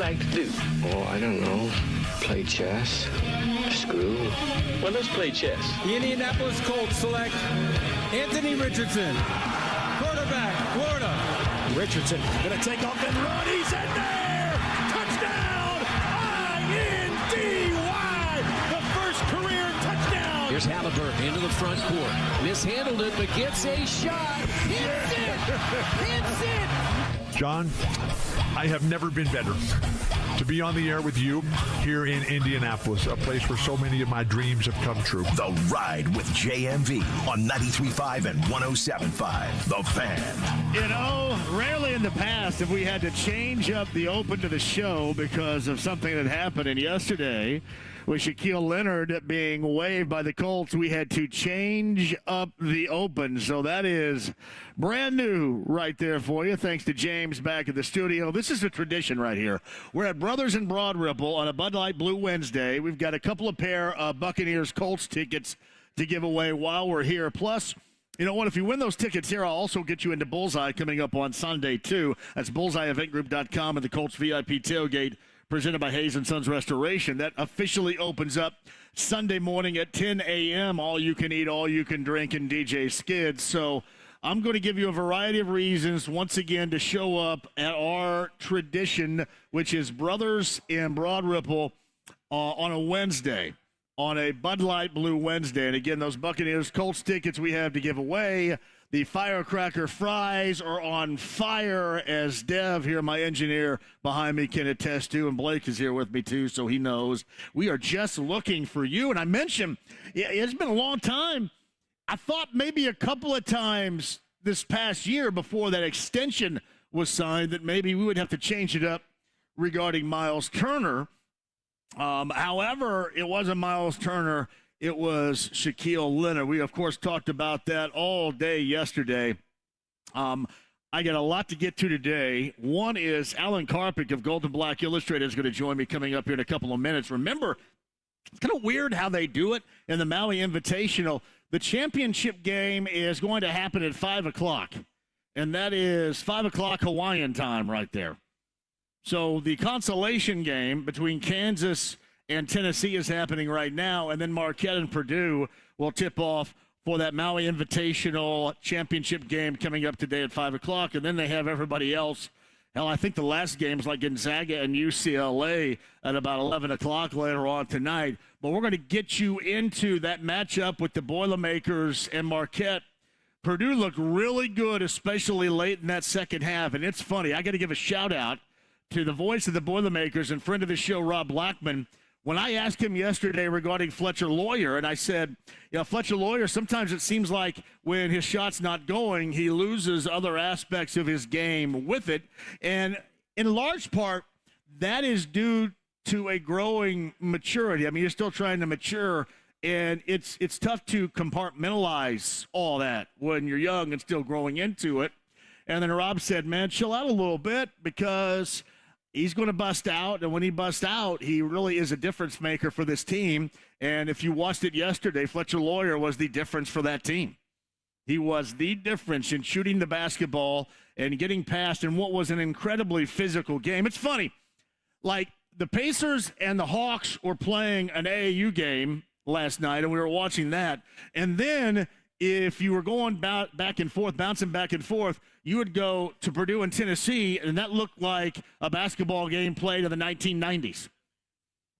like to do? Oh, I don't know. Play chess. Screw. Well, let's play chess. The Indianapolis Colts select Anthony Richardson, quarterback, Florida. Richardson going to take off and run. He's in there. Touchdown. I-N-D-Y. The first career touchdown. Here's Halliburton into the front court. Mishandled it, but gets a shot. Hits it. Hits it. John, I have never been better to be on the air with you here in Indianapolis, a place where so many of my dreams have come true. The Ride with JMV on 93.5 and 107.5. The Fan. You know, rarely in the past have we had to change up the open to the show because of something that happened. And yesterday, with Shaquille Leonard being waived by the Colts, we had to change up the open. So that is brand new right there for you. Thanks to James back at the studio. This is a tradition right here. We're at Brothers in Broad Ripple on a Bud Light Blue Wednesday. We've got a couple of pair of Buccaneers Colts tickets to give away while we're here. Plus, you know what? If you win those tickets here, I'll also get you into Bullseye coming up on Sunday, too. That's bullseyeeventgroup.com and the Colts VIP tailgate presented by Hayes & Sons Restoration. That officially opens up Sunday morning at 10 a.m. All you can eat, all you can drink, and DJ Skids. So I'm going to give you a variety of reasons, once again, to show up at our tradition, which is Brothers in Broad Ripple on a Wednesday, on a Bud Light Blue Wednesday. And again, those Buccaneers Colts tickets we have to give away. The firecracker fries are on fire, as Dev here, my engineer behind me, can attest to, and Blake is here with me too, so he knows. We are just looking for you. And I mentioned, it's been a long time. I thought maybe a couple of times this past year before that extension was signed that maybe we would have to change it up regarding Miles Turner. However, it wasn't Miles Turner. It was Shaquille Leonard. We, of course, talked about that all day yesterday. I got a lot to get to today. One is Alan Karpick of Golden Black Illustrated is going to join me coming up here in a couple of minutes. Remember, it's kind of weird how they do it in the Maui Invitational. The championship game is going to happen at 5 o'clock, and that is 5 o'clock Hawaiian time right there. So the consolation game between Kansas and Tennessee is happening right now, and then Marquette and Purdue will tip off for that Maui Invitational championship game coming up today at 5 o'clock, and then they have everybody else. Hell, I think the last game is like Gonzaga and UCLA at about 11 o'clock later on tonight. But we're going to get you into that matchup with the Boilermakers and Marquette. Purdue looked really good, especially late in that second half, and it's funny. I got to give a shout-out to the voice of the Boilermakers and friend of the show, Rob Blackman. When I asked him yesterday regarding Fletcher Lawyer, and I said, Fletcher Lawyer, sometimes it seems like when his shot's not going, he loses other aspects of his game with it. And in large part, that is due to a growing maturity. I mean, you're still trying to mature, and it's tough to compartmentalize all that when you're young and still growing into it. And then Rob said, man, chill out a little bit because he's going to bust out, and when he busts out, he really is a difference maker for this team. And if you watched it yesterday, Fletcher Lawyer was the difference for that team. He was the difference in shooting the basketball and getting past in what was an incredibly physical game. It's funny, like the Pacers and the Hawks were playing an AAU game last night, and we were watching that. And then if you were going back and forth, bouncing back and forth, you would go to Purdue and Tennessee, and that looked like a basketball game played in the 1990s.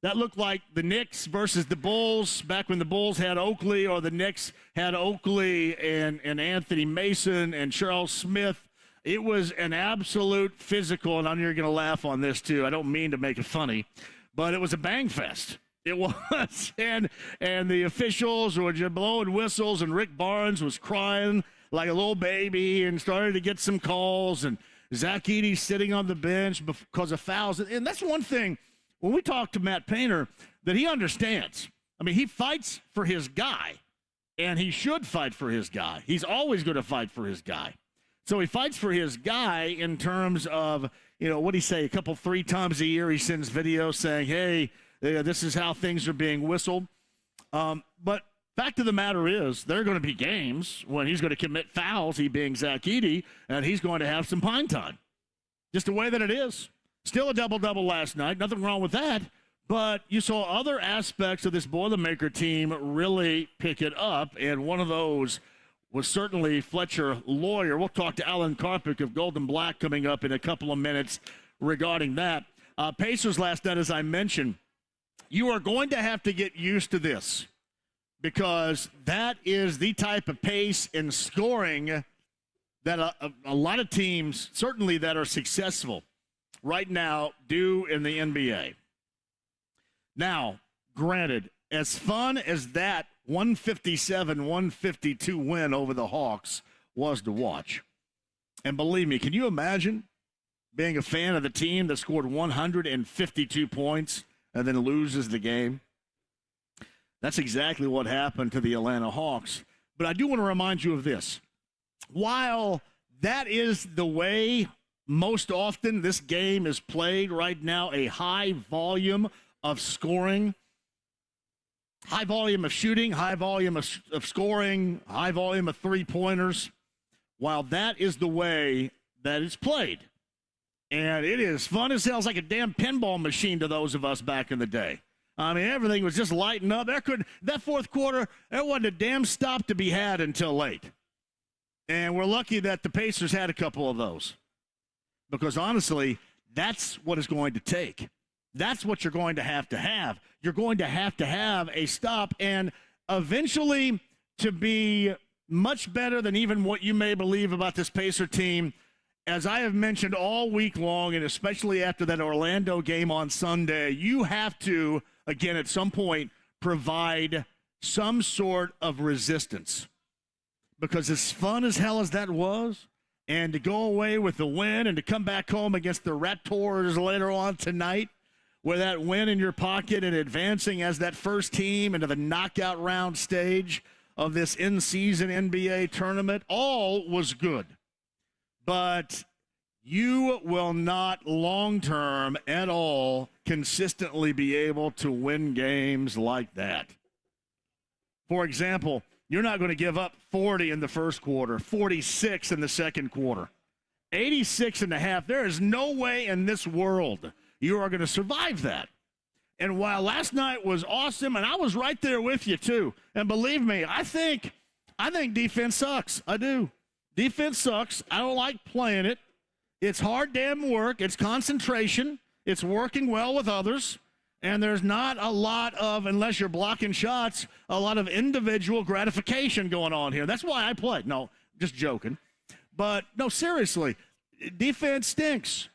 That looked like the Knicks versus the Bulls back when the Bulls had Oakley, or the Knicks had Oakley and Anthony Mason and Charles Smith. It was an absolute physical, and I know you're going to laugh on this too. I don't mean to make it funny, but it was a bang fest. It was, and the officials were just blowing whistles, and Rick Barnes was crying like a little baby and started to get some calls, and Zach Edey sitting on the bench because of fouls. And that's one thing, when we talk to Matt Painter, that he understands. I mean, he fights for his guy, and he should fight for his guy. He's always going to fight for his guy. So he fights for his guy in terms of, what do you say, 3 times a year he sends videos saying, hey, this is how things are being whistled. But fact of the matter is, there are going to be games when he's going to commit fouls, he being Zach Edey, and he's going to have some pine time. Just the way that it is. Still a double-double last night. Nothing wrong with that. But you saw other aspects of this Boilermaker team really pick it up, and one of those was certainly Fletcher Lawyer. We'll talk to Alan Karpick of Golden Black coming up in a couple of minutes regarding that. Pacers last night, as I mentioned, you are going to have to get used to this because that is the type of pace and scoring that a lot of teams, certainly that are successful right now, do in the NBA. Now, granted, as fun as that 157-152 win over the Hawks was to watch, and believe me, can you imagine being a fan of the team that scored 152 points and then loses the game? That's exactly what happened to the Atlanta Hawks. But I do want to remind you of this. While that is the way most often this game is played right now, a high volume of scoring, high volume of shooting, high volume of scoring, high volume of three-pointers, while that is the way that it's played, and it is fun as hell. It's like a damn pinball machine to those of us back in the day. I mean, everything was just lighting up. That fourth quarter, there wasn't a damn stop to be had until late. And we're lucky that the Pacers had a couple of those. Because honestly, that's what it's going to take. That's what you're going to have to have. You're going to have a stop, and eventually to be much better than even what you may believe about this Pacer team. As I have mentioned all week long, and especially after that Orlando game on Sunday, you have to, again, at some point, provide some sort of resistance. Because as fun as hell as that was, and to go away with the win and to come back home against the Raptors later on tonight, with that win in your pocket and advancing as that first team into the knockout round stage of this in-season NBA tournament, all was good. But you will not long-term at all consistently be able to win games like that. For example, you're not going to give up 40 in the first quarter, 46 in the second quarter, 86 and a half. There is no way in this world you are going to survive that. And while last night was awesome, and I was right there with you too, and believe me, I think defense sucks. I do. Defense sucks. I don't like playing it. It's hard damn work. It's concentration. It's working well with others. And there's not a lot of, unless you're blocking shots, a lot of individual gratification going on here. That's why I play. No, just joking. But no, seriously, defense stinks.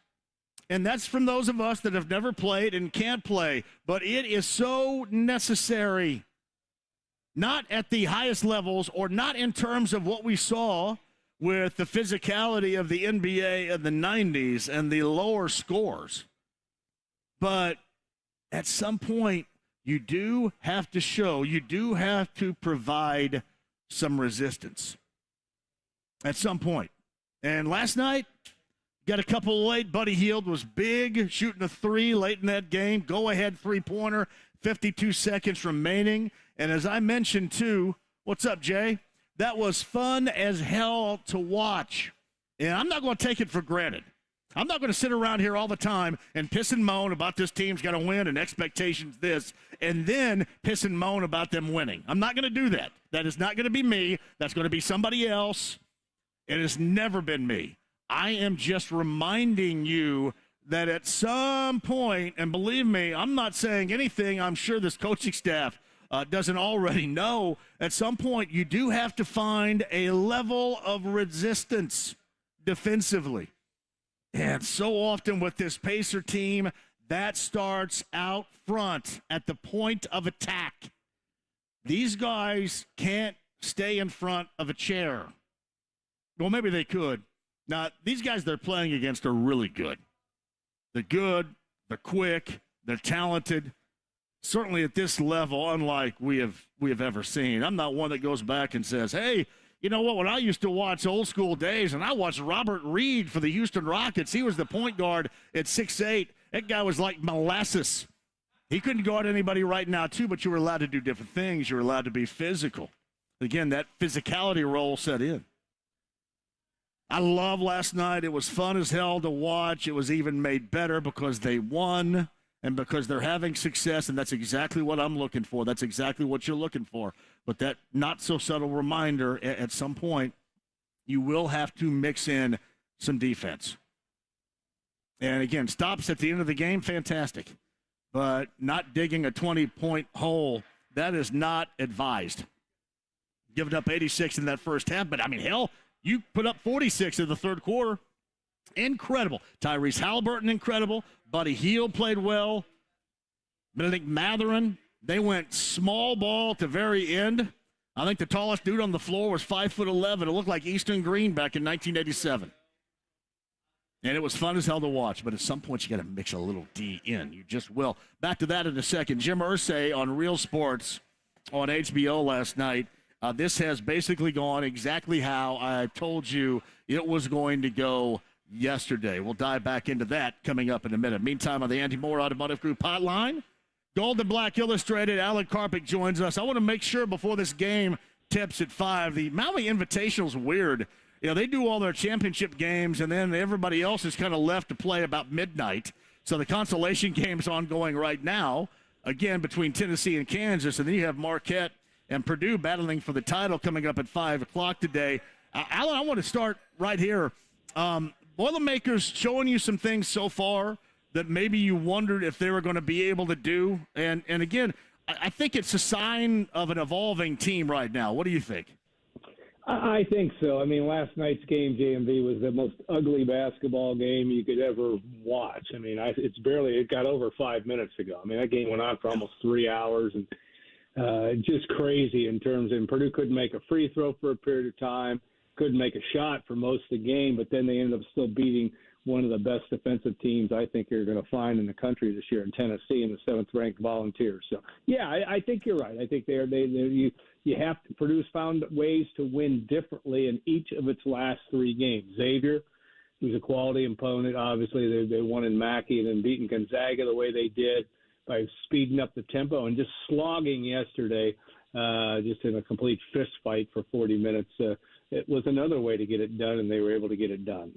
And that's from those of us that have never played and can't play. But it is so necessary, not at the highest levels or not in terms of what we saw with the physicality of the NBA in the 90s and the lower scores. But at some point, you do have to show, you do have to provide some resistance. At some point. And last night, got a couple late. Buddy Hield was big, shooting a three late in that game. Go-ahead three-pointer, 52 seconds remaining. And as I mentioned, too, what's up, Jay? That was fun as hell to watch. And I'm not going to take it for granted. I'm not going to sit around here all the time and piss and moan about this team's got to win and expectations this, and then piss and moan about them winning. I'm not going to do that. That is not going to be me. That's going to be somebody else. It has never been me. I am just reminding you that at some point, and believe me, I'm not saying anything I'm sure this coaching staff doesn't already know, at some point you do have to find a level of resistance defensively. And so often with this Pacer team, that starts out front at the point of attack. These guys can't stay in front of a chair. Well, maybe they could. Now, these guys they're playing against are really good. They're good, they're quick, they're talented. Certainly at this level, unlike we have ever seen. I'm not one that goes back and says, hey, you know what, when I used to watch old school days and I watched Robert Reed for the Houston Rockets, he was the point guard at 6'8". That guy was like molasses. He couldn't guard anybody right now, too, but you were allowed to do different things. You were allowed to be physical. Again, that physicality role set in. I love last night. It was fun as hell to watch. It was even made better because they won and because they're having success, and that's exactly what I'm looking for. That's exactly what you're looking for. But that not-so-subtle reminder, at some point, you will have to mix in some defense. And, again, stops at the end of the game, fantastic. But not digging a 20-point hole, that is not advised. Giving up 86 in that first half, but, I mean, hell, you put up 46 in the third quarter. Incredible. Tyrese Halliburton, incredible. Buddy Hield played well. Benedict Mathurin, they went small ball to very end. I think the tallest dude on the floor was 5'11". It looked like Easton Green back in 1987. And it was fun as hell to watch, but at some point you got to mix a little D in. You just will. Back to that in a second. Jim Irsay on Real Sports on HBO last night. This has basically gone exactly how I told you it was going to go yesterday. We'll dive back into that coming up in a minute. Meantime, on the Andy Moore Automotive Group hotline, Gold and Black Illustrated, Alan Karpick joins us. I want to make sure before this game tips at 5, the Maui Invitational's weird. You know, they do all their championship games, and then everybody else is kind of left to play about midnight. So the consolation game's ongoing right now, again, between Tennessee and Kansas, and then you have Marquette and Purdue battling for the title coming up at 5 o'clock today. Alan, I want to start right here. Boilermakers showing you some things so far that maybe you wondered if they were going to be able to do. And again, I think it's a sign of an evolving team right now. What do you think? I think so. I mean, last night's game, JMV, was the most ugly basketball game you could ever watch. I mean, it got over 5 minutes ago. I mean, that game went on for almost 3 hours, and just crazy in terms of Purdue couldn't make a free throw for a period of time, couldn't make a shot for most of the game, but then they ended up still beating one of the best defensive teams I think you're going to find in the country this year in Tennessee, in the 7th-ranked Volunteers. So, yeah, I think you're right. I think you have to. Purdue's found ways to win differently in each of its last 3 games. Xavier, who's a quality opponent, obviously they won in Mackey and then beating Gonzaga the way they did by speeding up the tempo and just slogging yesterday, just in a complete fist fight for 40 minutes. It was another way to get it done, and they were able to get it done.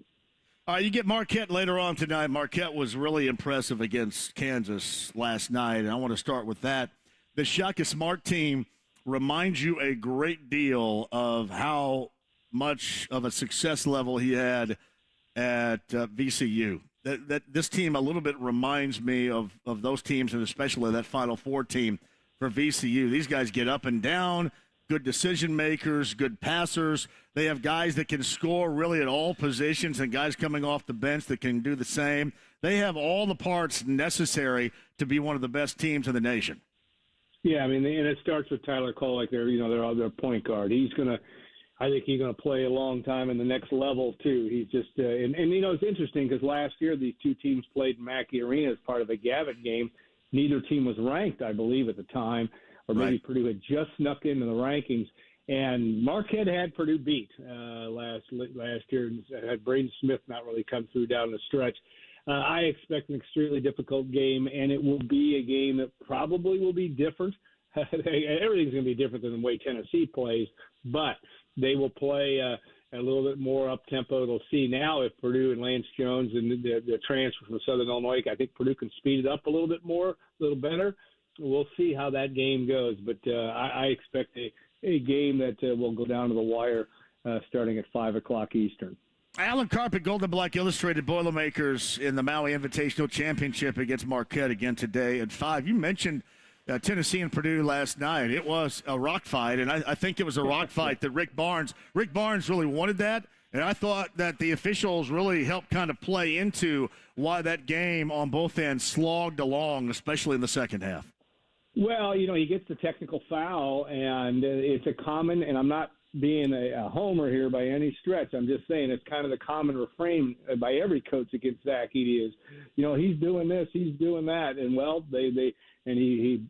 All right, you get Marquette later on tonight. Marquette was really impressive against Kansas last night, and I want to start with that. The Shaka Smart team reminds you a great deal of how much of a success level he had at VCU. That this team a little bit reminds me of those teams, and especially that Final Four team for VCU. These guys get up and down, good decision makers, good passers. They have guys that can score really at all positions and guys coming off the bench that can do the same. They have all the parts necessary to be one of the best teams in the nation. Yeah, I mean, and it starts with Tyler Kolek. Their point guard. I think he's going to play a long time in the next level too. He's just and it's interesting because last year these two teams played in Mackey Arena as part of a Gavitt game. Neither team was ranked, I believe, at the time, or maybe Right. Purdue had just snuck into the rankings. And Marquette had Purdue beat last year, and had Braden Smith not really come through down the stretch. I expect an extremely difficult game, and it will be a game that probably will be different. Everything's going to be different than the way Tennessee plays, but they will play a little bit more up-tempo. They'll see now if Purdue and Lance Jones and the transfer from Southern Illinois, I think Purdue can speed it up a little bit more, a little better. We'll see how that game goes, but I expect a game that will go down to the wire starting at 5 o'clock Eastern. Alan Karpick, Gold and Black Illustrated, Boilermakers in the Maui Invitational Championship against Marquette again today at 5. You mentioned Tennessee and Purdue last night. It was a rock fight, and I think it was a rock fight that Rick Barnes really wanted that, and I thought that the officials really helped kind of play into why that game on both ends slogged along, especially in the second half. Well, he gets the technical foul, and it's a common, and I'm not being a homer here by any stretch. I'm just saying it's kind of the common refrain by every coach against Zach Edey is, he's doing this, he's doing that, and he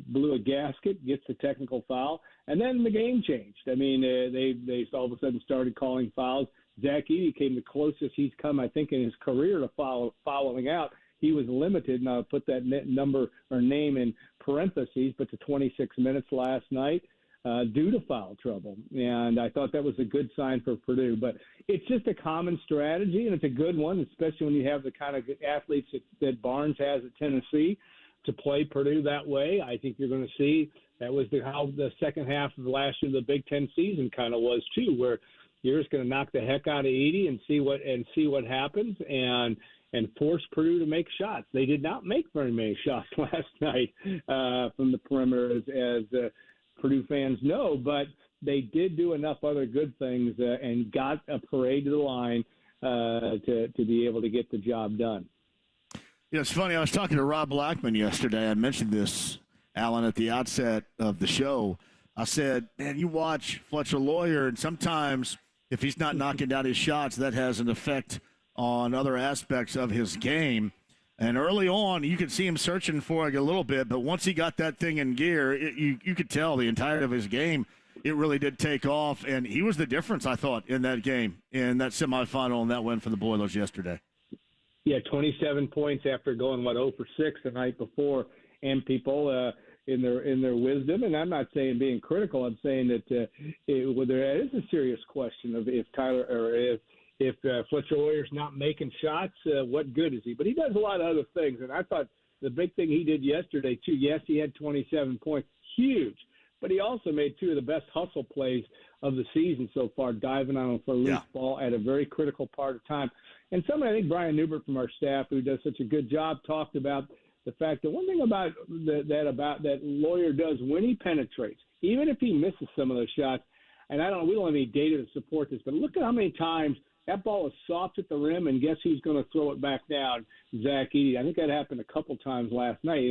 blew a gasket, gets the technical foul, and then the game changed. I mean, they all of a sudden started calling fouls. Zach Edey came the closest he's come, I think, in his career to fouling out. He was limited, and I'll put that number or name in parentheses, but to 26 minutes last night. due to foul trouble. And I thought that was a good sign for Purdue. But it's just a common strategy, and it's a good one, especially when you have the kind of athletes that Barnes has at Tennessee to play Purdue that way. I think you're going to see that was how the second half of last year, the Big Ten season kind of was too, where you're just going to knock the heck out of Edey and see what happens and force Purdue to make shots. They did not make very many shots last night from the perimeter, as Purdue fans know, but they did do enough other good things and got a parade to the line to be able to get the job done. You know, it's funny. I was talking to Rob Blackman yesterday. I mentioned this, Alan, at the outset of the show. I said, man, you watch Fletcher Lawyer, and sometimes if he's not knocking down his shots, that has an effect on other aspects of his game. And early on, you could see him searching for it a little bit, but once he got that thing in gear, you could tell the entirety of his game, it really did take off. And he was the difference, I thought, in that game, in that semifinal and that win for the Boilers yesterday. Yeah, 27 points after going, 0 for 6 the night before. And people in their wisdom, and I'm not saying being critical, I'm saying that there is a serious question of if Tyler or if Fletcher Lawyer's not making shots, what good is he? But he does a lot of other things, and I thought the big thing he did yesterday, too, yes, he had 27 points, huge, but he also made two of the best hustle plays of the season so far, diving on for a loose ball at a very critical part of time. And somebody, I think Brian Newbert from our staff, who does such a good job, talked about the fact that one thing about that Lawyer does when he penetrates, even if he misses some of those shots, and we don't have any data to support this, but look at how many times that ball is soft at the rim, and guess who's going to throw it back down? Zach Edey. I think that happened a couple times last night.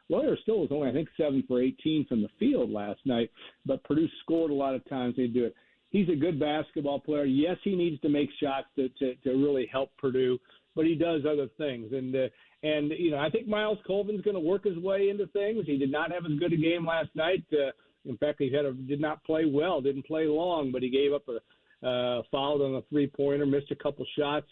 Lawyer still was only, I think, 7 for 18 from the field last night, but Purdue scored a lot of times they do it. He's a good basketball player. Yes, he needs to make shots to really help Purdue, but he does other things. And I think Miles Colvin's going to work his way into things. He did not have as good a game last night. In fact, did not play well, didn't play long, but he gave up fouled on a three-pointer, missed a couple shots.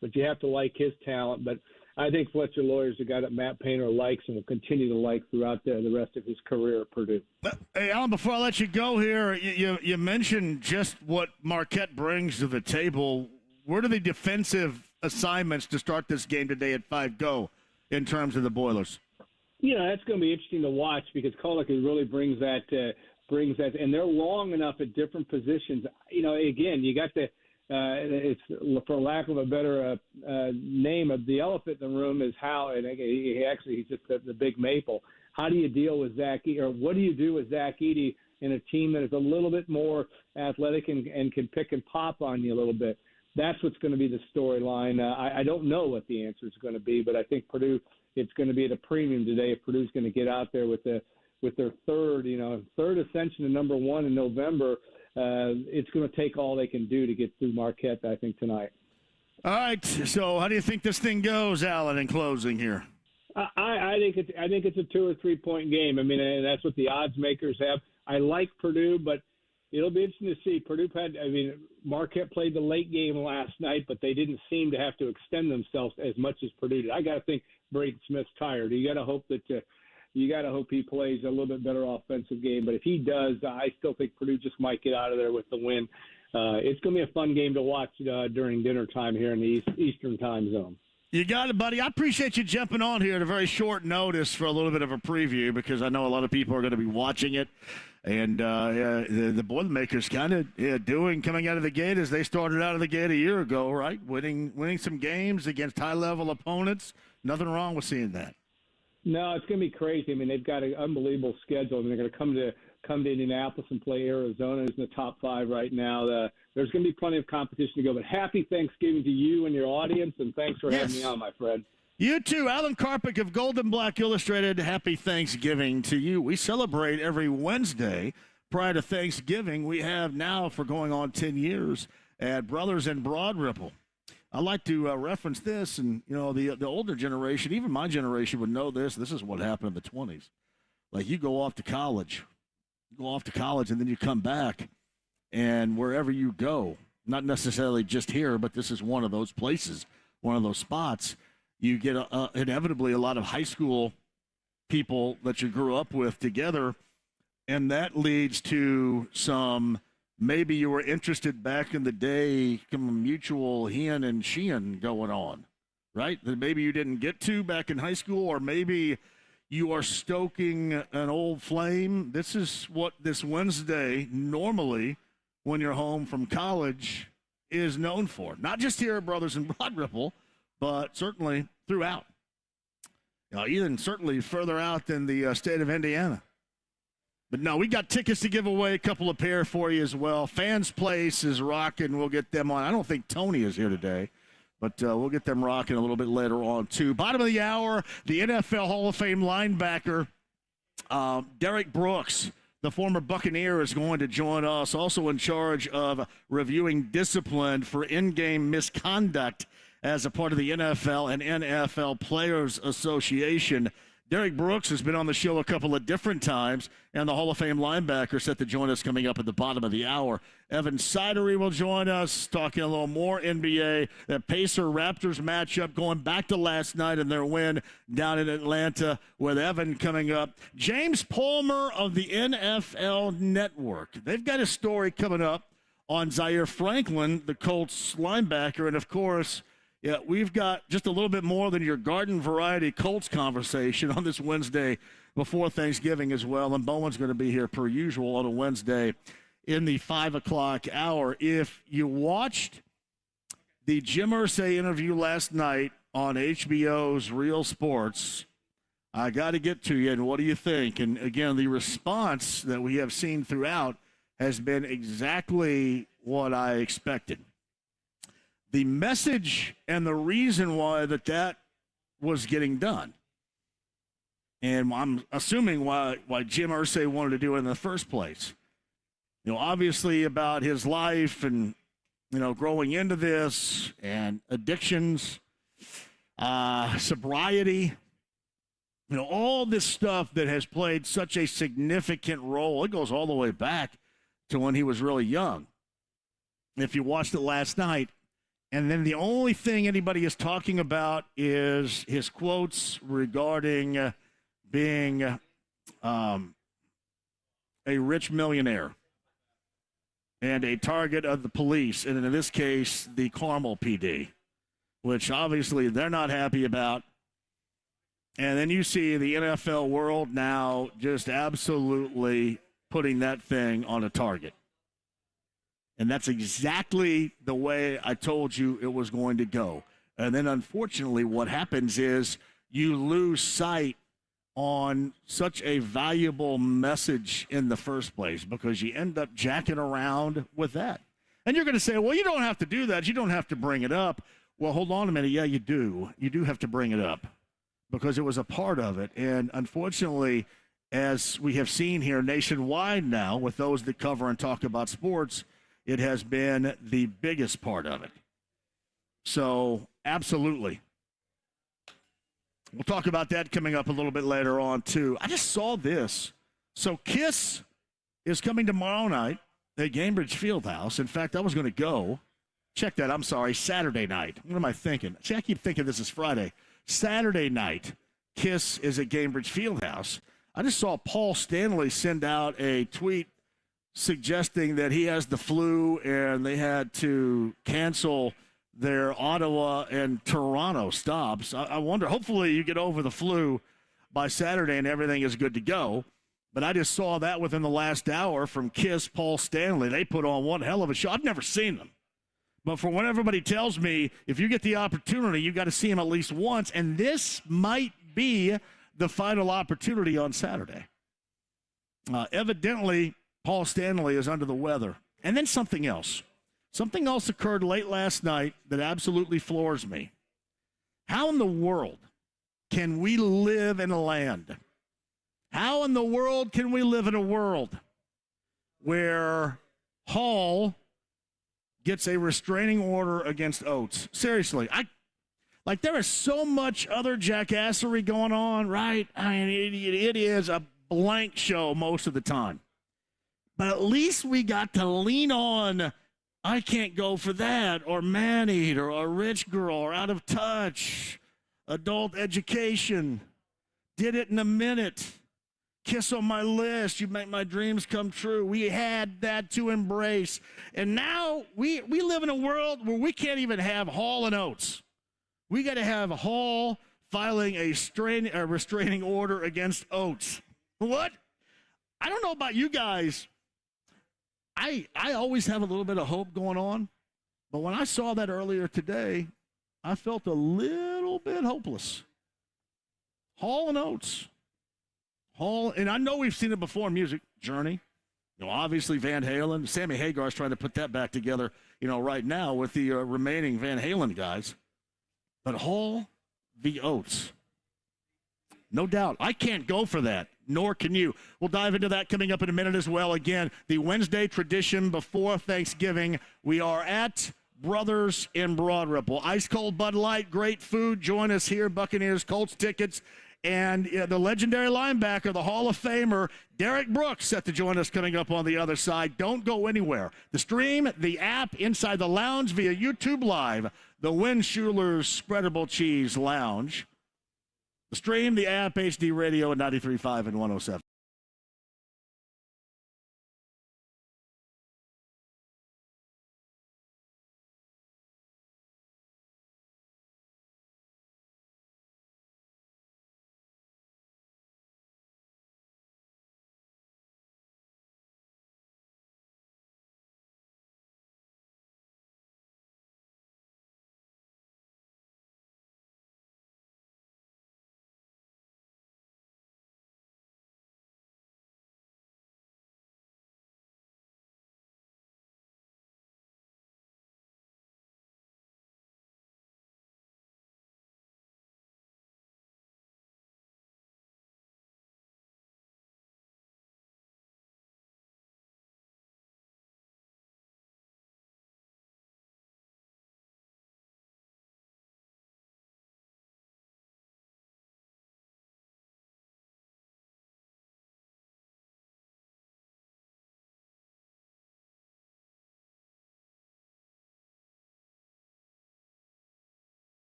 But you have to like his talent. But I think Fletcher Lawyer's a guy that Matt Painter likes and will continue to like throughout the rest of his career at Purdue. Hey, Alan, before I let you go here, you mentioned just what Marquette brings to the table. Where do the defensive assignments to start this game today at 5 go in terms of the Boilers? That's going to be interesting to watch because Kolek really brings that, and they're long enough at different positions. Again, you got it's for lack of a better name of the elephant in the room is how, and he's just the big maple. How do you deal with Zach Edey, or what do you do with Zach Edey in a team that is a little bit more athletic and can pick and pop on you a little bit? That's what's going to be the storyline. I don't know what the answer is going to be, but I think Purdue, it's going to be at a premium today if Purdue's going to get out there with their third ascension to number one in November. It's going to take all they can do to get through Marquette, I think, tonight. All right. So how do you think this thing goes, Alan, in closing here? I think it's a 2 or 3 point game. I mean, and that's what the odds makers have. I like Purdue, but it'll be interesting to see. Marquette played the late game last night, but they didn't seem to have to extend themselves as much as Purdue did. I got to think Braden Smith's tired. You got to hope he plays a little bit better offensive game. But if he does, I still think Purdue just might get out of there with the win. It's going to be a fun game to watch during dinner time here in the Eastern time zone. You got it, buddy. I appreciate you jumping on here at a very short notice for a little bit of a preview because I know a lot of people are going to be watching it. And the Boilermakers kind of coming out of the gate as they started out of the gate a year ago, right? Winning some games against high-level opponents. Nothing wrong with seeing that. No, it's going to be crazy. I mean, they've got an unbelievable schedule. I mean, they're going to come to Indianapolis and play Arizona, who's in the top 5 right now. There's going to be plenty of competition to go. But happy Thanksgiving to you and your audience, and thanks for having me on, my friend. You too. Alan Karpik of Golden Black Illustrated, happy Thanksgiving to you. We celebrate every Wednesday prior to Thanksgiving. We have now, for going on 10 years, at Brothers and Broad Ripple. I like to reference this, and, the older generation, even my generation, would know this. This is what happened in the 20s. Like, you go off to college, and then you come back, and wherever you go, not necessarily just here, but this is one of those places, one of those spots, you get inevitably a lot of high school people that you grew up with together And that leads to some, maybe you were interested back in the day, some mutual heeing and sheeing going on, right? That maybe you didn't get to back in high school, or maybe you are stoking an old flame. This is what this Wednesday, normally when you're home from college, is known for. Not just here at Brothers in Broad Ripple, but certainly throughout. Even certainly further out than the state of Indiana. But no, we got tickets to give away, a couple of pair for you as well. Fans Place is rocking. We'll get them on. I don't think Tony is here today, but we'll get them rocking a little bit later on, too. Bottom of the hour, the NFL Hall of Fame linebacker, Derek Brooks, the former Buccaneer, is going to join us, also in charge of reviewing discipline for in-game misconduct as a part of the NFL and NFL Players Association. Derek Brooks has been on the show a couple of different times, and the Hall of Fame linebacker set to join us coming up at the bottom of the hour. Evan Sidery will join us, talking a little more NBA. The Pacer-Raptors matchup going back to last night and their win down in Atlanta with Evan coming up. James Palmer of the NFL Network. They've got a story coming up on Zaire Franklin, the Colts linebacker, and, of course, yeah, we've got just a little bit more than your garden variety Colts conversation on this Wednesday before Thanksgiving as well. And Bowman's going to be here per usual on a Wednesday in the 5 o'clock hour. If you watched the Jim Irsay interview last night on HBO's Real Sports, I got to get to you. And what do you think? And again, the response that we have seen throughout has been exactly what I expected. The message and the reason why that was getting done, and I'm assuming why Jim Irsay wanted to do it in the first place. Obviously about his life and, growing into this and addictions, sobriety, all this stuff that has played such a significant role. It goes all the way back to when he was really young. If you watched it last night, and then the only thing anybody is talking about is his quotes regarding being a rich millionaire and a target of the police, and in this case, the Carmel PD, which obviously they're not happy about. And then you see the NFL world now just absolutely putting that thing on a target. And that's exactly the way I told you it was going to go. And then, unfortunately, what happens is you lose sight on such a valuable message in the first place because you end up jacking around with that. And you're going to say, well, you don't have to do that. You don't have to bring it up. Well, hold on a minute. Yeah, you do. You do have to bring it up because it was a part of it. And, unfortunately, as we have seen here nationwide now with those that cover and talk about sports, it has been the biggest part of it. So, absolutely. We'll talk about that coming up a little bit later on, too. I just saw this. So, KISS is coming tomorrow night at Gainbridge Fieldhouse. In fact, I was going to go. Check that. I'm sorry. Saturday night. What am I thinking? See, I keep thinking this is Friday. Saturday night, KISS is at Gainbridge Fieldhouse. I just saw Paul Stanley send out a tweet suggesting that he has the flu and they had to cancel their Ottawa and Toronto stops. I wonder, hopefully you get over the flu by Saturday and everything is good to go. But I just saw that within the last hour from KISS, Paul Stanley. They put on one hell of a show. I've never seen them. But from what everybody tells me, if you get the opportunity, you got to see them at least once. And this might be the final opportunity on Saturday. Evidently, Paul Stanley is under the weather. And then something else. Something else occurred late last night that absolutely floors me. How in the world can we live in a land? How in the world can we live in a world where Hall gets a restraining order against Oates? Seriously, there is so much other jackassery going on, right? I mean, it is a blank show most of the time. But at least we got to lean on, I can't go for that, or man-eater, or rich girl, or out of touch, adult education, did it in a minute, kiss on my list. You make my dreams come true. We had that to embrace. And now we live in a world where we can't even have Hall and Oates. We got to have Hall filing a restraining order against Oates. What? I don't know about you guys. I always have a little bit of hope going on. But when I saw that earlier today, I felt a little bit hopeless. Hall and Oates. Hall, and I know we've seen it before in music. Journey. Obviously Van Halen. Sammy Hagar's trying to put that back together, right now with the remaining Van Halen guys. But Hall v. Oates. No doubt. I can't go for that, nor can you. We'll dive into that coming up in a minute as well. Again, the Wednesday tradition before Thanksgiving. We are at Brothers in Broad Ripple. Ice cold Bud Light, great food. Join us here, Buccaneers, Colts tickets. And the legendary linebacker, the Hall of Famer, Derek Brooks, set to join us coming up on the other side. Don't go anywhere. The stream, the app, inside the lounge via YouTube Live, the Win Schuler's Spreadable Cheese Lounge. The stream, the app, HD Radio at 93.5 and 107.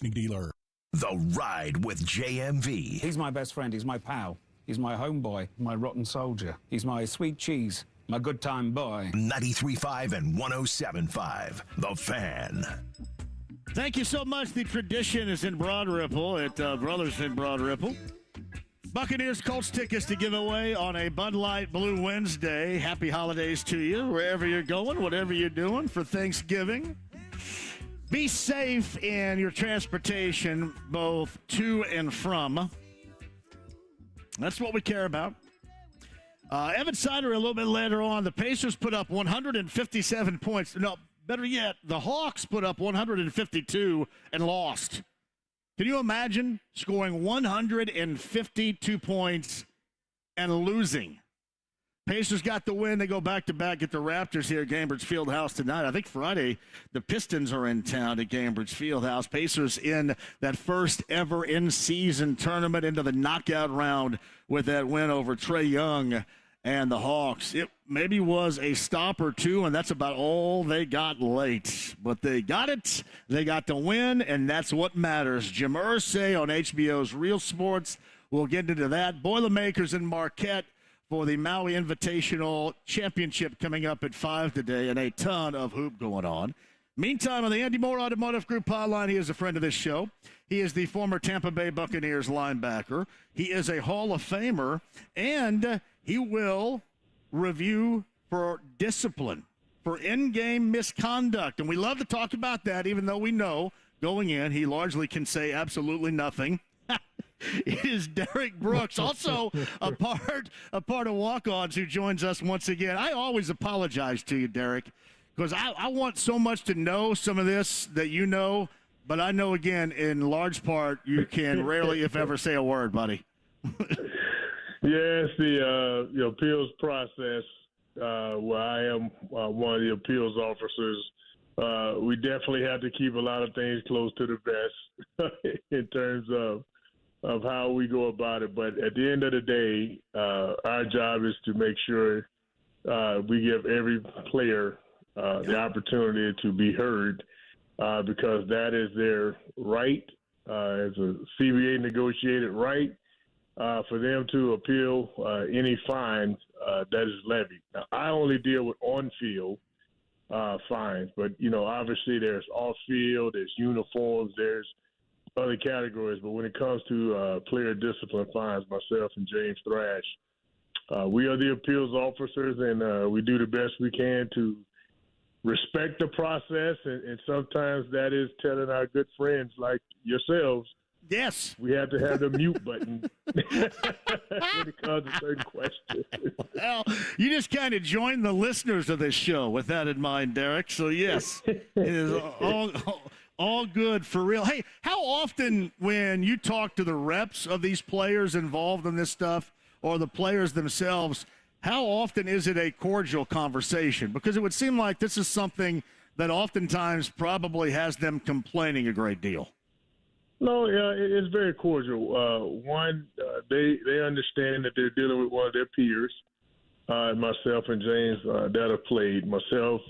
Dealer. The Ride with JMV. He's my best friend. He's my pal. He's my homeboy, my rotten soldier. He's my sweet cheese, my good time boy. 93.5 and 107.5. The Fan. Thank you so much. The tradition is in Broad Ripple at Brothers in Broad Ripple. Buccaneers Colts tickets to give away on a Bud Light Blue Wednesday. Happy holidays to you, wherever you're going, whatever you're doing for Thanksgiving. Be safe in your transportation, both to and from. That's what we care about. Evan Sider a little bit later on. The Pacers put up 157 points. No, better yet, the Hawks put up 152 and lost. Can you imagine scoring 152 points and losing? Pacers got the win. They go back-to-back at the Raptors here at Gainbridge Fieldhouse tonight. I think Friday the Pistons are in town at Gainbridge Fieldhouse. Pacers in that first ever in-season tournament into the knockout round with that win over Trae Young and the Hawks. It maybe was a stop or two, and that's about all they got late. But they got it. They got the win, and that's what matters. Jim Irsay on HBO's Real Sports. We'll get into that. Boilermakers in Marquette for the Maui Invitational Championship coming up at 5 today, and a ton of hoop going on. Meantime, on the Andy Moore Automotive Group hotline, he is a friend of this show. He is the former Tampa Bay Buccaneers linebacker. He is a Hall of Famer, and he will review for discipline, for in-game misconduct. And we love to talk about that, even though we know going in he largely can say absolutely nothing. It is Derek Brooks, also a part of Walk-Ons, who joins us once again. I always apologize to you, Derek, because I want so much to know some of this that you know, but I know, again, in large part, you can rarely, if ever, say a word, buddy. Yes, the appeals process, where I am one of the appeals officers, we definitely have to keep a lot of things close to the vest in terms of how we go about it. But at the end of the day, our job is to make sure we give every player the opportunity to be heard, because that is their right, as a CBA negotiated right, for them to appeal any fines that is levied. Now, I only deal with on-field fines, but, obviously there's off-field, there's uniforms, there's other categories. But when it comes to player discipline fines, myself and James Thrash, we are the appeals officers, and we do the best we can to respect the process, and sometimes that is telling our good friends like yourselves, yes, we have to have the mute button when it comes to certain questions. Well, you just kind of joined the listeners of this show with that in mind, Derek. So, yes, it is all good for real. Hey, how often when you talk to the reps of these players involved in this stuff, or the players themselves, how often is it a cordial conversation? Because it would seem like this is something that oftentimes probably has them complaining a great deal. No, yeah, it's very cordial. They understand that they're dealing with one of their peers, myself and James, that have played. Myself,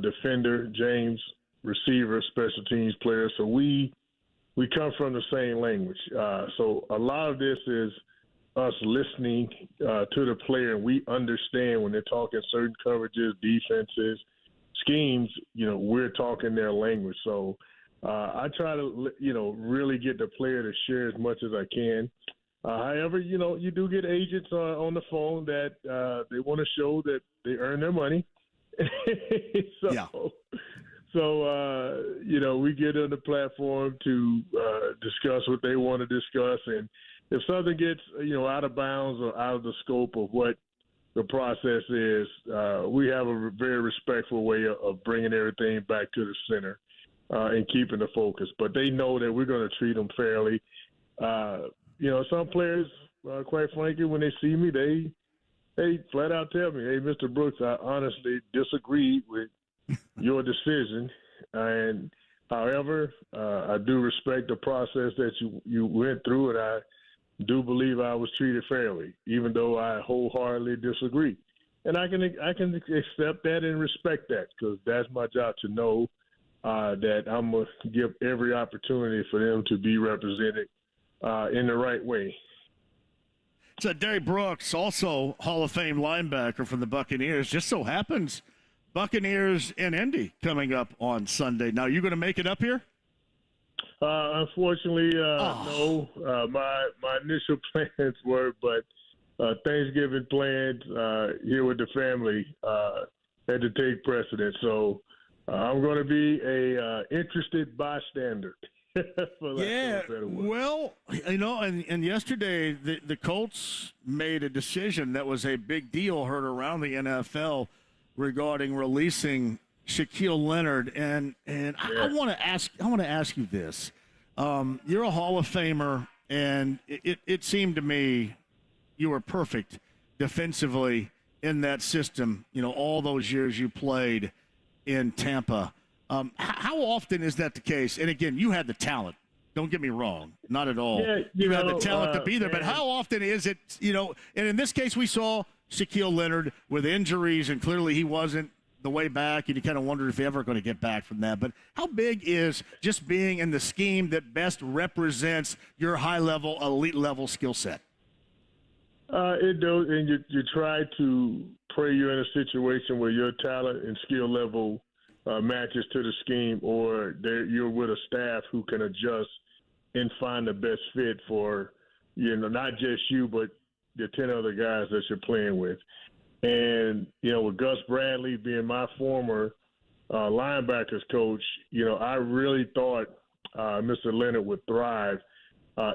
defender, James, receiver, special teams player. So we come from the same language. So a lot of this is us listening to the player, and we understand when they're talking certain coverages, defenses, schemes, we're talking their language. So I try to, really get the player to share as much as I can. However, you do get agents on the phone that they want to show that they earn their money. So, we get on the platform to discuss what they want to discuss. And if something gets, out of bounds or out of the scope of what the process is, we have a very respectful way of bringing everything back to the center and keeping the focus. But they know that we're going to treat them fairly. Some players, quite frankly, when they see me, they flat out tell me, hey, Mr. Brooks, I honestly disagreed with your decision. And however, I do respect the process that you went through, and I do believe I was treated fairly, even though I wholeheartedly disagree. And I can accept that and respect that, because that's my job to know that I'm going to give every opportunity for them to be represented in the right way. So Derek Brooks, also Hall of Fame linebacker from the Buccaneers, just so happens Buccaneers in Indy coming up on Sunday. Now, you going to make it up here? Unfortunately, no. My initial plans were, but Thanksgiving plans here with the family had to take precedence. So I'm going to be a interested bystander. Yeah, well, and yesterday the Colts made a decision that was a big deal heard around the NFL regarding releasing Shaquille Leonard, and I want to ask you this. You're a Hall of Famer, and it seemed to me you were perfect defensively in that system. All those years you played in Tampa. How often is that the case? And again, you had the talent. Don't get me wrong, not at all. Yeah, you had the talent to be there, man. but how often is it? And in this case, we saw Shaquille Leonard with injuries, and clearly he wasn't the way back, and you kind of wondered if he ever going to get back from that. But how big is just being in the scheme that best represents your high-level, elite-level skill set? It does, and you try to pray you're in a situation where your talent and skill level matches to the scheme, or you're with a staff who can adjust and find the best fit for, not just you, but the 10 other guys that you're playing with. And, with Gus Bradley being my former linebackers coach, I really thought Mr. Leonard would thrive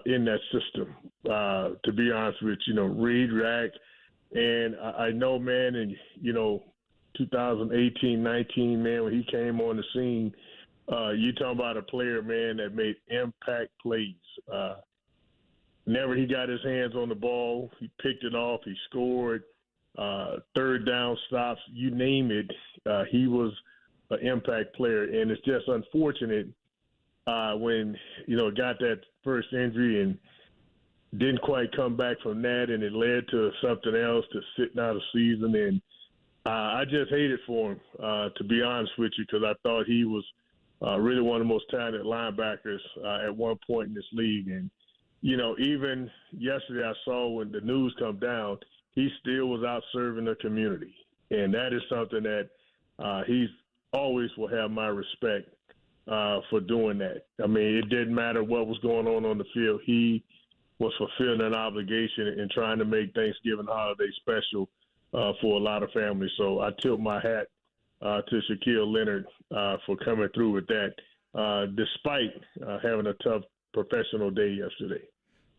in that system, to be honest with you. Reed, Rack, and I know, man, and, 2018-19, man, when he came on the scene, you talking about a player, man, that made impact plays. Whenever he got his hands on the ball, he picked it off, he scored, third down stops, you name it, he was an impact player. And it's just unfortunate when, got that first injury and didn't quite come back from that, and it led to something else, to sitting out a season. And I just hated for him, to be honest with you, because I thought he was really one of the most talented linebackers at one point in this league. And, even yesterday I saw when the news come down, he still was out serving the community. And that is something that he's always will have my respect for doing that. I mean, it didn't matter what was going on the field. He was fulfilling an obligation and trying to make Thanksgiving holiday special for a lot of families. So I tilt my hat to Shaquille Leonard for coming through with that, despite having a tough professional day yesterday.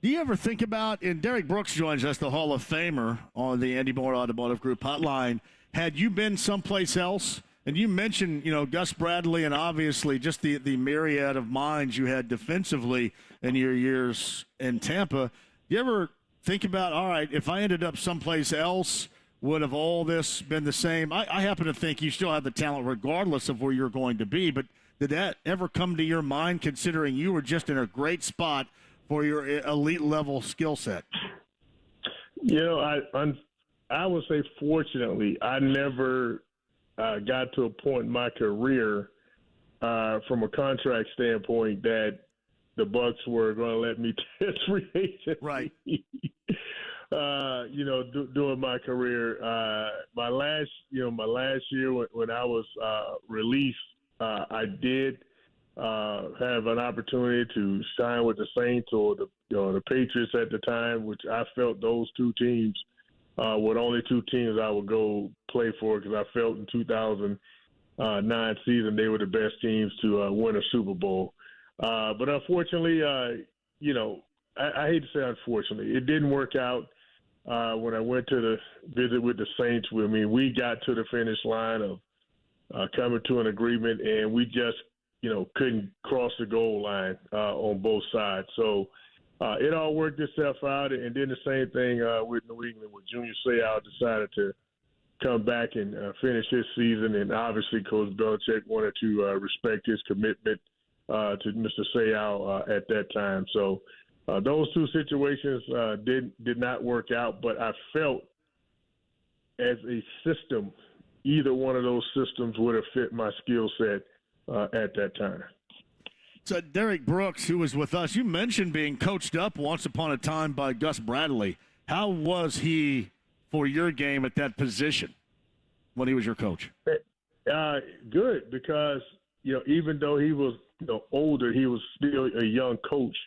Do you ever think about, and Derek Brooks joins us, the Hall of Famer on the Andy Moore Automotive Group hotline, had you been someplace else, and you mentioned, Gus Bradley and obviously just the myriad of minds you had defensively in your years in Tampa, do you ever think about, all right, if I ended up someplace else, would have all this been the same? I happen to think you still have the talent regardless of where you're going to be, but did that ever come to your mind considering you were just in a great spot for your elite level skill set? I would say fortunately, I never got to a point in my career from a contract standpoint that the Bucs were going to let me test free agent. Right. During my career, my last year when I was released, I did have an opportunity to sign with the Saints or the Patriots at the time, which I felt those two teams were the only two teams I would go play for, because I felt in 2009 season they were the best teams to win a Super Bowl. But unfortunately, I hate to say unfortunately, it didn't work out when I went to the visit with the Saints. We got to the finish line of coming to an agreement, and we just couldn't cross the goal line on both sides. So it all worked itself out. And then the same thing with New England, where Junior Seau decided to come back and finish his season. And obviously Coach Belichick wanted to respect his commitment to Mr. Seau at that time. So those two situations did not work out. But I felt as a system, either one of those systems would have fit my skill set at that time. So Derek Brooks, who was with us, you mentioned being coached up once upon a time by Gus Bradley. How was he for your game at that position when he was your coach? Good, because even though he was older, he was still a young coach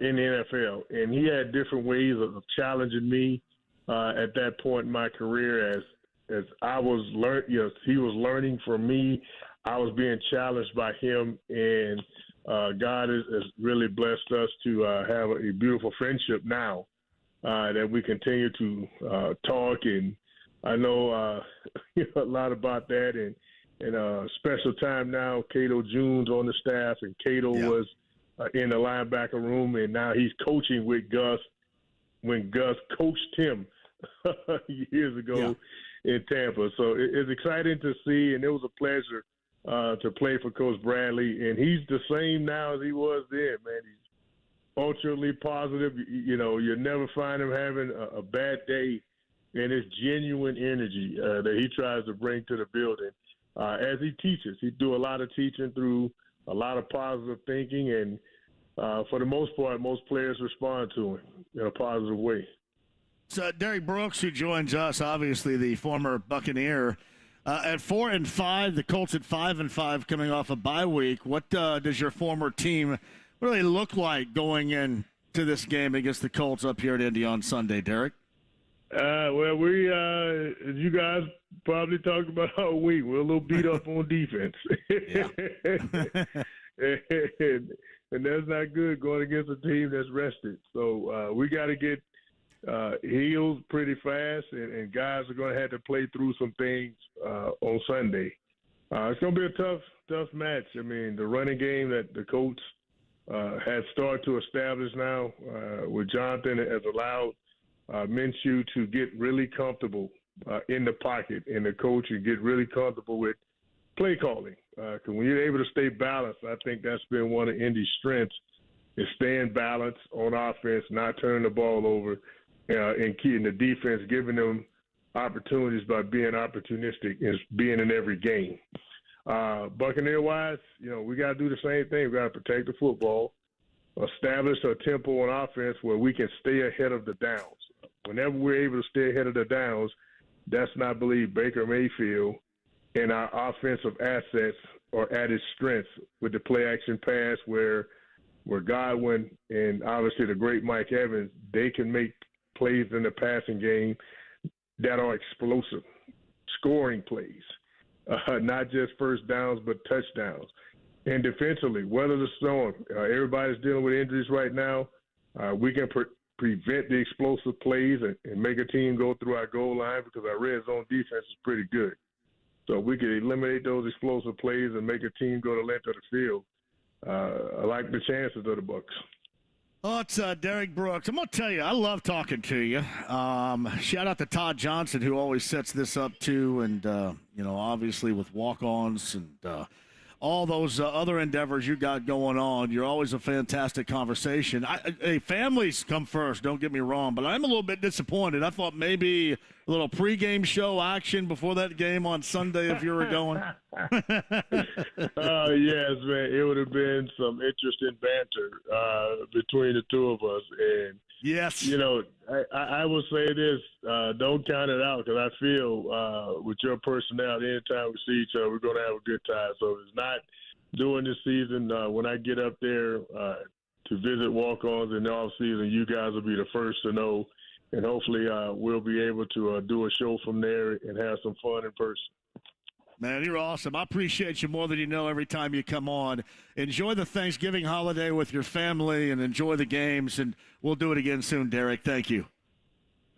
in the NFL, and he had different ways of challenging me at that point in my career. As I was he was learning from me. I was being challenged by him, and God has really blessed us to have a beautiful friendship now that we continue to talk. And I know a lot about that. And special time now, Cato June's on the staff, and Cato was in the linebacker room, and now he's coaching with Gus when Gus coached him years ago in Tampa. So it's exciting to see, and it was a pleasure to play for Coach Bradley, and he's the same now as he was then, man. He's ultimately positive. You'll never find him having a bad day, and it's genuine energy that he tries to bring to the building as he teaches. He do a lot of teaching through a lot of positive thinking, and for the most part, most players respond to him in a positive way. So Derek Brooks, who joins us, obviously the former Buccaneer, at 4-5, the Colts at 5-5, coming off a bye week. What does your former team really look like going into this game against the Colts up here at Indy on Sunday, Derek? Well, we, as you guys probably talked about all week, we're a little beat up on defense. and that's not good going against a team that's rested. So we got to get healed pretty fast, and guys are going to have to play through some things on Sunday. It's going to be a tough match. I mean, the running game that the Colts has started to establish now with Jonathan has allowed Minshew to get really comfortable in the pocket, and the coach to get really comfortable with play calling. Because when you're able to stay balanced, I think that's been one of Indy's strengths, is staying balanced on offense, not turning the ball over, and keeping the defense, giving them opportunities by being opportunistic and being in every game. Buccaneer-wise, we got to do the same thing. We got to protect the football, establish a tempo on offense where we can stay ahead of the downs. Whenever we're able to stay ahead of the downs, that's not believe Baker Mayfield and our offensive assets are at its strengths with the play-action pass where Godwin and obviously the great Mike Evans, they can make plays in the passing game that are explosive, scoring plays, not just first downs but touchdowns. And defensively, weather the storm. Everybody's dealing with injuries right now. We can prevent the explosive plays and make a team go through our goal line because our red zone defense is pretty good. So we can eliminate those explosive plays and make a team go the length of the field. I like the chances of the Bucs. Oh, it's Derek Brooks. I'm going to tell you, I love talking to you. Shout out to Todd Johnson, who always sets this up, too, and, obviously with walk-ons and all those other endeavors you got going on. You're always a fantastic conversation. Families come first, don't get me wrong, but I'm a little bit disappointed. I thought maybe a little pregame show action before that game on Sunday if you were going. Yes, man. It would have been some interesting banter between the two of us. And, yes, I will say this, don't count it out because I feel with your personality, anytime we see each other, we're going to have a good time. So it's not during the season. When I get up there to visit walk-ons in the off-season, you guys will be the first to know. And hopefully we'll be able to do a show from there and have some fun in person. Man, you're awesome. I appreciate you more than you know every time you come on. Enjoy the Thanksgiving holiday with your family and enjoy the games, and we'll do it again soon, Derek. Thank you.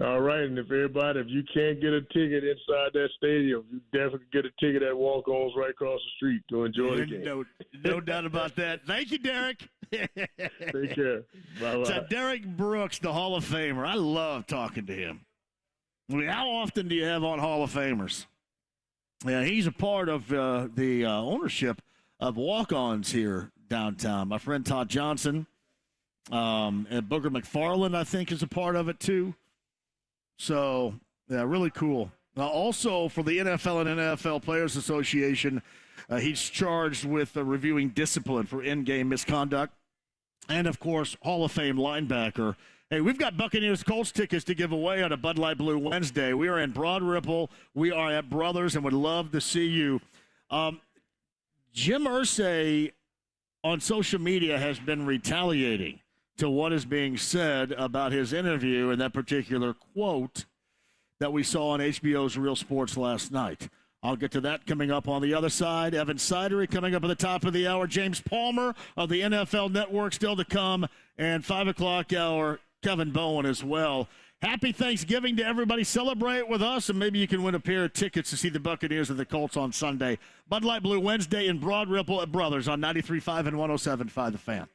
All right, and if you can't get a ticket inside that stadium, you definitely get a ticket at walk-ons right across the street to enjoy the game. No doubt about that. Thank you, Derek. Take care. Bye-bye. So Derek Brooks, the Hall of Famer. I love talking to him. I mean, how often do you have on Hall of Famers? Yeah, he's a part of the ownership of walk-ons here downtown. My friend Todd Johnson and Booger McFarland, I think, is a part of it too. So, yeah, really cool Also, for the NFL and NFL Players Association, he's charged with reviewing discipline for in-game misconduct. And, of course, Hall of Fame linebacker. Hey, we've got Buccaneers Colts tickets to give away on a Bud Light Blue Wednesday. We are in Broad Ripple. We are at Brothers and would love to see you. Jim Irsay on social media has been retaliating to what is being said about his interview and that particular quote that we saw on HBO's Real Sports last night. I'll get to that coming up on the other side. Evan Sidery coming up at the top of the hour. James Palmer of the NFL Network still to come. And 5 o'clock hour, Kevin Bowen as well. Happy Thanksgiving to everybody. Celebrate with us, and maybe you can win a pair of tickets to see the Buccaneers and the Colts on Sunday. Bud Light Blue Wednesday in Broad Ripple at Brothers on 93.5 and 107.5 The Fan.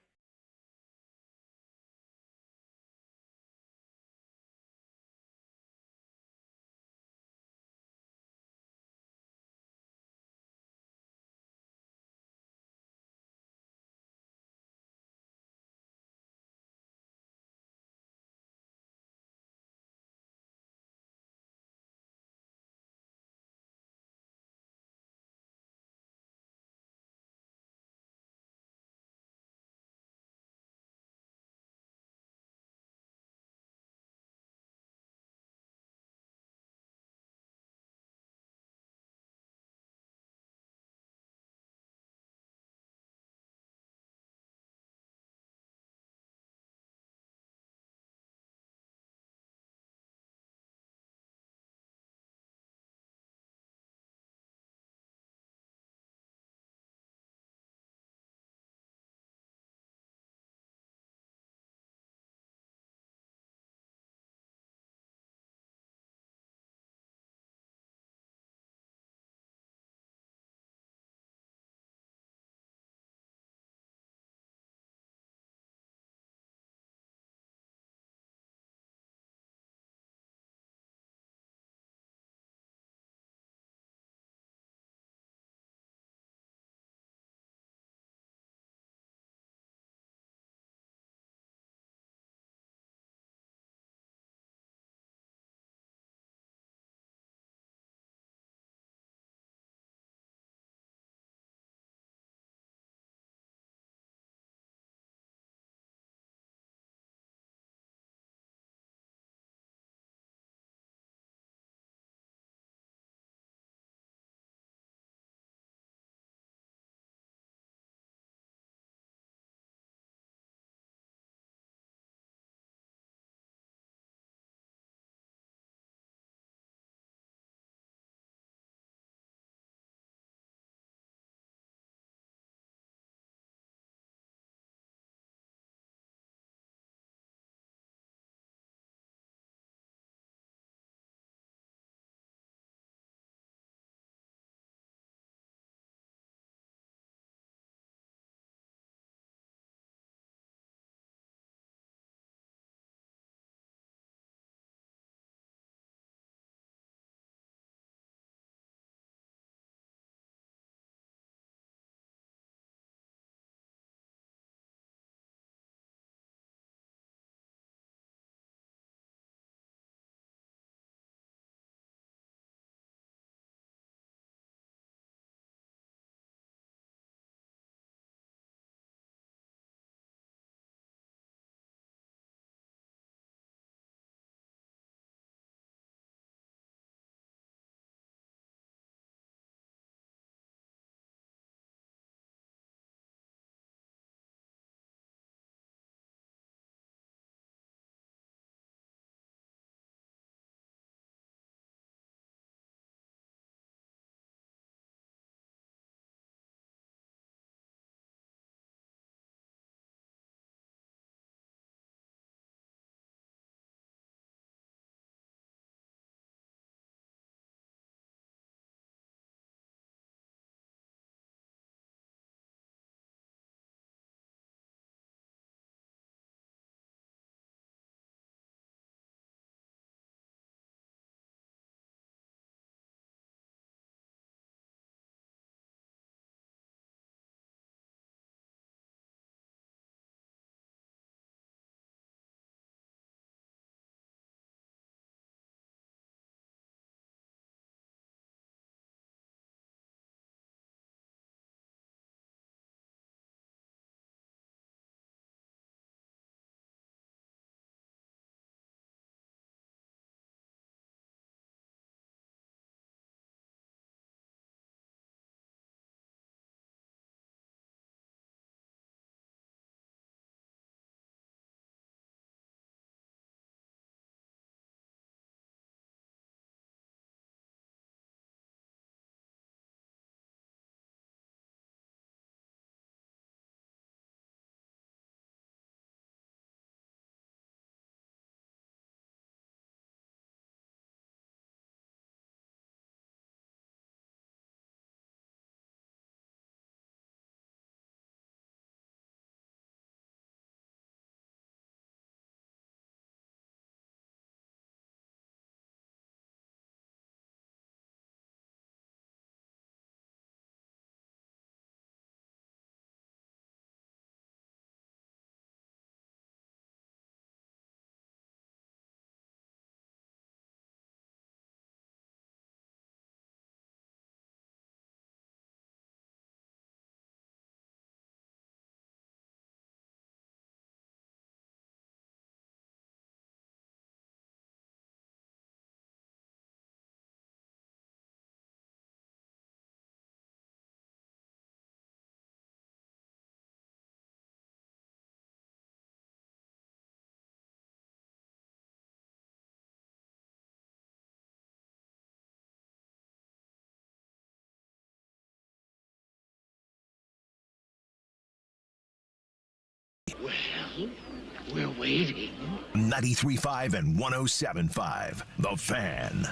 waiting. 93.5 and 107.5. The Fan.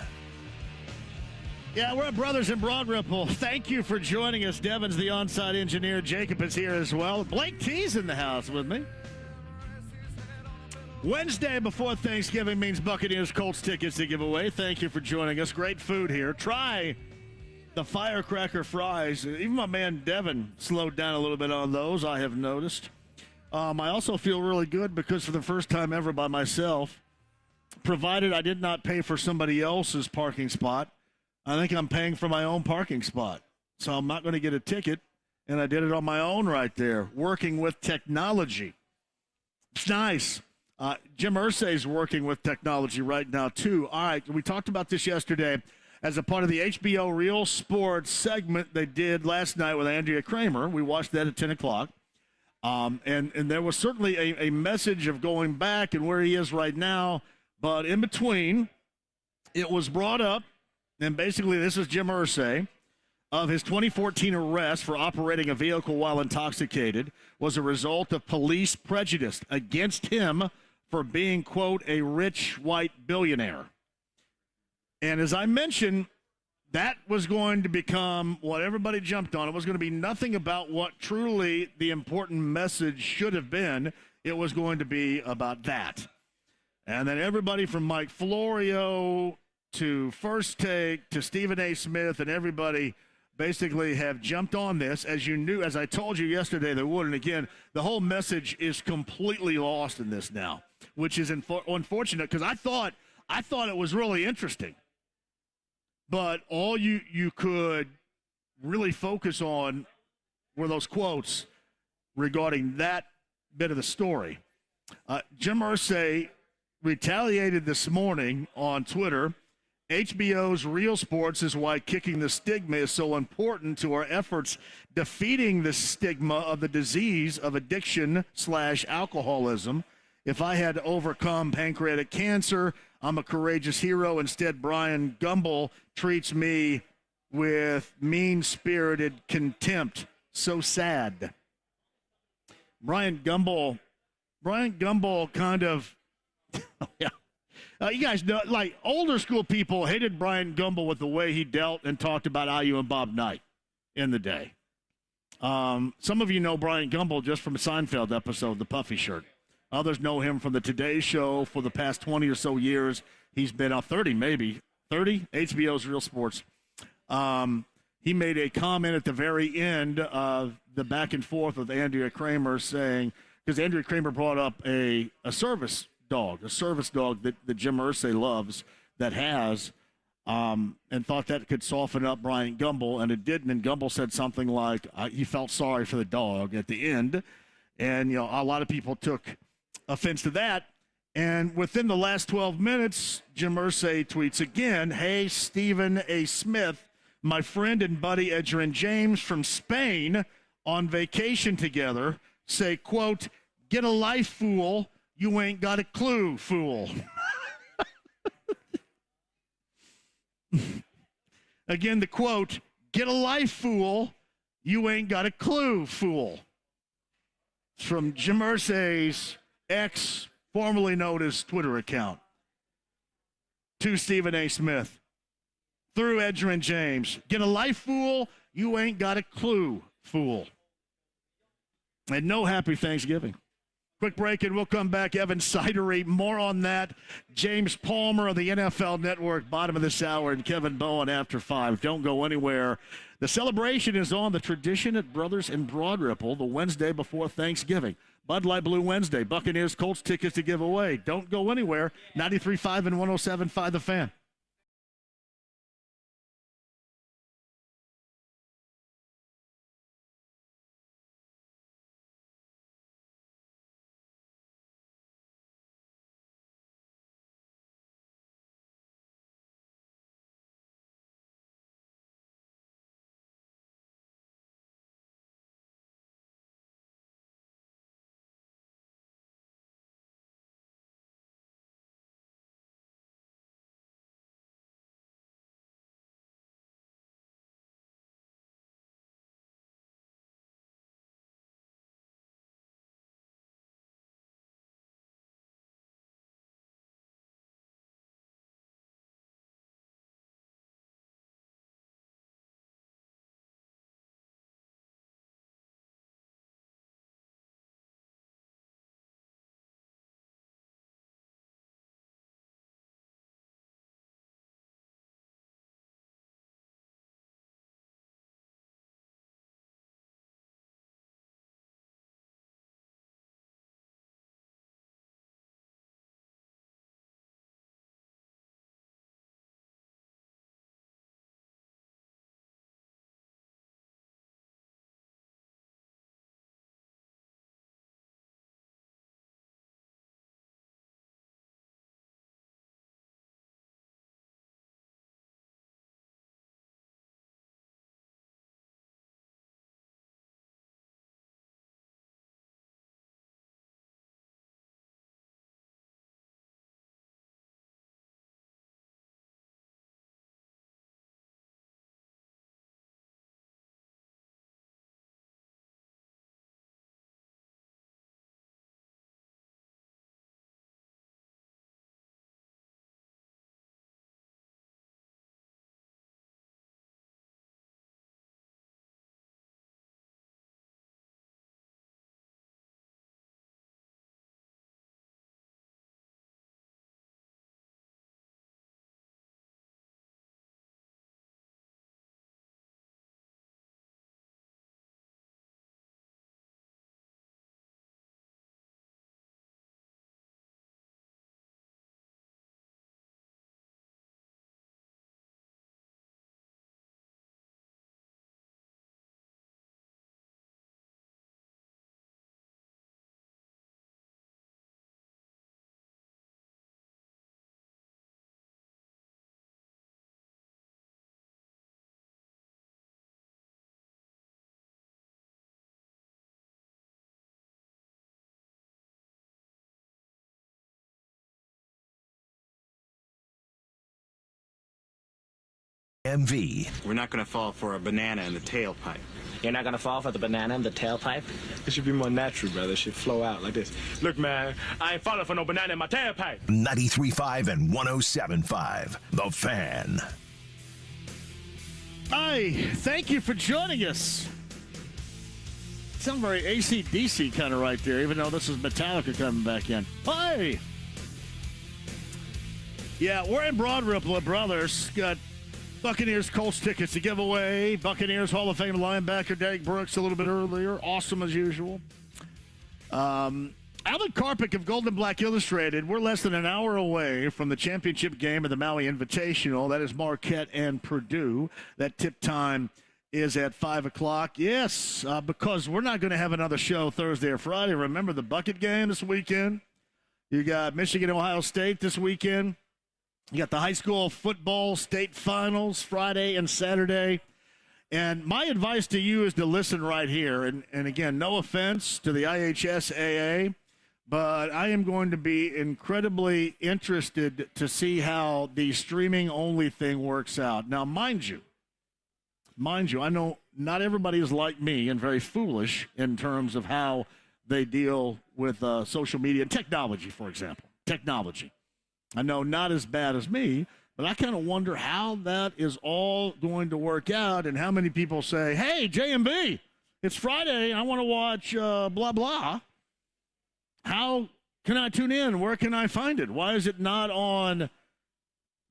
Yeah, we're at Brothers in Broad Ripple. Thank you for joining us. Devin's the on-site engineer. Jacob is here as well. Blake T's in the house with me. Wednesday before Thanksgiving means Buccaneers Colts tickets to give away. Thank you for joining us. Great food here. Try the firecracker fries. Even my man Devin slowed down a little bit on those, I have noticed. I also feel really good because for the first time ever by myself, provided I did not pay for somebody else's parking spot, I think I'm paying for my own parking spot. So I'm not going to get a ticket, and I did it on my own right there, working with technology. It's nice. Jim Irsay's working with technology right now, too. All right, we talked about this yesterday as a part of the HBO Real Sports segment they did last night with Andrea Kramer. We watched that at 10 o'clock. And there was certainly a message of going back and where he is right now. But in between, it was brought up, and basically this is Jim Irsay, of his 2014 arrest for operating a vehicle while intoxicated was a result of police prejudice against him for being, quote, a rich white billionaire. And as I mentioned, that was going to become what everybody jumped on. It was going to be nothing about what truly the important message should have been. It was going to be about that. And then everybody from Mike Florio to First Take to Stephen A. Smith and everybody basically have jumped on this, as you knew, as I told you yesterday they would. And again, the whole message is completely lost in this now, which is unfortunate because I thought it was really interesting. But all you could really focus on were those quotes regarding that bit of the story. Jim Irsay retaliated this morning on Twitter. HBO's Real Sports is why kicking the stigma is so important to our efforts defeating the stigma of the disease of addiction/alcoholism. If I had to overcome pancreatic cancer, I'm a courageous hero. Instead, Brian Gumbel treats me with mean-spirited contempt. So sad. Brian Gumbel kind of, yeah. You guys know, like, older school people hated Brian Gumbel with the way he dealt and talked about IU and Bob Knight in the day. Some of you know Brian Gumbel just from a Seinfeld episode, The Puffy Shirt. Others know him from the Today Show for the past 20 or so years. He's been 30, maybe. 30? HBO's Real Sports. He made a comment at the very end of the back and forth with Andrea Kramer saying, because Andrea Kramer brought up a service dog that Jim Irsay loves that has, and thought that could soften up Brian Gumbel, and it didn't. And Gumbel said something like he felt sorry for the dog at the end. And, you know, a lot of people took offense to that. And within the last 12 minutes, Jim Irsay tweets again, "Hey, Stephen A. Smith, my friend and buddy Edgerrin James from Spain on vacation together, say, quote, get a life, fool. You ain't got a clue, fool." Again, the quote, "Get a life, fool. You ain't got a clue, fool." It's from Jim Irsay's ex, formerly known as Twitter account, to Stephen A. Smith, through Edgerrin James. Get a life, fool. You ain't got a clue, fool. And no happy Thanksgiving. Quick break, and we'll come back. Evan Sidery, more on that. James Palmer of the NFL Network, bottom of this hour, and Kevin Bowen after 5. Don't go anywhere. The celebration is on, the tradition at Brothers in Broad Ripple, the Wednesday before Thanksgiving. Bud Light Blue Wednesday. Buccaneers Colts tickets to give away. Don't go anywhere. 93.5 and 107.5 The Fan. JMV. We're not going to fall for a banana in the tailpipe. You're not going to fall for the banana in the tailpipe? It should be more natural, brother. It should flow out like this. Look, man, I ain't falling for no banana in my tailpipe. 93.5 and 107.5. The Fan. Hi, thank you for joining us. Sound very AC/DC kind of right there, even though this is Metallica coming back in. Hi! Yeah, we're in Broad Ripple Brothers. Got Buccaneers Colts tickets to give away. Buccaneers Hall of Fame linebacker Derek Brooks a little bit earlier. Awesome as usual. Alan Karpik of Golden Black Illustrated. We're less than an hour away from the championship game of the Maui Invitational. That is Marquette and Purdue. That tip time is at 5 o'clock. Yes, because we're not going to have another show Thursday or Friday. Remember the bucket game this weekend? You got Michigan, Ohio State this weekend. You got the high school football state finals Friday and Saturday. And my advice to you is to listen right here. And again, no offense to the IHSAA, but I am going to be incredibly interested to see how the streaming-only thing works out. Now, mind you, I know not everybody is like me and very foolish in terms of how they deal with social media and technology, for example. Technology. I know not as bad as me, but I kind of wonder how that is all going to work out and how many people say, hey, JMV, it's Friday, I want to watch blah, blah. How can I tune in? Where can I find it? Why is it not on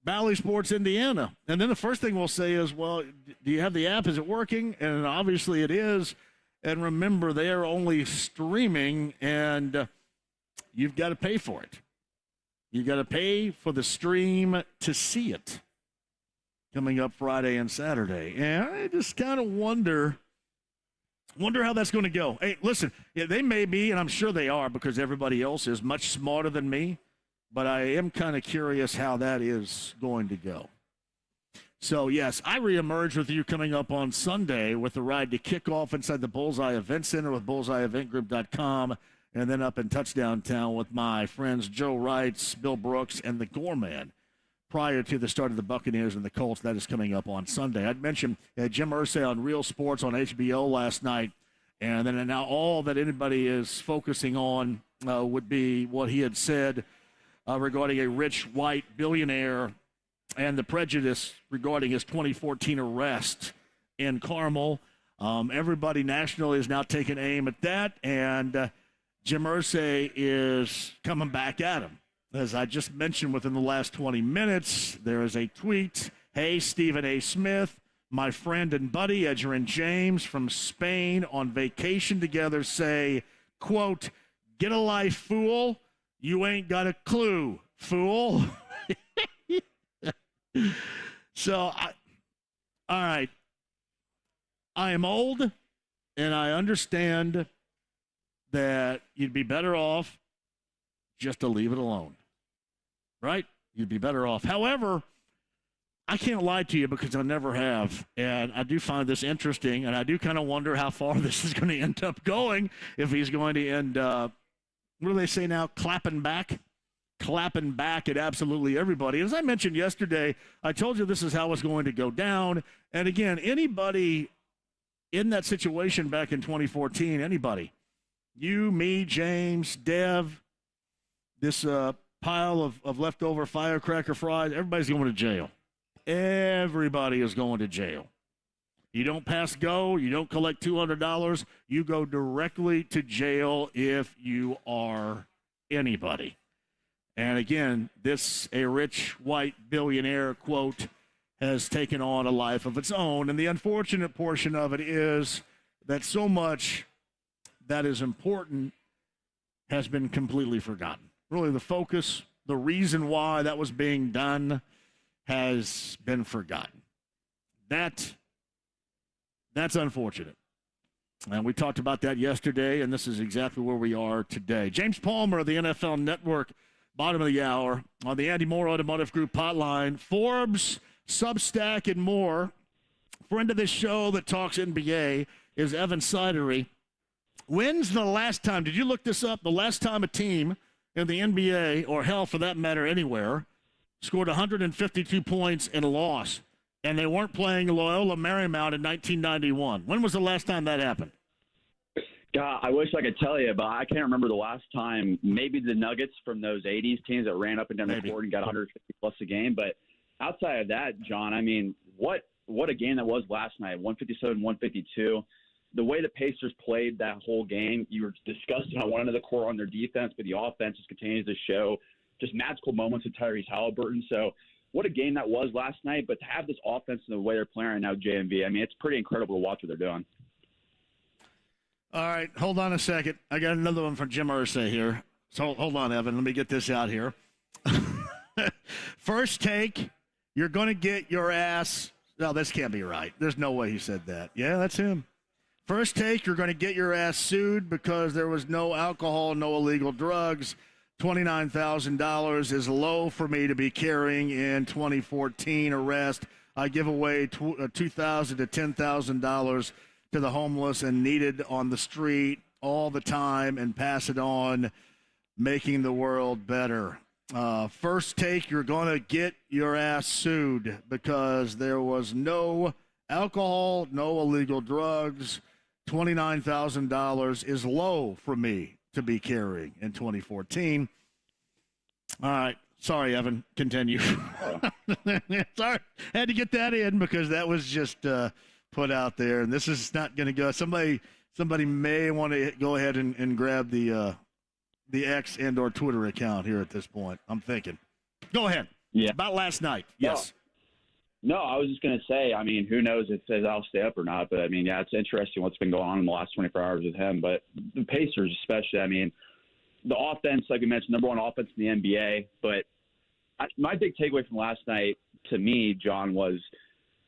Bally Sports Indiana? And then the first thing we'll say is, well, do you have the app? Is it working? And obviously it is. And remember, they are only streaming, and you've got to pay for it. You've got to pay for the stream to see it coming up Friday and Saturday. And I just kind of wonder how that's going to go. Hey, listen, yeah, they may be, and I'm sure they are because everybody else is much smarter than me, but I am kind of curious how that is going to go. So, yes, I reemerge with you coming up on Sunday with the ride to kickoff inside the Bullseye Event Center with bullseyeeventgroup.com, and then up in Touchdown Town with my friends Joe Wrights, Bill Brooks, and the Gorman prior to the start of the Buccaneers and the Colts. That is coming up on Sunday. I'd mentioned Jim Irsay on Real Sports on HBO last night, and then now all that anybody is focusing on would be what he had said regarding a rich white billionaire and the prejudice regarding his 2014 arrest in Carmel. Everybody nationally is now taking aim at that, and Jim Irsay is coming back at him. As I just mentioned within the last 20 minutes, there is a tweet. Hey, Stephen A. Smith, my friend and buddy, Edgerrin James from Spain on vacation together say, quote, get a life, fool. You ain't got a clue, fool. So, all right. I am old, and I understand that you'd be better off just to leave it alone, right? You'd be better off. However, I can't lie to you because I never have, and I do find this interesting, and I do kind of wonder how far this is going to end up going, if he's going to end, what do they say now, clapping back at absolutely everybody. As I mentioned yesterday, I told you this is how it's going to go down, and again, anybody in that situation back in 2014, anybody, you, me, James, Dev, this pile of leftover firecracker fries, everybody's going to jail. Everybody is going to jail. You don't pass go, you don't collect $200, you go directly to jail if you are anybody. And again, a rich white billionaire, quote, has taken on a life of its own. And the unfortunate portion of it is that so much that is important has been completely forgotten. Really, the focus, the reason why that was being done has been forgotten. That's unfortunate. And we talked about that yesterday, and this is exactly where we are today. James Palmer of the NFL Network, bottom of the hour, on the Andy Moore Automotive Group hotline. Forbes, Substack, and more. Friend of this show that talks NBA is Evan Sidery. When's the last time, did you look this up, the last time a team in the NBA, or hell for that matter anywhere, scored 152 points and lost? and they weren't playing Loyola Marymount in 1991. When was the last time that happened? God, I wish I could tell you, but I can't remember the last time. Maybe the Nuggets from those 80s teams that ran up and down the court and got 150-plus a game. But outside of that, John, I mean, what a game that was last night, 157-152. The way the Pacers played that whole game, you were discussing on one end of the court on their defense, but the offense just continues to show just magical moments with Tyrese Halliburton. So what a game that was last night. But to have this offense and the way they're playing right now, JMV, I mean, it's pretty incredible to watch what they're doing. All right, hold on a second. I got another one from Jim Irsay here. So hold on, Evan. Let me get this out here. First take, you're going to get your ass. No, this can't be right. There's no way he said that. Yeah, that's him. First take, you're going to get your ass sued because there was no alcohol, no illegal drugs. $29,000 is low for me to be carrying in 2014 arrest. I give away $2,000 to $10,000 to the homeless and needed on the street all the time and pass it on, making the world better. First take, you're going to get your ass sued because there was no alcohol, no illegal drugs. $29,000 is low for me to be carrying in 2014. All right. Sorry, Evan. Continue. Sorry. Had to get that in because that was just put out there, and this is not going to go. Somebody may want to go ahead and grab the X and or Twitter account here at this point. I'm thinking. Go ahead. Yeah. About last night. Yes. No, I was just going to say, I mean, who knows if I'll stay up or not. But, I mean, yeah, it's interesting what's been going on in the last 24 hours with him. But the Pacers especially, I mean, the offense, like we mentioned, number one offense in the NBA. But my big takeaway from last night, to me, John, was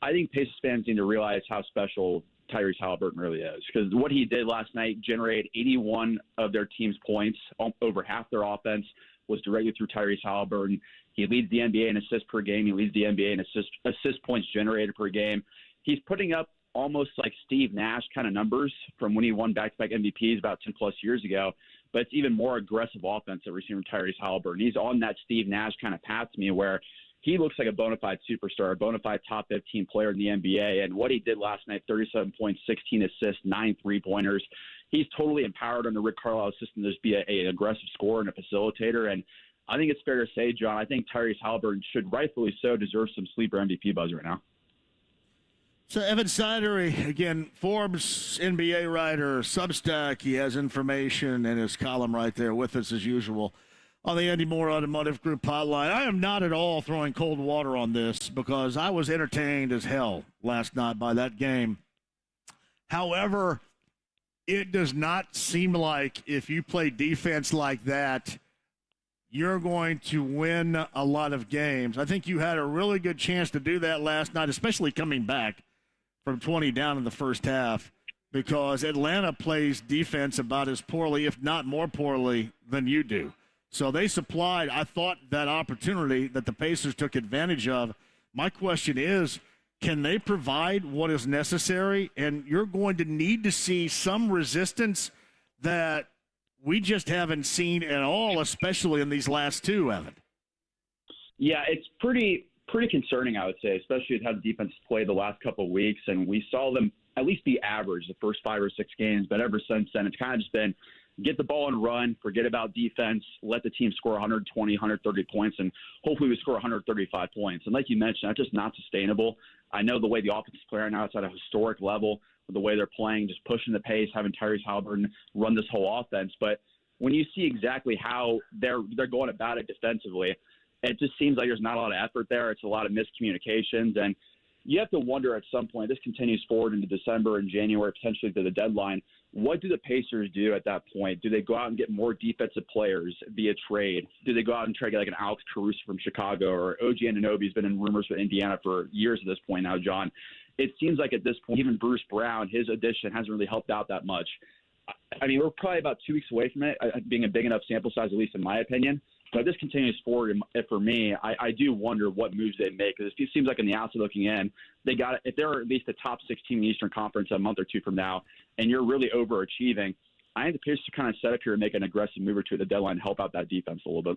I think Pacers fans need to realize how special Tyrese Halliburton really is. Because what he did last night generated 81 of their team's points, over half their offense was directly through Tyrese Halliburton. He leads the NBA in assists per game. He leads the NBA in assist points generated per game. He's putting up almost like Steve Nash kind of numbers from when he won back-to-back MVPs about 10-plus years ago. But it's even more aggressive offense that we're seeing from Tyrese Halliburton. He's on that Steve Nash kind of path to me where he looks like a bona fide superstar, a bona fide top 15 player in the NBA. And what he did last night, 37 points, 16 assists, 9 3-pointers. He's totally empowered under Rick Carlisle's system to just be an aggressive scorer and a facilitator. And I think it's fair to say, John, I think Tyrese Halliburton should rightfully so deserve some sleeper MVP buzz right now. So Evan Sidery, again, Forbes NBA writer, Substack. He has information in his column right there with us as usual on the Andy Moore Automotive Group hotline. I am not at all throwing cold water on this because I was entertained as hell last night by that game. However, it does not seem like if you play defense like that, you're going to win a lot of games. I think you had a really good chance to do that last night, especially coming back from 20 down in the first half, because Atlanta plays defense about as poorly, if not more poorly, than you do. So they supplied, I thought, that opportunity that the Pacers took advantage of. My question is, can they provide what is necessary? And you're going to need to see some resistance that we just haven't seen at all, especially in these last two, Evan. Yeah, it's pretty concerning, I would say, especially with how the defense played the last couple of weeks. And we saw them at least be average the first 5 or 6 games. But ever since then, it's kind of just been get the ball and run, forget about defense, let the team score 120, 130 points, and hopefully we score 135 points. And like you mentioned, that's just not sustainable. I know the way the offense is playing right now, it's at a historic level with the way they're playing, just pushing the pace, having Tyrese Halliburton run this whole offense. But when you see exactly how they're going about it defensively, it just seems like there's not a lot of effort there. It's a lot of miscommunications. And you have to wonder at some point, this continues forward into December and January, potentially to the deadline. What do the Pacers do at that point? Do they go out and get more defensive players via trade? Do they go out and trade like an Alex Caruso from Chicago, or OG Anunoby's been in rumors with Indiana for years at this point now, John? It seems like at this point, even Bruce Brown, his addition hasn't really helped out that much. I mean, we're probably about 2 weeks away from it being a big enough sample size, at least in my opinion. But if this continues forward, for me, I do wonder what moves they make. Because it seems like on the outside looking in, if they're at least the top 6 team in the Eastern Conference a month or two from now, and you're really overachieving, I think the Pacers are kind of set up here and make an aggressive move or two at the deadline to help out that defense a little bit.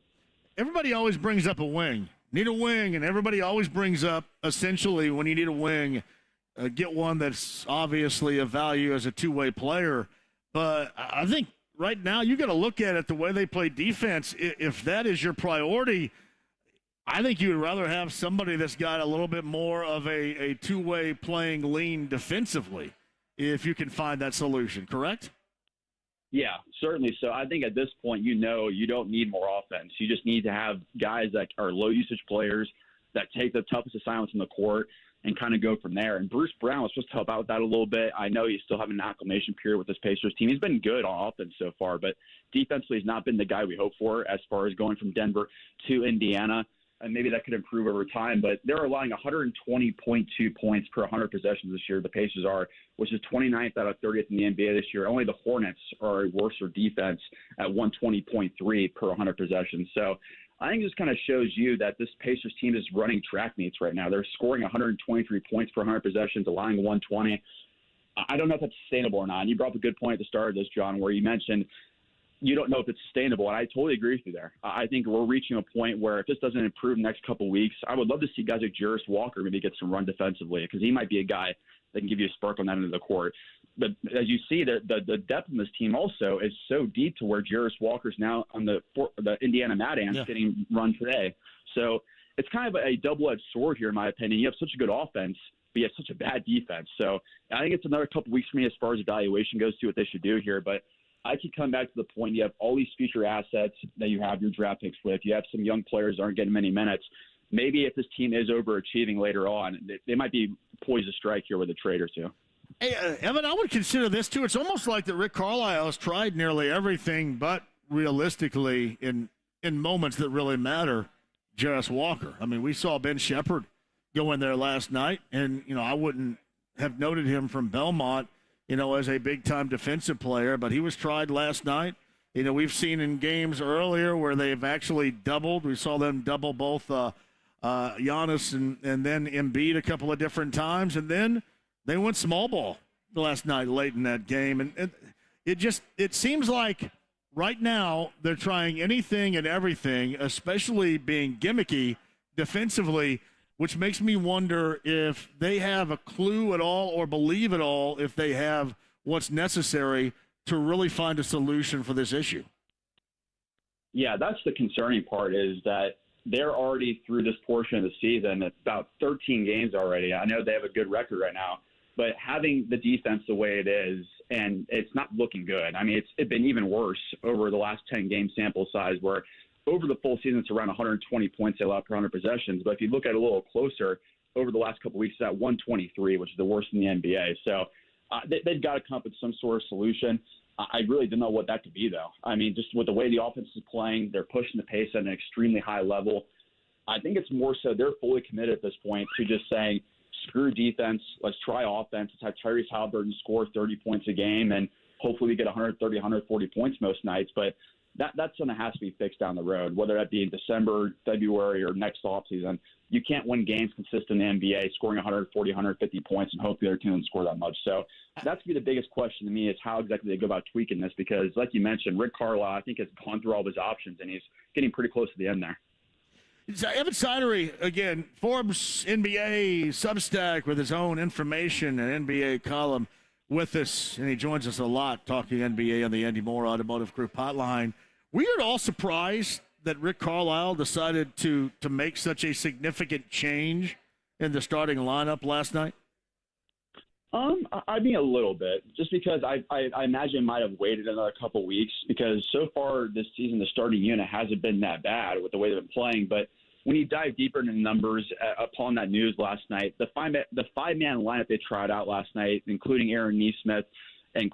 Everybody always brings up a wing need a wing, and everybody always brings up, essentially, when you need a wing, get one that's obviously of value as a two-way player. But I think right now you got to look at it the way they play defense. If that is your priority, I think you would rather have somebody that's got a little bit more of a two-way playing lean defensively, if you can find that solution, correct? Yeah, certainly. So I think at this point, you don't need more offense. You just need to have guys that are low-usage players that take the toughest assignments in the court and kind of go from there. And Bruce Brown was supposed to help out with that a little bit. I know he's still having an acclimation period with this Pacers team. He's been good on offense so far, but defensively he's not been the guy we hope for as far as going from Denver to Indiana. And maybe that could improve over time, but they're allowing 120.2 points per 100 possessions this year, the Pacers are, which is 29th out of 30th in the NBA this year. Only the Hornets are a worse defense at 120.3 per 100 possessions. So I think this kind of shows you that this Pacers team is running track meets right now. They're scoring 123 points per 100 possessions, allowing 120. I don't know if that's sustainable or not. And you brought up a good point at the start of this, John, where you mentioned you don't know if it's sustainable, and I totally agree with you there. I think we're reaching a point where if this doesn't improve in the next couple of weeks, I would love to see guys like Jarris Walker maybe get some run defensively, because he might be a guy that can give you a spark on that end of the court. But as you see, the depth in this team also is so deep to where Jarris Walker's now on the Indiana Mad Ants getting run today. So it's kind of a double-edged sword here, in my opinion. You have such a good offense, but you have such a bad defense. So I think it's another couple weeks for me as far as evaluation goes to what they should do here. But I keep coming back to the point, you have all these future assets that you have your draft picks with. You have some young players that aren't getting many minutes. Maybe if this team is overachieving later on, they might be poised to strike here with a trade or two. Hey, Evan, I would consider this, too. It's almost like that Rick Carlisle has tried nearly everything but realistically in moments that really matter, Jarris Walker. I mean, we saw Ben Shepherd go in there last night, and, I wouldn't have noted him from Belmont, as a big-time defensive player, but he was tried last night. We've seen in games earlier where they've actually doubled. We saw them double both Giannis and then Embiid a couple of different times, and then they went small ball last night late in that game. And it seems like right now they're trying anything and everything, especially being gimmicky defensively, which makes me wonder if they have a clue at all or believe at all if they have what's necessary to really find a solution for this issue. Yeah, that's the concerning part, is that they're already through this portion of the season. It's about 13 games already. I know they have a good record right now, but having the defense the way it is, and it's not looking good. I mean, it's been even worse over the last 10-game sample size, where over the full season, it's around 120 points they allow per 100 possessions. But if you look at it a little closer, over the last couple of weeks, it's at 123, which is the worst in the NBA. So they've got to come up with some sort of solution. I really don't know what that could be, though. I mean, just with the way the offense is playing, they're pushing the pace at an extremely high level. I think it's more so they're fully committed at this point to just saying, screw defense, let's try offense. Let's have Tyrese Halliburton score 30 points a game, and hopefully we get 130, 140 points most nights. But that's going to have to be fixed down the road, whether that be in December, February, or next offseason. You can't win games consistent in the NBA, scoring 140, 150 points, and hope the other team doesn't score that much. So that's going to be the biggest question to me, is how exactly they go about tweaking this, because, like you mentioned, Rick Carlisle, I think, has gone through all of his options, and he's getting pretty close to the end there. Evan Sidery, again, Forbes NBA Substack with his own information and NBA column with us, and he joins us a lot talking NBA on the Andy Moore Automotive Group hotline. Were you at all surprised that Rick Carlisle decided to make such a significant change in the starting lineup last night? I mean, a little bit, just because I imagine might have waited another couple weeks, because so far this season the starting unit hasn't been that bad with the way they've been playing. But when you dive deeper into the numbers upon that news last night, the five-man lineup they tried out last night, including Aaron Nesmith, and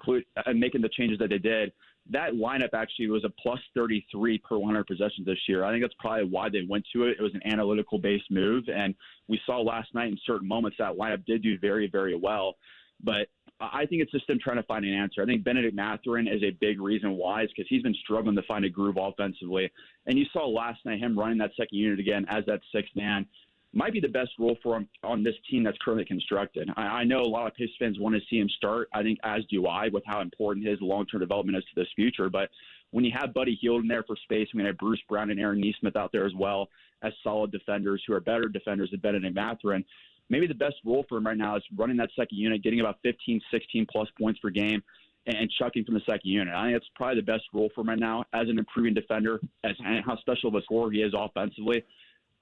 making the changes that they did, that lineup actually was a plus 33 per 100 possessions this year. I think that's probably why they went to it. It was an analytical-based move, and we saw last night in certain moments that lineup did do very, very well. But I think it's just them trying to find an answer. I think Benedict Mathurin is a big reason why, is because he's been struggling to find a groove offensively. And you saw last night him running that second unit again as that sixth man. Might be the best role for him on this team that's currently constructed. I know a lot of Pistons fans want to see him start. I think, as do I, with how important his long-term development is to this future. But when you have Buddy Hield in there for space, we have Bruce Brown and Aaron Nesmith out there as well, as solid defenders who are better defenders than Bennett and Mathurin. Maybe the best role for him right now is running that second unit, getting about 15, 16-plus points per game, and chucking from the second unit. I think that's probably the best role for him right now as an improving defender, as how special of a scorer he is offensively.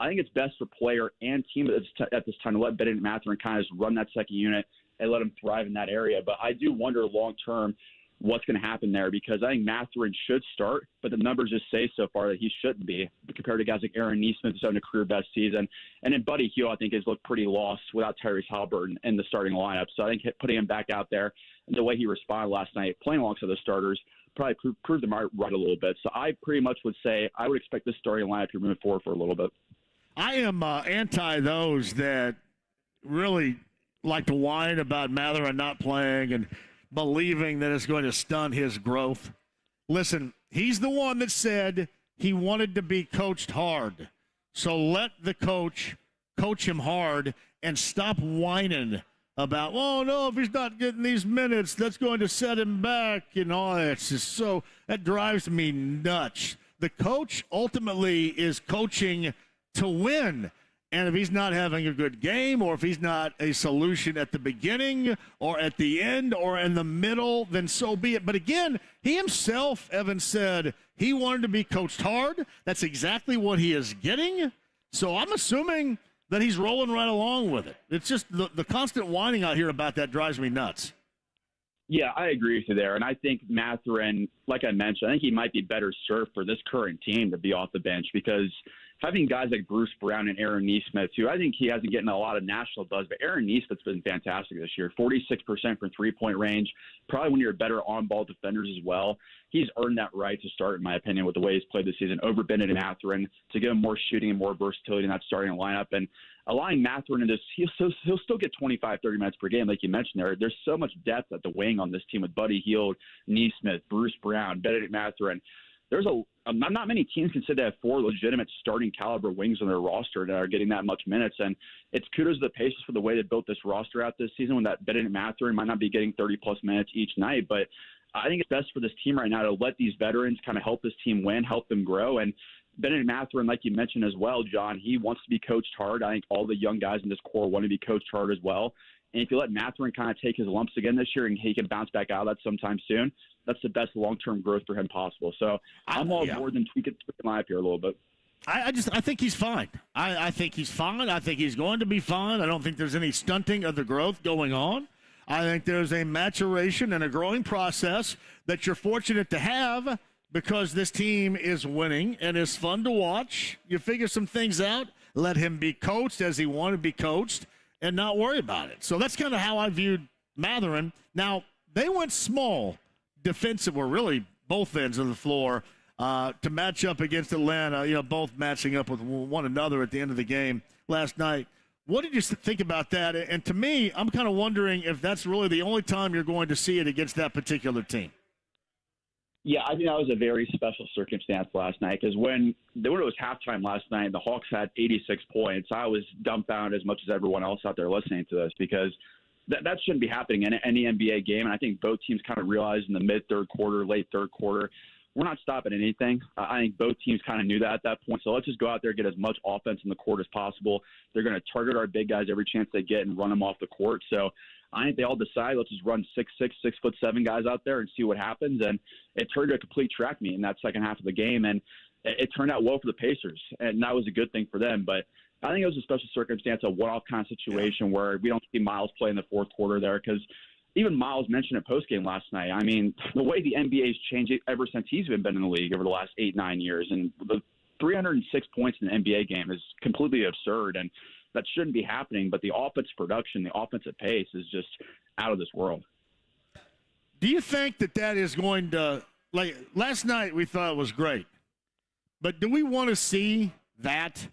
I think it's best for player and team at this time to let Bennett and Mathurin kind of just run that second unit and let him thrive in that area. But I do wonder long-term what's going to happen there, because I think Mathurin should start, but the numbers just say so far that he shouldn't be, compared to guys like Aaron Nesmith who's having a career best season. And then Buddy Hield, I think, has looked pretty lost without Tyrese Halliburton in the starting lineup. So I think putting him back out there and the way he responded last night, playing alongside the starters, probably proved them right a little bit. So I pretty much would say I would expect this starting lineup to move forward for a little bit. I am anti those that really like to whine about Mathurin not playing and believing that it's going to stun his growth. Listen, he's the one that said he wanted to be coached hard. So let the coach him hard and stop whining about, oh, no, if he's not getting these minutes, that's going to set him back. You know, it's just so – that drives me nuts. The coach ultimately is coaching to win. And if he's not having a good game, or if he's not a solution at the beginning or at the end or in the middle, then so be it. But again, he himself, Evan, said he wanted to be coached hard. That's exactly what he is getting. So I'm assuming that he's rolling right along with it. It's just the constant whining out here about that drives me nuts. Yeah, I agree with you there. And I think Mathurin, like I mentioned, I think he might be better served for this current team to be off the bench, because having guys like Bruce Brown and Aaron Nesmith, who I think he hasn't getting a lot of national buzz, but Aaron Nesmith's been fantastic this year. 46% from three-point range, probably one of your better on-ball defenders as well. He's earned that right to start, in my opinion, with the way he's played this season over Bennett and Mathurin, to give him more shooting and more versatility in that starting lineup. And allowing Mathurin in this, he'll still get 25, 30 minutes per game, like you mentioned there. There's so much depth at the wing on this team with Buddy Hield, Nesmith, Bruce Brown, Bennett and Mathurin. There's not many teams can say they have four legitimate starting caliber wings on their roster that are getting that much minutes. And it's kudos to the Pacers for the way they built this roster out this season, when that Bennett and Mathurin might not be getting 30-plus minutes each night. But I think it's best for this team right now to let these veterans kind of help this team win, help them grow. And Bennett and Mathurin, like you mentioned as well, John, he wants to be coached hard. I think all the young guys in this core want to be coached hard as well. And if you let Mathurin kind of take his lumps again this year and he can bounce back out of that sometime soon, that's the best long-term growth for him possible. So I'm all aboard than tweaking my up here a little bit. I think he's fine. I think he's fine. I think he's going to be fine. I don't think there's any stunting of the growth going on. I think there's a maturation and a growing process that you're fortunate to have, because this team is winning and is fun to watch. You figure some things out, let him be coached as he wanted to be coached, and not worry about it. So that's kind of how I viewed Mathurin. Now, they went small defensive, or really both ends of the floor, to match up against Atlanta, both matching up with one another at the end of the game last night. What did you think about that? And to me, I'm kind of wondering if that's really the only time you're going to see it against that particular team. Yeah, I think that was a very special circumstance last night, because when it was halftime last night, the Hawks had 86 points. I was dumbfounded as much as everyone else out there listening to this, because that shouldn't be happening in any NBA game. And I think both teams kind of realized in the mid-third quarter, late third quarter, we're not stopping anything. I think both teams kind of knew that at that point. So let's just go out there, get as much offense in the court as possible. They're going to target our big guys every chance they get and run them off the court. So I think they all decide, let's just run 6'6", 6'7" guys out there and see what happens. And it turned to a complete track meet in that second half of the game. And it turned out well for the Pacers. And that was a good thing for them. But I think it was a special circumstance, a one-off kind of situation where we don't see Miles play in the fourth quarter there, because even Miles mentioned it postgame last night. I mean, the way the NBA has changed ever since he's been in the league over the last 8-9 years, and the 306 points in the NBA game is completely absurd, and that shouldn't be happening. But the offensive production, the offensive pace is just out of this world. Do you think that is going to, like last night we thought it was great, but do we want to see that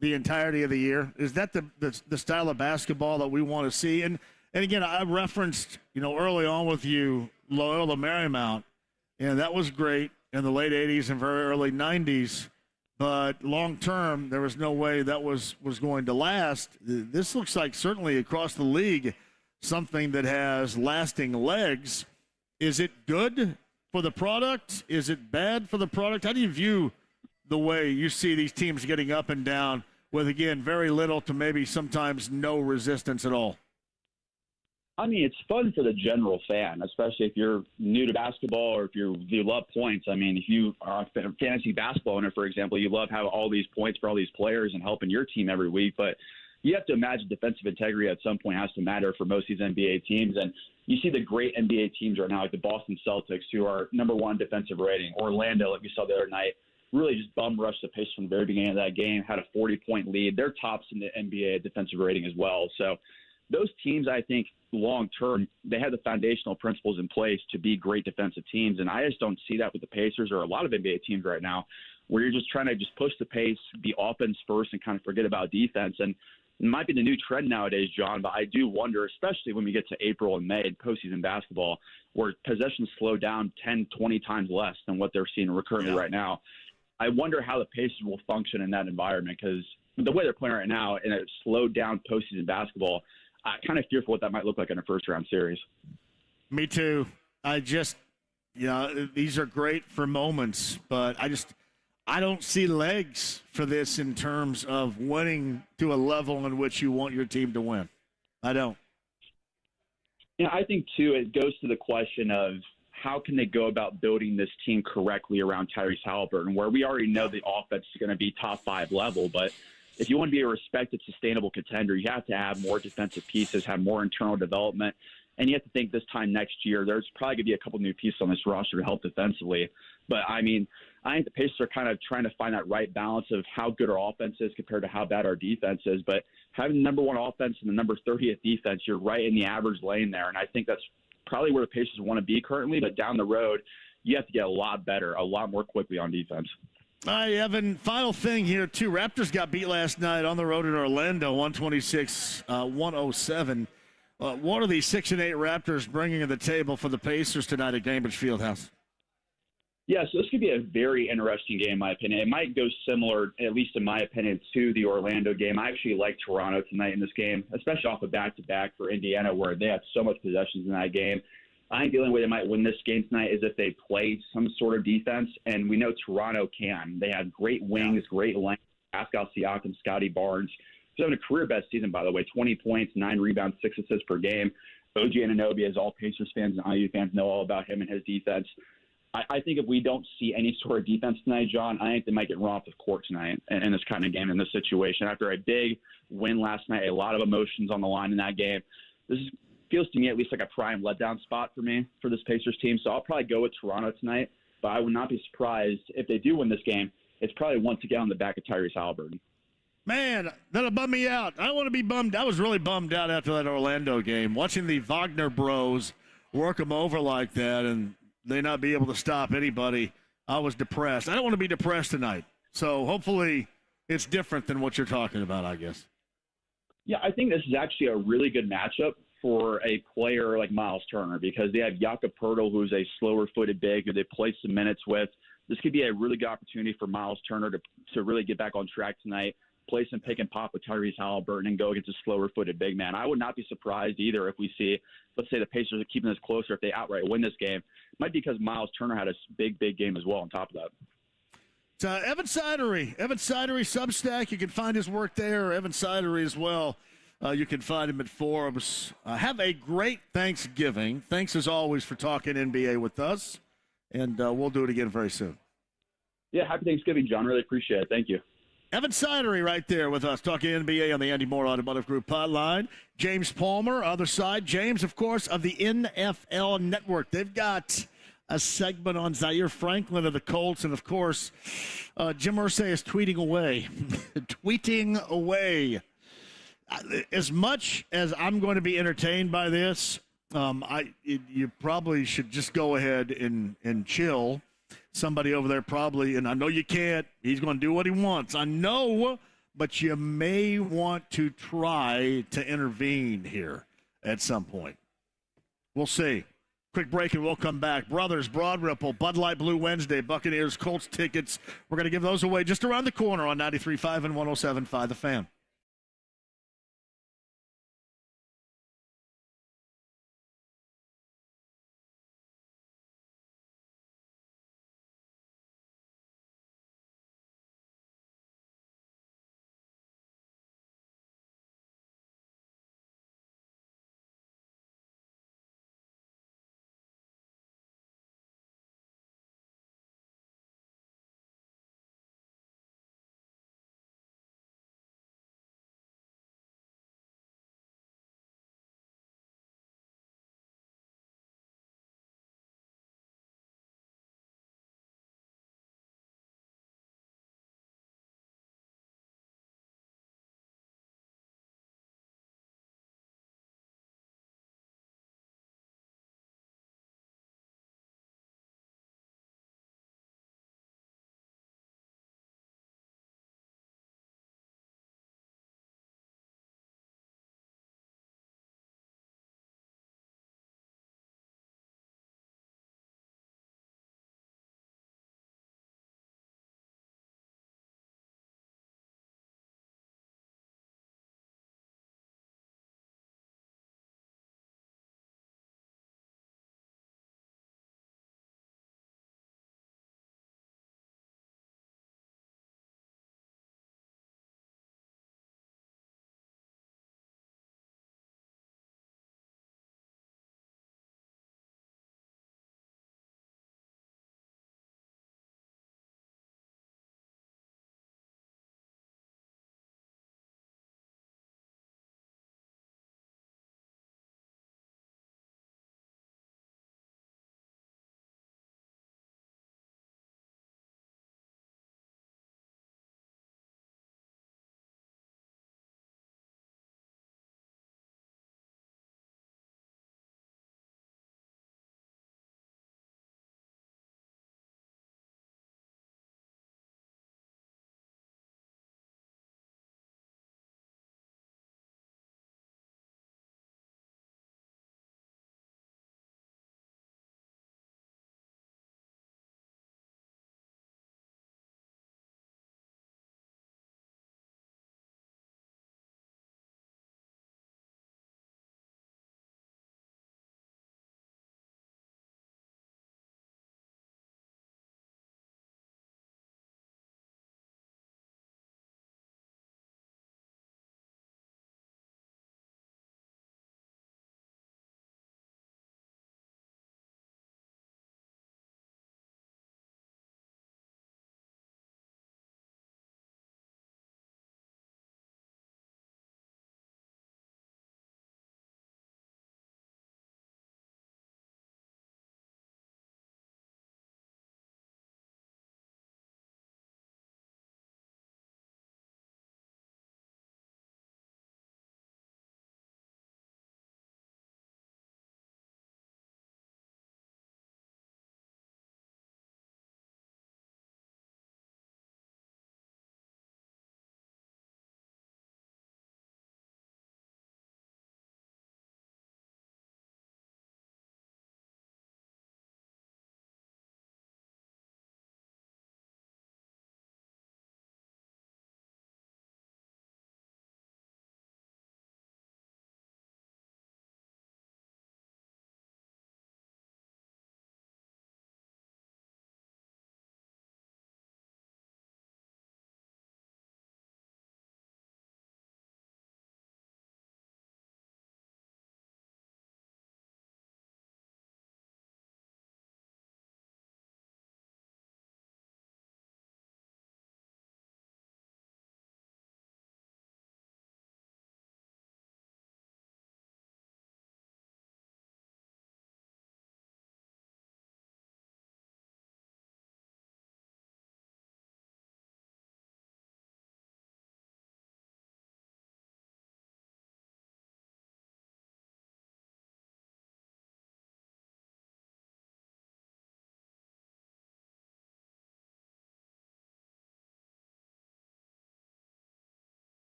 the entirety of the year? Is that the style of basketball that we want to see? And again, I referenced, early on with you, Loyola Marymount, and that was great in the late 80s and very early 90s. But long term, there was no way that was going to last. This looks like certainly across the league something that has lasting legs. Is it good for the product? Is it bad for the product? How do you view the way you see these teams getting up and down with, again, very little to maybe sometimes no resistance at all? I mean, it's fun for the general fan, especially if you're new to basketball or if you love points. I mean, if you are a fantasy basketball owner, for example, you love having all these points for all these players and helping your team every week. But you have to imagine defensive integrity at some point has to matter for most of these NBA teams. And you see the great NBA teams right now, like the Boston Celtics, who are #1 defensive rating. Orlando, like we saw the other night, really just bum rushed the pace from the very beginning of that game, had a 40-point lead. They're tops in the NBA defensive rating as well. So those teams, I think, long term, they have the foundational principles in place to be great defensive teams. And I just don't see that with the Pacers or a lot of NBA teams right now, where you're just trying to just push the pace, be offense first, and kind of forget about defense. And it might be the new trend nowadays, John, but I do wonder, especially when we get to April and May in postseason basketball, where possessions slow down 10, 20 times less than what they're seeing currently right now. I wonder how the Pacers will function in that environment, because the way they're playing right now in a slowed down postseason basketball, I kind of fear for what that might look like in a first-round series. Me too. These are great for moments, but I don't see legs for this in terms of winning to a level in which you want your team to win. I don't. Yeah, I think, too, it goes to the question of how can they go about building this team correctly around Tyrese Halliburton, where we already know the offense is going to be top 5 level, but if you want to be a respected, sustainable contender, you have to have more defensive pieces, have more internal development, and you have to think this time next year there's probably going to be a couple new pieces on this roster to help defensively. But, I mean, I think the Pacers are kind of trying to find that right balance of how good our offense is compared to how bad our defense is. But having the #1 offense and the number 30th defense, you're right in the average lane there, and I think that's probably where the Pacers want to be currently. But down the road, you have to get a lot better, a lot more quickly on defense. All right, Evan, final thing here, too. Raptors got beat last night on the road in Orlando, 126-107. What are these 6-8 Raptors bringing to the table for the Pacers tonight at Cambridge Fieldhouse? Yeah, so this could be a very interesting game, in my opinion. It might go similar, at least in my opinion, to the Orlando game. I actually like Toronto tonight in this game, especially off a back-to-back for Indiana, where they had so much possessions in that game. I think the only way they might win this game tonight is if they play some sort of defense, and we know Toronto can. They have great wings, great length. Pascal Siakam, Scotty Barnes. He's having a career-best season, by the way, 20 points, 9 rebounds, 6 assists per game. OG Anunoby, as all Pacers fans and IU fans know all about him and his defense. I think if we don't see any sort of defense tonight, John, I think they might get run off the court tonight in this kind of game, in this situation. After a big win last night, a lot of emotions on the line in that game. This feels to me at least like a prime letdown spot for me for this Pacers team. So I'll probably go with Toronto tonight, but I would not be surprised if they do win this game. It's probably once again on the back of Tyrese Halliburton. Man, that'll bum me out. I don't want to be bummed. I was really bummed out after that Orlando game. Watching the Wagner bros work them over like that and they not be able to stop anybody, I was depressed. I don't want to be depressed tonight. So hopefully it's different than what you're talking about, I guess. Yeah, I think this is actually a really good matchup for a player like Miles Turner, because they have Jakob Poeltl, who's a slower-footed big who they play some minutes with. This could be a really good opportunity for Miles Turner to really get back on track tonight, play some pick and pop with Tyrese Halliburton, and go against a slower-footed big man. I would not be surprised either if we see, let's say the Pacers are keeping this closer if they outright win this game. It might be because Miles Turner had a big game as well on top of that. It's Evan Sidery Substack. You can find his work there. Evan Sidery as well. You can find him at Forbes. Have a great Thanksgiving. Thanks, as always, for talking NBA with us. And we'll do it again very soon. Yeah, happy Thanksgiving, John. Really appreciate it. Thank you. Evan Sidery right there with us, talking NBA on the Andy Moore Automotive Group hotline. James Palmer, other side. James, of course, of the NFL Network. They've got a segment on Zaire Franklin of the Colts. And, of course, Jim Irsay is tweeting away. Tweeting away. As much as I'm going to be entertained by this, you probably should just go ahead and chill. Somebody over there probably, and I know you can't, he's going to do what he wants. I know, but you may want to try to intervene here at some point. We'll see. Quick break and we'll come back. Brothers, Broad Ripple, Bud Light Blue Wednesday, Buccaneers, Colts tickets. We're going to give those away just around the corner on 93.5 and 107.5 The Fan.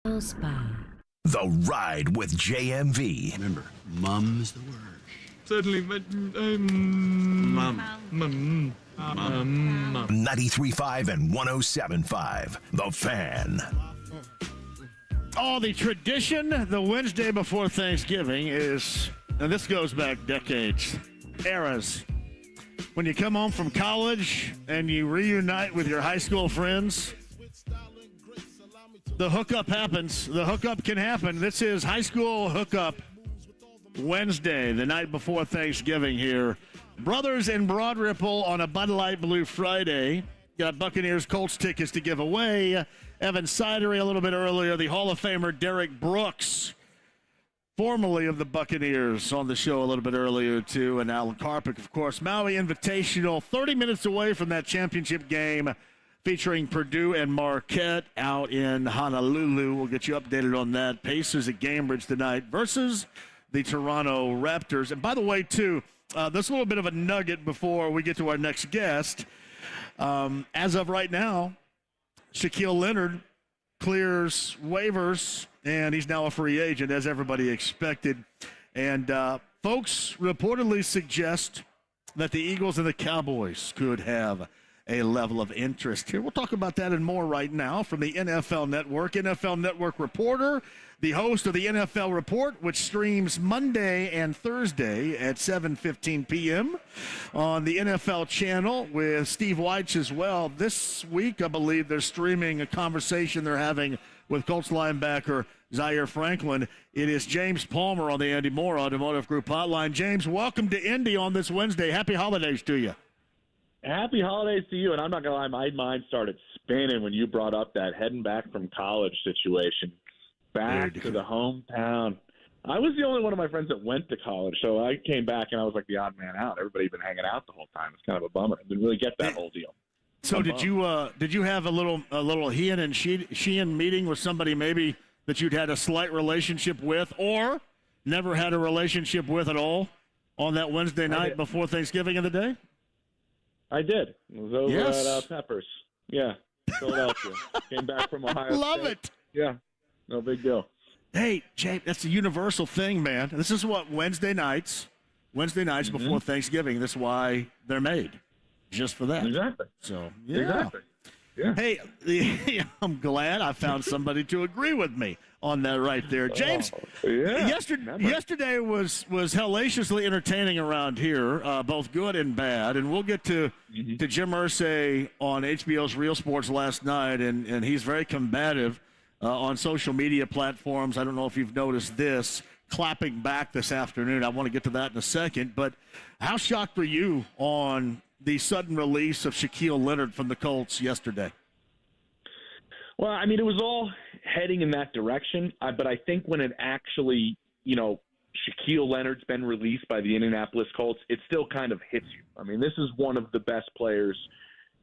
The Ride with JMV. Remember, mum's the word. Certainly, but mum. 93.5 and 107.5. The Fan. Oh, the tradition, the Wednesday before Thanksgiving is, and this goes back decades, eras. When you come home from college and you reunite with your high school friends, the hookup happens. The hookup can happen. This is high school hookup Wednesday, the night before Thanksgiving here. Brothers in Broad Ripple on a Bud Light Blue Friday. Got Buccaneers Colts tickets to give away. Evan Sidery a little bit earlier. The Hall of Famer Derek Brooks, formerly of the Buccaneers, on the show a little bit earlier too. And Alan Karpick, of course. Maui Invitational, 30 minutes away from that championship game featuring Purdue and Marquette out in Honolulu. We'll get you updated on that. Pacers at Cambridge tonight versus the Toronto Raptors. And by the way, too, there's a little bit of a nugget before we get to our next guest. As of right now, Shaquille Leonard clears waivers, and he's now a free agent, as everybody expected. And folks reportedly suggest that the Eagles and the Cowboys could have a level of interest here. We'll talk about that and more right now from the NFL Network. NFL Network reporter, the host of the NFL Report, which streams Monday and Thursday at 7:15 p.m. on the NFL channel with Steve Weitz as well. This week, I believe, they're streaming a conversation they're having with Colts linebacker Zaire Franklin. It is James Palmer on the Andy Moore Automotive Group hotline. James, welcome to Indy on this Wednesday. Happy holidays to you. Happy holidays to you, and I'm not going to lie, my mind started spinning when you brought up that heading back from college situation. Back to the hometown. I was the only one of my friends that went to college, so I came back and I was like the odd man out. Everybody had been hanging out the whole time. It's kind of a bummer. I didn't really get that whole deal. So did you have a little he and she-in meeting with somebody maybe that you'd had a slight relationship with or never had a relationship with at all on that Wednesday night before Thanksgiving of the day? I did. It was over at Peppers. Yeah, Philadelphia. Came back from Ohio Love State. it. Yeah, no big deal. Hey, Jay, that's a universal thing, man. This is what Wednesday nights before Thanksgiving, this is why they're made, just for that. Exactly. So, yeah. Exactly. Yeah. Hey, I'm glad I found somebody to agree with me on that right there. James, yesterday was hellaciously entertaining around here, both good and bad. And we'll get to Jim Irsay on HBO's Real Sports last night, and he's very combative on social media platforms. I don't know if you've noticed this, clapping back this afternoon. I want to get to that in a second. But how shocked were you on the sudden release of Shaquille Leonard from the Colts yesterday? Well, I mean, it was all heading in that direction, but I think when it actually, Shaquille Leonard's been released by the Indianapolis Colts, it still kind of hits you. I mean, this is one of the best players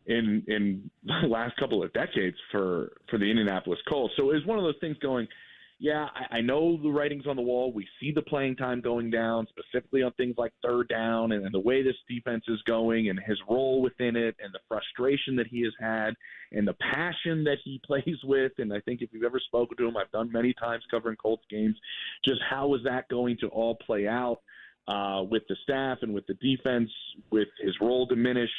in the last couple of decades for the Indianapolis Colts. So it was one of those things going, yeah, I know the writing's on the wall. We see the playing time going down, specifically on things like third down and the way this defense is going and his role within it and the frustration that he has had and the passion that he plays with. And I think if you've ever spoken to him, I've done many times covering Colts games, just how is that going to all play out with the staff and with the defense, with his role diminished.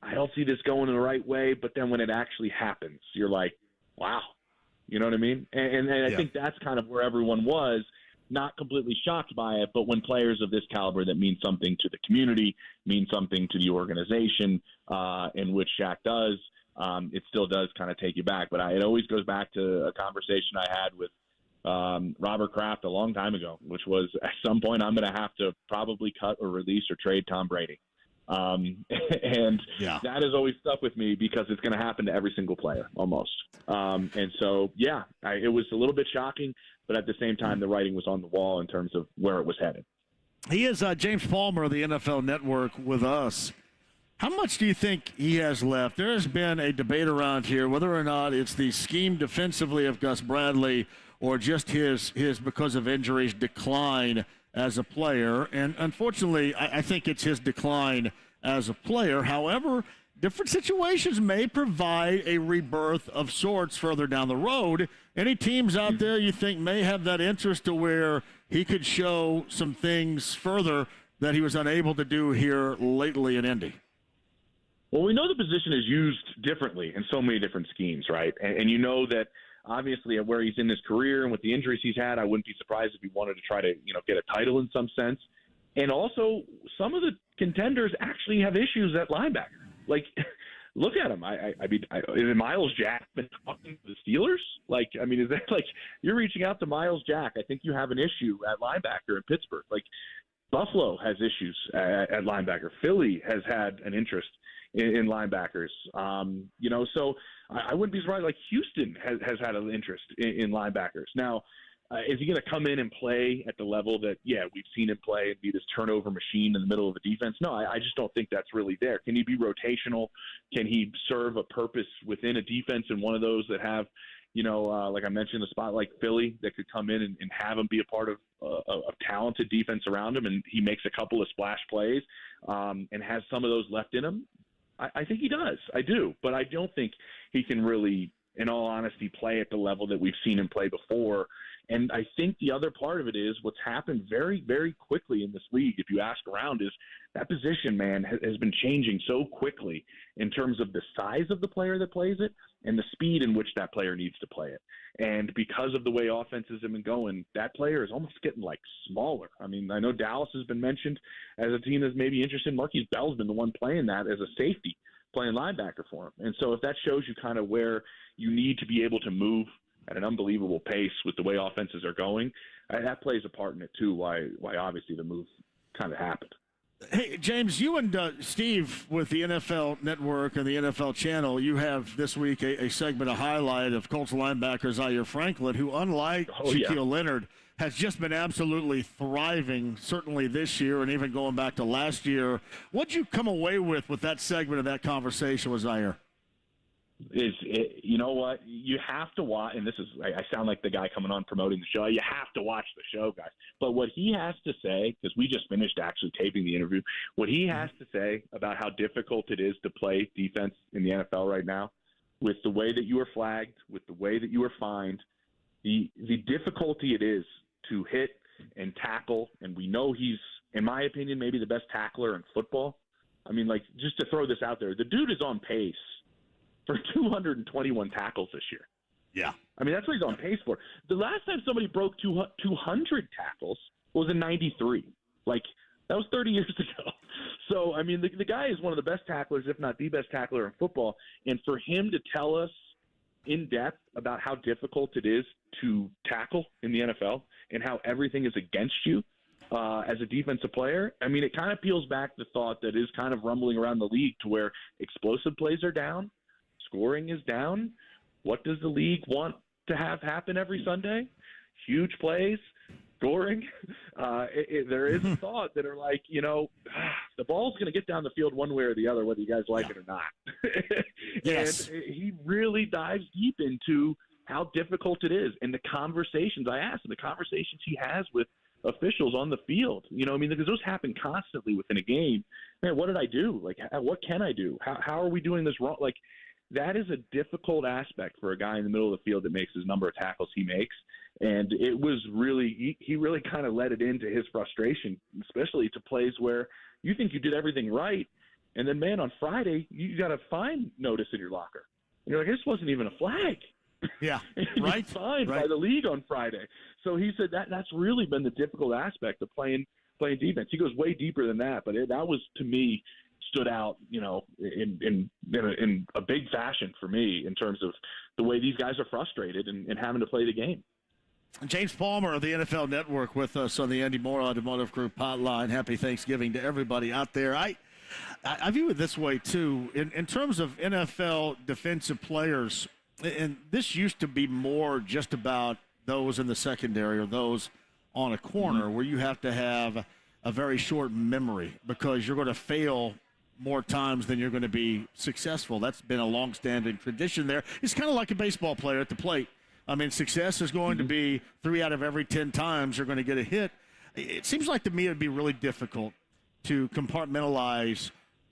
I don't see this going in the right way, but then when it actually happens, you're like, wow. You know what I mean? And I think that's kind of where everyone was, not completely shocked by it, but when players of this caliber that mean something to the community, mean something to the organization, in which Shaq does, it still does kind of take you back. But it always goes back to a conversation I had with Robert Kraft a long time ago, which was at some point I'm going to have to probably cut or release or trade Tom Brady. That has always stuck with me because it's going to happen to every single player almost. And so, it was a little bit shocking, but at the same time, the writing was on the wall in terms of where it was headed. He is James Palmer of the NFL Network with us. How much do you think he has left? There has been a debate around here whether or not it's the scheme defensively of Gus Bradley or just his because of injuries, decline as a player. And unfortunately, I think it's his decline as a player. However, different situations may provide a rebirth of sorts further down the road. Any teams out there you think may have that interest to where he could show some things further that he was unable to do here lately in Indy? Well, we know the position is used differently in so many different schemes, right? And you know that obviously at where he's in his career and with the injuries he's had, I wouldn't be surprised if he wanted to try to, get a title in some sense. And also, some of the contenders actually have issues at linebacker. Like, look at him. I mean, is Miles Jack been talking to the Steelers? Like, I mean, is that like you're reaching out to Miles Jack? I think you have an issue at linebacker in Pittsburgh. Like, Buffalo has issues at linebacker. Philly has had an interest in linebackers. So I wouldn't be surprised. Like, Houston has had an interest in linebackers. Now, is he going to come in and play at the level that, we've seen him play and be this turnover machine in the middle of the defense? No, I just don't think that's really there. Can he be rotational? Can he serve a purpose within a defense and one of those that have, like I mentioned, a spot like Philly that could come in and have him be a part of a talented defense around him, and he makes a couple of splash plays and has some of those left in him? I think he does. I do. But I don't think he can really, in all honesty, play at the level that we've seen him play before. And I think the other part of it is what's happened very, very quickly in this league, if you ask around, is that position, man, has been changing so quickly in terms of the size of the player that plays it and the speed in which that player needs to play it. And because of the way offenses have been going, that player is almost getting, smaller. I mean, I know Dallas has been mentioned as a team that's maybe interested. Marquise Bell's been the one playing that as a safety, playing linebacker for him. And so if that shows you kind of where you need to be able to move at an unbelievable pace with the way offenses are going, that plays a part in it too, why obviously the move kind of happened. Hey, James, you and Steve with the NFL Network and the NFL Channel, you have this week a segment, a highlight of Colts linebacker Zaire Franklin, who, unlike Shaquille Leonard, has just been absolutely thriving, certainly this year and even going back to last year. What'd you come away with that segment of that conversation with Zaire? You know what? You have to watch, and I sound like the guy coming on promoting the show. You have to watch the show, guys. But what he has to say, because we just finished actually taping the interview, what he has to say about how difficult it is to play defense in the NFL right now, with the way that you are flagged, with the way that you are fined, the difficulty it is to hit and tackle, and we know he's, in my opinion, maybe the best tackler in football. I mean, just to throw this out there, the dude is on pace for 221 tackles this year. Yeah. I mean, that's what he's on pace for. The last time somebody broke 200 tackles was in 93. That was 30 years ago. So, I mean, the guy is one of the best tacklers, if not the best tackler in football. And for him to tell us in depth about how difficult it is to tackle in the NFL and how everything is against you as a defensive player, I mean, it kind of peels back the thought that is kind of rumbling around the league to where explosive plays are down. Scoring is down. What does the league want to have happen every Sunday? Huge plays, scoring. There is a thought that are the ball's going to get down the field one way or the other, whether you guys like it or not. Yes. And he really dives deep into how difficult it is. And the conversations I asked him, the conversations he has with officials on the field, because those happen constantly within a game. Man, what did I do? What can I do? How are we doing this wrong? That is a difficult aspect for a guy in the middle of the field that makes his number of tackles he makes. And it was really, he really kind of let it into his frustration, especially to plays where you think you did everything right. And then, man, on Friday, you got a fine notice in your locker. And you're like, this wasn't even a flag. Yeah, right. Fined by the league on Friday. So he said that's really been the difficult aspect of playing defense. He goes way deeper than that, but that was, to me, stood out, in a big fashion for me in terms of the way these guys are frustrated and having to play the game. James Palmer of the NFL Network with us on the Andy Moore Automotive Group hotline. Happy Thanksgiving to everybody out there. I view it this way, too. In terms of NFL defensive players, and this used to be more just about those in the secondary or those on a corner where you have to have a very short memory because you're going to fail more times than you're going to be successful. That's been a long-standing tradition there. It's kind of like a baseball player at the plate. I mean, success is going to be 3 out of every 10 times you're going to get a hit. It seems like to me it would be really difficult to compartmentalize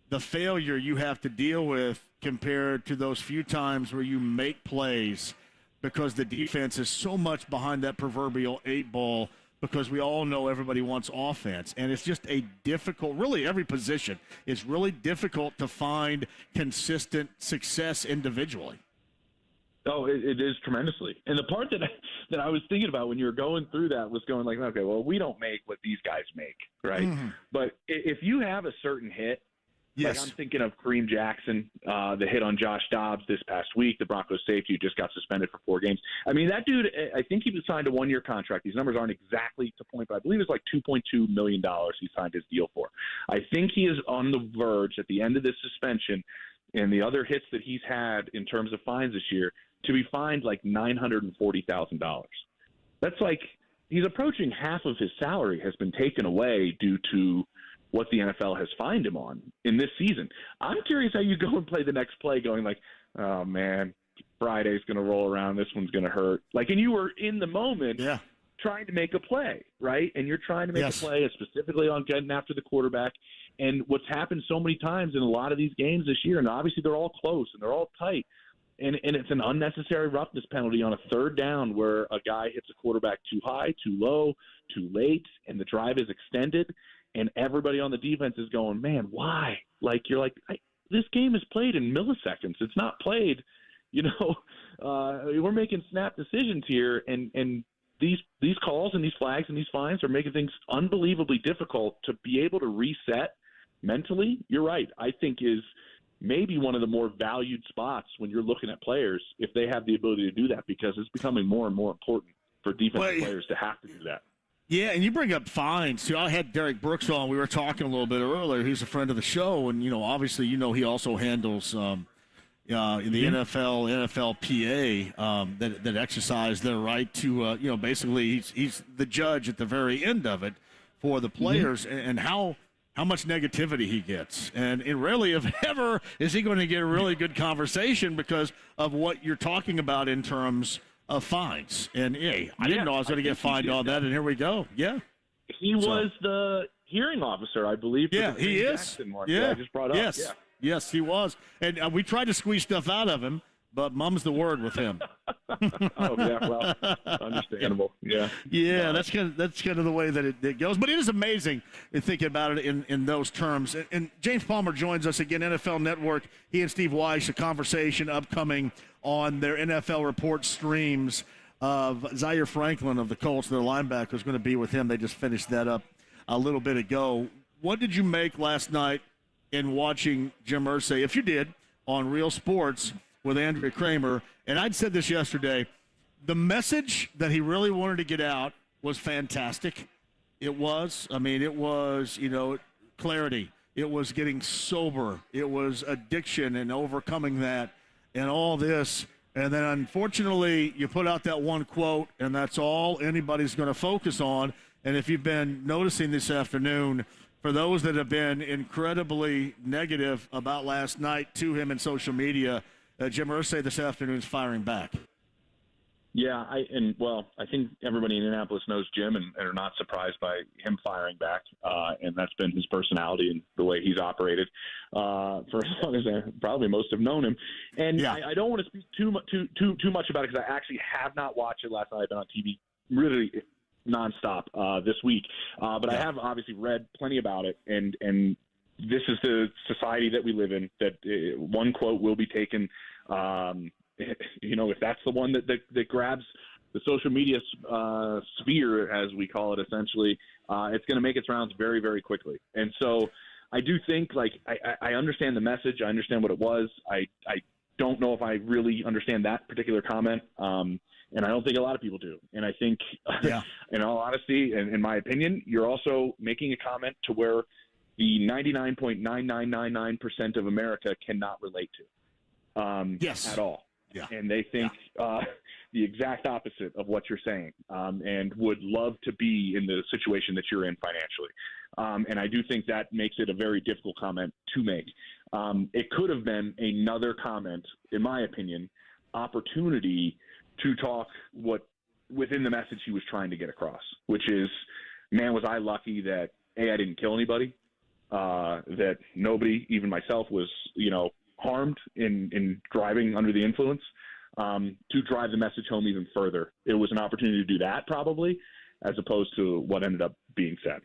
the failure you have to deal with compared to those few times where you make plays because the defense is so much behind that proverbial 8 ball, because we all know everybody wants offense. And it's just a difficult, really every position, it's really difficult to find consistent success individually. Oh, it is tremendously. And the part that I was thinking about when you were going through that was going like, okay, well, we don't make what these guys make, right? Mm-hmm. But if you have a certain hit, yes. Like I'm thinking of Kareem Jackson, the hit on Josh Dobbs this past week, the Broncos safety who just got suspended for 4 games. I mean, that dude, I think he was signed a 1-year contract. These numbers aren't exactly to point, but I believe it's like $2.2 million he signed his deal for. I think he is on the verge at the end of this suspension and the other hits that he's had in terms of fines this year to be fined like $940,000. That's like he's approaching half of his salary has been taken away due to what the NFL has fined him on in this season. I'm curious how you go and play the next play going like, oh, man, Friday's going to roll around. This one's going to hurt. Like, and you were in the moment trying to make a play, right? And you're trying to make a play specifically on getting after the quarterback. And what's happened so many times in a lot of these games this year, and obviously they're all close and they're all tight, and it's an unnecessary roughness penalty on a 3rd down where a guy hits a quarterback too high, too low, too late, and the drive is extended, and everybody on the defense is going, man, why? Like, you're like, this game is played in milliseconds. It's not played, we're making snap decisions here, and these calls and these flags and these fines are making things unbelievably difficult to be able to reset mentally. You're right. I think is maybe one of the more valued spots when you're looking at players if they have the ability to do that, because it's becoming more and more important for defensive players to have to do that. Yeah, and you bring up fines, too. I had Derek Brooks on. We were talking a little bit earlier. He's a friend of the show, and, obviously, he also handles in the NFL, NFLPA that exercise their right to, basically he's the judge at the very end of it for the players, and how much negativity he gets. And rarely, if ever, is he going to get a really good conversation because of what you're talking about in terms of fines. And, I didn't know I was going to get fined on that, and here we go. Yeah. He was the hearing officer, I believe. Yeah, he is. Yeah. I just brought up. Yes. Yeah. Yes, he was. And we tried to squeeze stuff out of him, but mum's the word with him. Oh, yeah, well, understandable. Yeah. Yeah, that's kind of the way that it goes. But it is amazing in thinking about it in those terms. And James Palmer joins us again, NFL Network. He and Steve Weiss, a conversation upcoming on their NFL Report streams of Zaire Franklin of the Colts, their linebacker, is going to be with him. They just finished that up a little bit ago. What did you make last night in watching Jim Irsay, if you did, on Real Sports with Andrea Kramer? And I'd said this yesterday, the message that he really wanted to get out was fantastic. It was. I mean, it was, clarity. It was getting sober. It was addiction and overcoming that and all this. And then, unfortunately, you put out that one quote, and that's all anybody's going to focus on. And if you've been noticing this afternoon, for those that have been incredibly negative about last night to him in social media, Jim Irsay this afternoon is firing back. Yeah, I think everybody in Indianapolis knows Jim and are not surprised by him firing back, and that's been his personality and the way he's operated for as long as probably most have known him. And I don't want to speak too much about it because I actually have not watched it last night. I've been on TV really nonstop this week, but I have obviously read plenty about it, and this is the society that we live in. That one quote will be taken. If that's the one that grabs the social media sphere, as we call it, essentially, it's going to make its rounds very, very quickly. And so I do think, I understand the message. I understand what it was. I don't know if I really understand that particular comment. And I don't think a lot of people do. And I think, in all honesty, and in my opinion, you're also making a comment to where the 99.9999% of America cannot relate to at all. Yeah. And they think the exact opposite of what you're saying, and would love to be in the situation that you're in financially. And I do think that makes it a very difficult comment to make. It could have been another comment, in my opinion, opportunity to talk within the message he was trying to get across, which is, man, was I lucky that, A, I didn't kill anybody, that nobody, even myself, was, harmed in driving under the influence, to drive the message home even further. It was an opportunity to do that probably, as opposed to what ended up being said.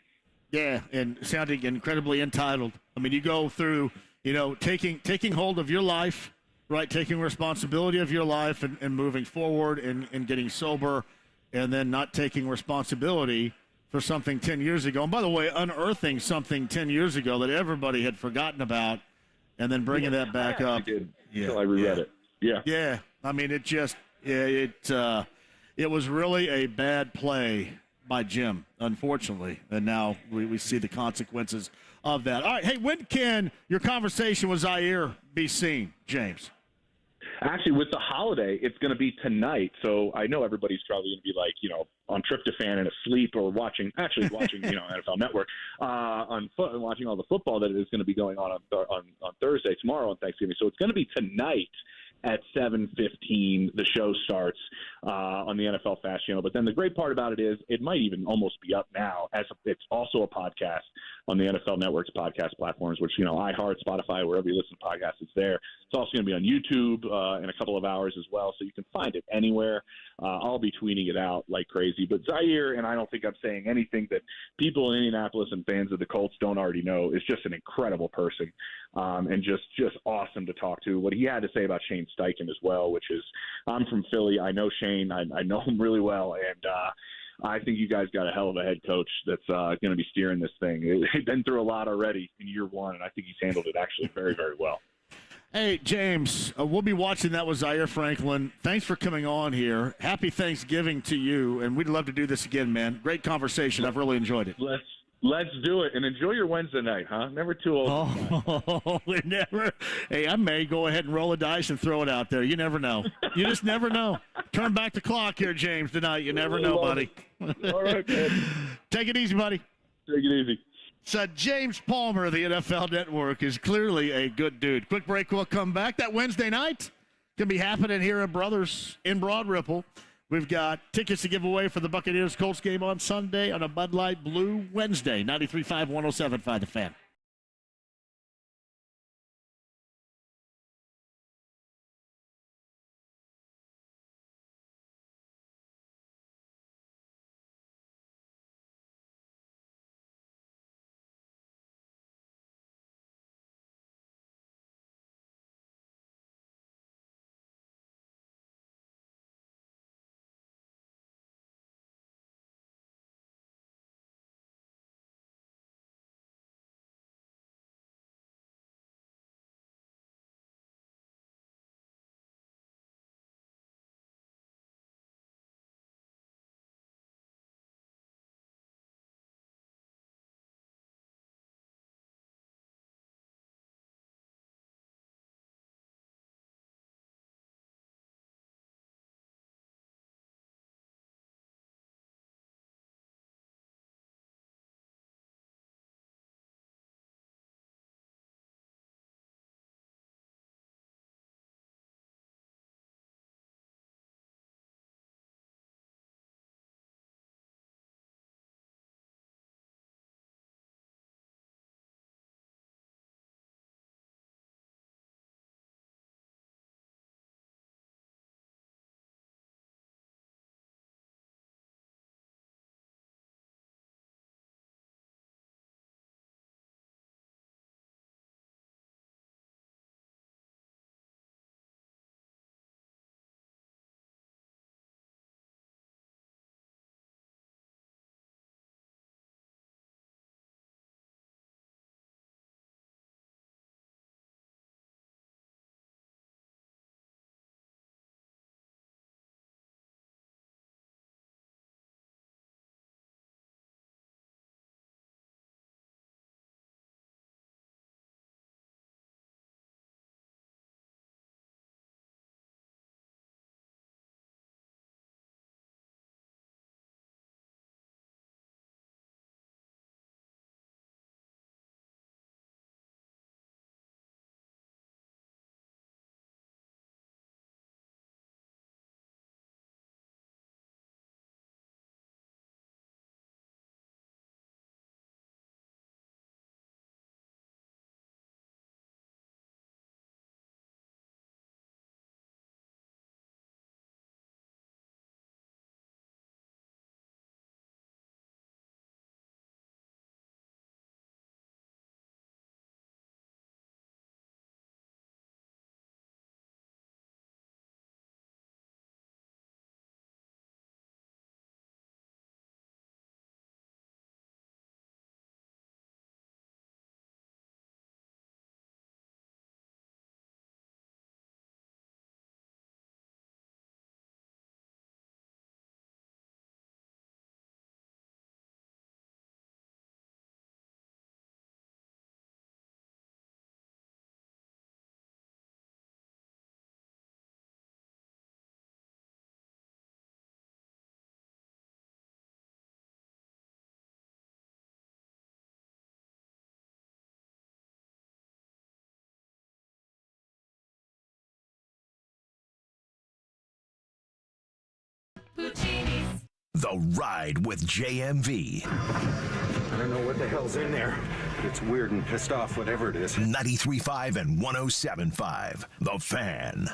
Yeah, and sounding incredibly entitled. I mean, you go through, taking hold of your life, right, taking responsibility of your life and moving forward and getting sober, and then not taking responsibility for something 10 years ago. And by the way, unearthing something 10 years ago that everybody had forgotten about, and then bringing that back up. Until I reread it. Yeah. Yeah. I mean, it was really a bad play by Jim, unfortunately. And now we see the consequences of that. All right. Hey, when can your conversation with Zaire be seen, James? Actually, with the holiday, it's going to be tonight. So I know everybody's probably going to be like, on tryptophan and asleep or watching, NFL Network, watching all the football that is going to be going on Thursday, tomorrow on Thanksgiving. So it's going to be tonight at 7:15. The show starts on the NFL Fast Channel. But then the great part about it is it might even almost be up now, as it's also a podcast on the NFL Network's podcast platforms, which, iHeart, Spotify, wherever you listen to podcasts, it's there. It's also going to be on YouTube in a couple of hours as well, so you can find it anywhere. I'll be tweeting it out like crazy. But Zaire, and I don't think I'm saying anything that people in Indianapolis and fans of the Colts don't already know, is just an incredible person and just awesome to talk to. What he had to say about Shane Steichen as well, which is, I'm from Philly. I know Shane. I know him really well, and I think you guys got a hell of a head coach that's going to be steering this thing. He's been through a lot already in year one, and I think he's handled it actually very, very well. Hey, James, we'll be watching that with Zaire Franklin. Thanks for coming on here. Happy Thanksgiving to you, and we'd love to do this again, man. Great conversation. I've really enjoyed it. Let's do it, and enjoy your Wednesday night, huh? Never too old. Oh, never. Hey, I may go ahead and roll a dice and throw it out there. You never know. You just never know. Turn back the clock here, James, tonight. You never know, buddy. All right, man. Take it easy, buddy. Take it easy. So James Palmer of the NFL Network is clearly a good dude. Quick break, we'll come back. That Wednesday night can be happening here at Brothers in Broad Ripple. We've got tickets to give away for the Buccaneers-Colts game on Sunday on a Bud Light Blue Wednesday. 93.5, 107.5 The Fan. The Ride with JMV. I don't know what the hell's in there. It's weird and pissed off, whatever it is. 93.5 and 107.5. The Fan.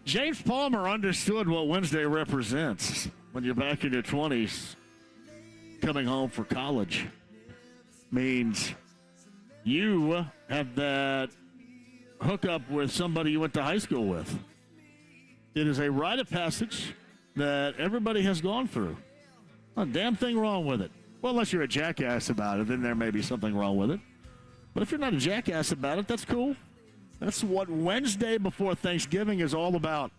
James Palmer understood what Wednesday represents when you're back in your 20s, coming home for college. Means you have that hookup with somebody you went to high school with. It is a rite of passage that everybody has gone through. Not a damn thing wrong with it. Well, unless you're a jackass about it, then there may be something wrong with it. But if you're not a jackass about it, that's cool. That's what Wednesday before Thanksgiving is all about.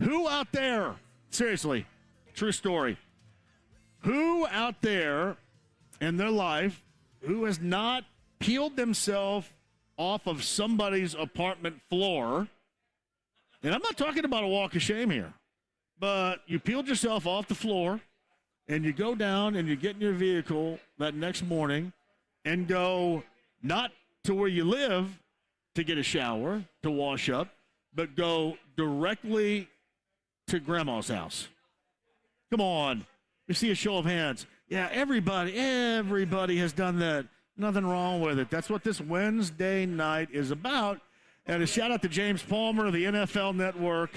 Who out there, seriously, true story, who out there in their life who has not peeled themselves off of somebody's apartment floor, and I'm not talking about a walk of shame here, but you peeled yourself off the floor and you go down and you get in your vehicle that next morning and go not to where you live to get a shower, to wash up, but go directly to grandma's house. Come on. You see a show of hands. Yeah, everybody has done that. Nothing wrong with it. That's what this Wednesday night is about. And a shout out to James Palmer of the NFL Network,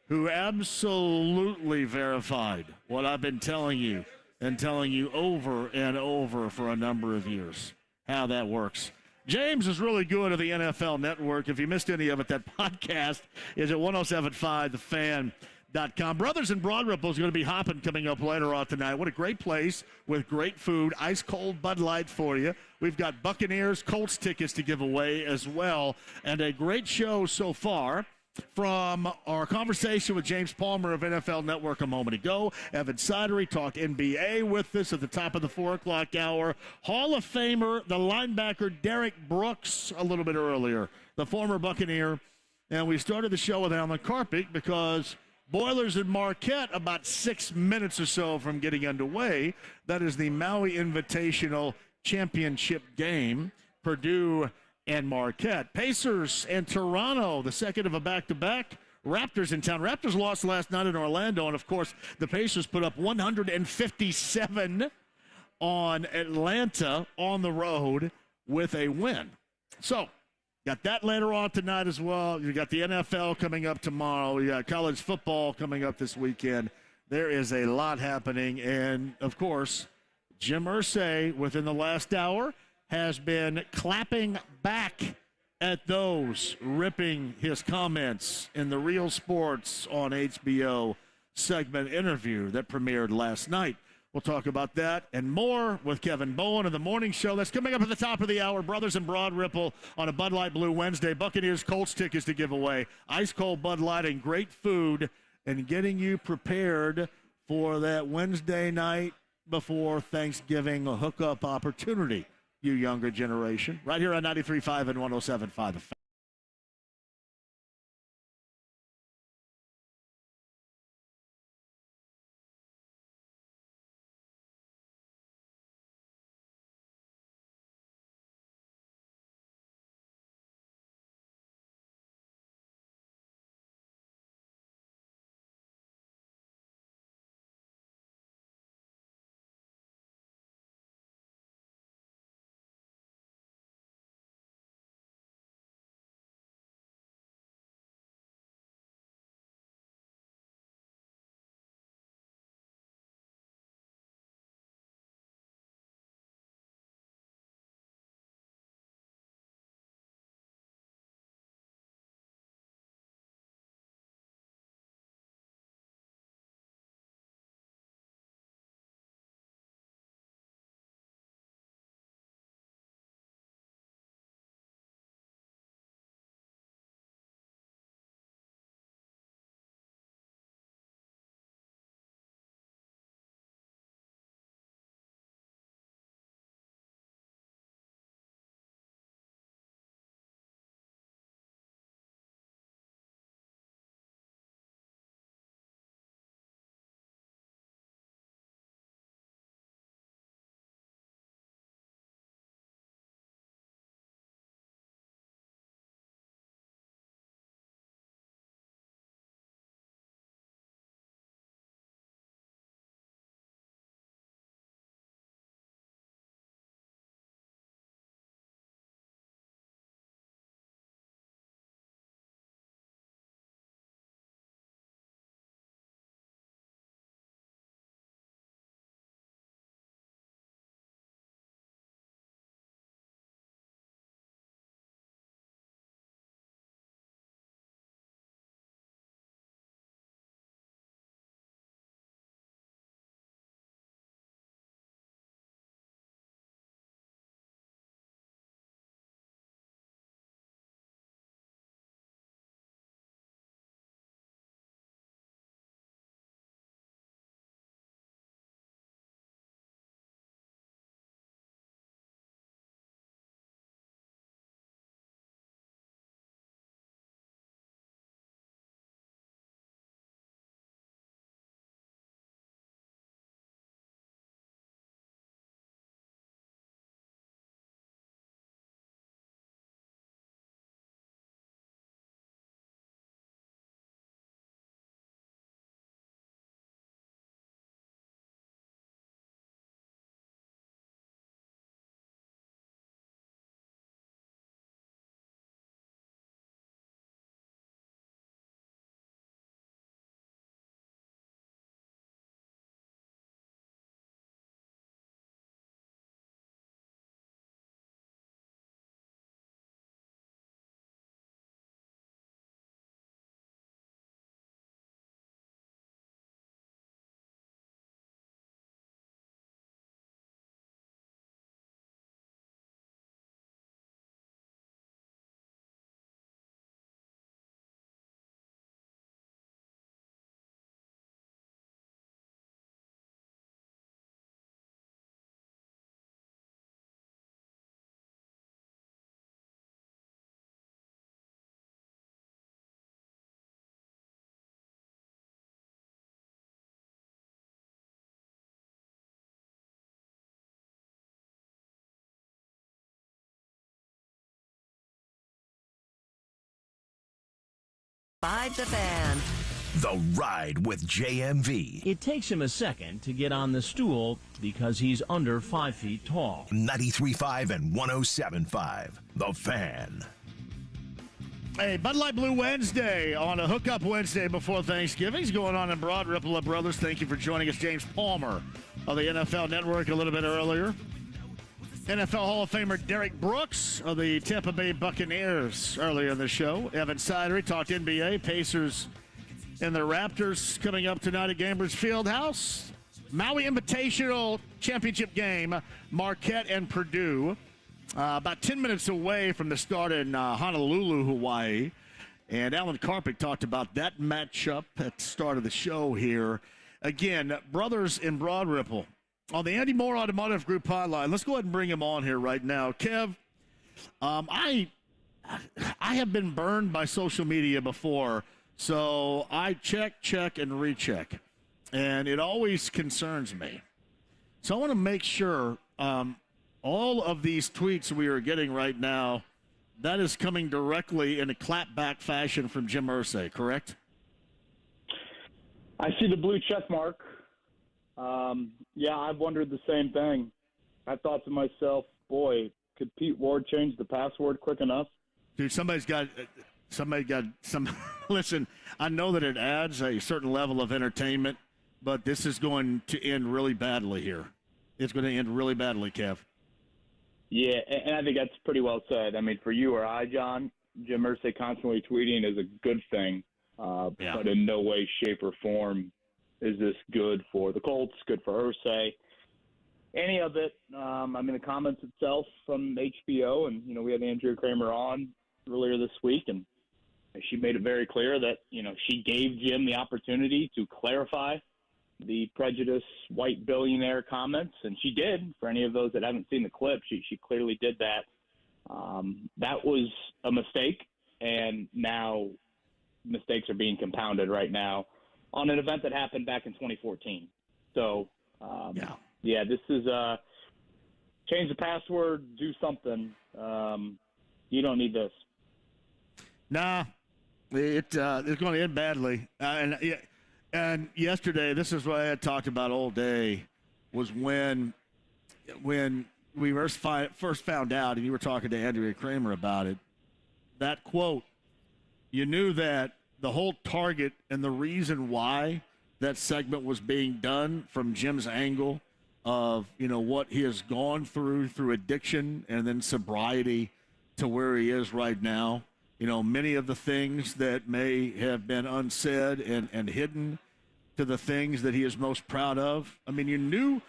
who absolutely verified what I've been telling you over and over for a number of years, how that works. James is really good at the NFL Network. If you missed any of it, that podcast is at 1075thefan.com. Brothers in Broad Ripple is going to be hopping coming up later on tonight. What a great place with great food, ice-cold Bud Light for you. We've got Buccaneers, Colts tickets to give away as well, and a great show so far from our conversation with James Palmer of NFL Network a moment ago. Evan Sidery talked NBA with us at the top of the 4 o'clock hour. Hall of Famer, the linebacker Derek Brooks a little bit earlier, the former Buccaneer. And we started the show with Alan Karpik because Boilers and Marquette about 6 minutes or so from getting underway. That is the Maui Invitational Championship game. Purdue and Marquette. Pacers and Toronto, the second of a back-to-back. Raptors in town. Raptors lost last night in Orlando, and, of course, the Pacers put up 157 on Atlanta on the road with a win. So, got that later on tonight as well. You got the NFL coming up tomorrow. You got college football coming up this weekend. There is a lot happening, and, of course, Jim Irsay, within the last hour, has been clapping back at those ripping his comments in the Real Sports on HBO segment interview that premiered last night. We'll talk about that and more with Kevin Bowen of the Morning Show. That's coming up at the top of the hour. Brothers in Broad Ripple on a Bud Light Blue Wednesday. Buccaneers Colts tickets to give away. Ice cold Bud Light and great food and getting you prepared for that Wednesday night before Thanksgiving hookup opportunity. You younger generation, right here on 93.5 and 107.5. 105.5 The Fan. The Ride with JMV. It takes him a second to get on the stool because he's under 5 feet tall. 93.5 and 107.5 The Fan. Hey, Bud Light Blue Wednesday on a Hookup Wednesday before Thanksgiving's going on in Broad Ripple Brothers. Thank you for joining us. James Palmer of the NFL Network a little bit earlier. NFL Hall of Famer Derek Brooks of the Tampa Bay Buccaneers earlier in the show. Evan Sidery talked NBA, Pacers, and the Raptors coming up tonight at Gamblers Fieldhouse. Maui Invitational Championship game, Marquette and Purdue. About 10 minutes away from the start in Honolulu, Hawaii. And Alan Karpick talked about that matchup at the start of the show here. Again, brothers in Broad Ripple. On the Andy Moore Automotive Group hotline, let's go ahead and bring him on here right now. Kev, I have been burned by social media before, so I check, and recheck. And it always concerns me. So I want to make sure all of these tweets we are getting right now, that is coming directly in a clapback fashion from Jim Irsay, correct? I see the blue check mark. Yeah, I've wondered the same thing. I thought to myself, boy, could Pete Ward change the password quick enough? Dude, somebody's got some. Listen, I know that it adds a certain level of entertainment, but this is going to end really badly here. It's going to end really badly, Kev. Yeah, and I think that's pretty well said. I mean, for you or I, John, Jim Irsay constantly tweeting is a good thing, but in no way, shape, or form is this good for the Colts, good for Irsay. Any of it, I mean, the comments itself from HBO, and, we had Andrea Kramer on earlier this week, and she made it very clear that, she gave Jim the opportunity to clarify the prejudice white billionaire comments, and she did. For any of those that haven't seen the clip, she clearly did that. That was a mistake, and now mistakes are being compounded right now on an event that happened back in 2014. So, this is change the password, do something. You don't need this. Nah, it's going to end badly. And yesterday, this is what I had talked about all day, was when we first found out, and you were talking to Andrea Kramer about it, that quote, you knew that the whole target and the reason why that segment was being done from Jim's angle of, what he has gone through addiction and then sobriety to where he is right now. Many of the things that may have been unsaid and hidden to the things that he is most proud of. I mean, you knew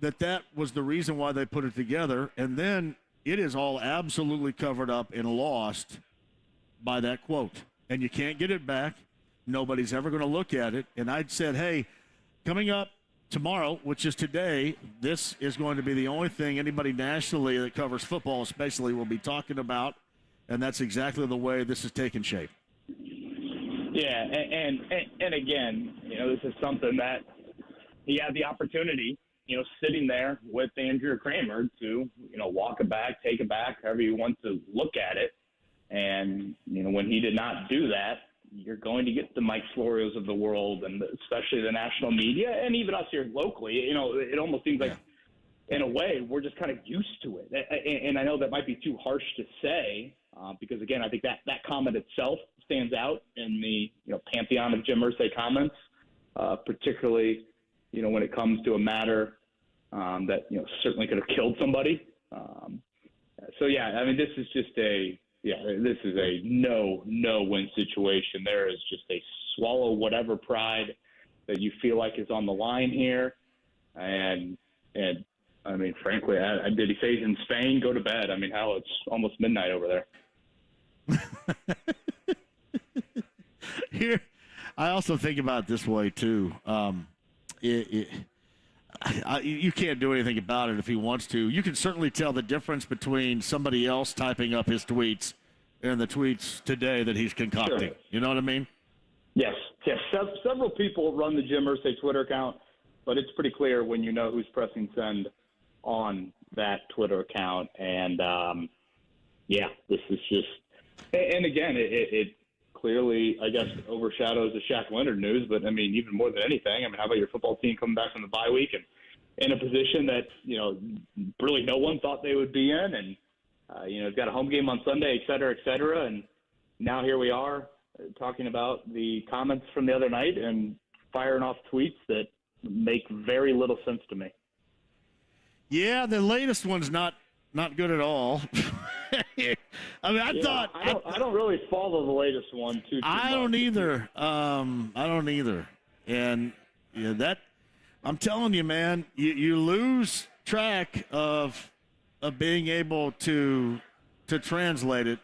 that was the reason why they put it together, and then it is all absolutely covered up and lost by that quote. And you can't get it back. Nobody's ever going to look at it. And I'd said, hey, coming up tomorrow, which is today, this is going to be the only thing anybody nationally that covers football especially will be talking about, and that's exactly the way this is taking shape. Yeah, and again, this is something that he had the opportunity, sitting there with Andrea Kramer to, walk it back, take it back, however you want to look at it. And, when he did not do that, you're going to get the Mike Florios of the world, and especially the national media, and even us here locally. It almost seems like, in a way, we're just kind of used to it. And I know that might be too harsh to say, because, again, I think that comment itself stands out in the pantheon of Jim Irsay comments, particularly when it comes to a matter that certainly could have killed somebody. So yeah, I mean this is a no-win situation. There is just a swallow whatever pride that you feel like is on the line here, and I mean frankly, did he say he's in Spain? Go to bed. I mean, hell, it's almost midnight over there. Here, I also think about it this way too. You can't do anything about it if he wants to. You can certainly tell the difference between somebody else typing up his tweets and the tweets today that he's concocting. Sure. You know what I mean? Yes. Several people run the Jim Irsay Twitter account, but it's pretty clear when you know who's pressing send on that Twitter account. And, this is just – and, again, it clearly, I guess, overshadows the Shaq Leonard news. But, I mean, even more than anything, I mean, how about your football team coming back from the bye week and in a position that, really no one thought they would be in, and, they've got a home game on Sunday, et cetera, and now here we are talking about the comments from the other night and firing off tweets that make very little sense to me. Yeah, the latest one's not good at all. I mean, I don't really follow the latest one too much. I don't either. And that I'm telling you, man, you lose track of being able to translate it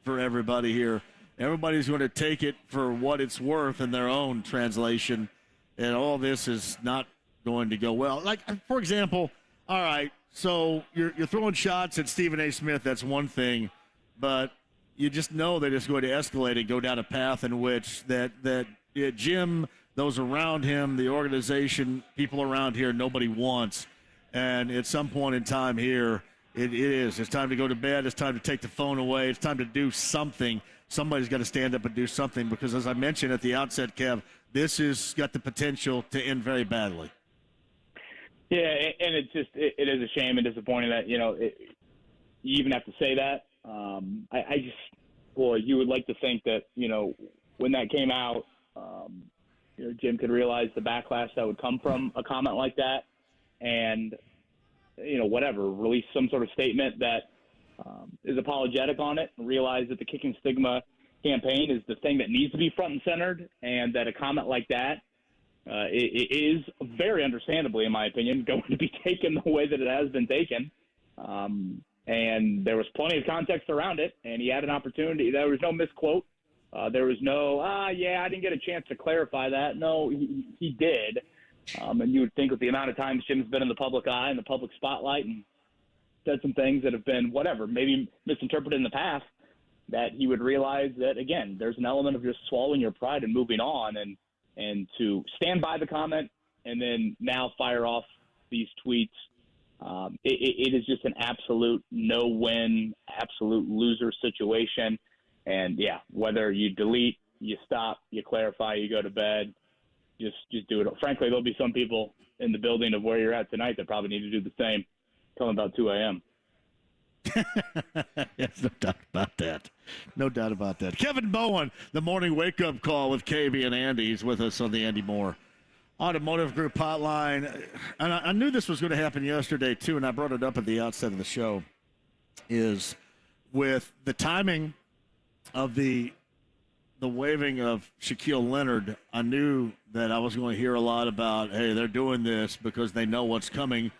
for everybody here. Everybody's going to take it for what it's worth in their own translation, and all this is not going to go well. Like, for example, all right, so you're throwing shots at Stephen A. Smith. That's one thing, but you just know that it's going to escalate and go down a path in which that Jim, those around him, the organization, people around here, nobody wants. And at some point in time here, it is. It's time to go to bed. It's time to take the phone away. It's time to do something. Somebody's got to stand up and do something because, as I mentioned at the outset, Kev, this has got the potential to end very badly. Yeah, and it is a shame and disappointing that, you even have to say that. You would like to think that, when that came out, Jim could realize the backlash that would come from a comment like that and, release some sort of statement that is apologetic on it and realize that the Kicking Stigma campaign is the thing that needs to be front and centered, and that a comment like that it is very understandably, in my opinion, going to be taken the way that it has been taken. And there was plenty of context around it, and he had an opportunity. There was no misquote. There was no, I didn't get a chance to clarify that. No, he did. And you would think with the amount of times Jim's been in the public eye and the public spotlight and said some things that have been maybe misinterpreted in the past, that he would realize that, again, there's an element of just swallowing your pride and moving on and to stand by the comment and then now fire off these tweets. It is just an absolute no-win, absolute loser situation. And, whether you delete, you stop, you clarify, you go to bed, just do it. Frankly, there'll be some people in the building of where you're at tonight that probably need to do the same till about 2 a.m. Yes, no doubt about that. No doubt about that. Kevin Bowen, the morning wake-up call with KB and Andy. He's with us on the Andy Moore Automotive Group hotline. And I knew this was going to happen yesterday, too, and I brought it up at the outset of the show, is with the timing of the waving of Shaquille Leonard, I knew that I was going to hear a lot about, hey, they're doing this because they know what's coming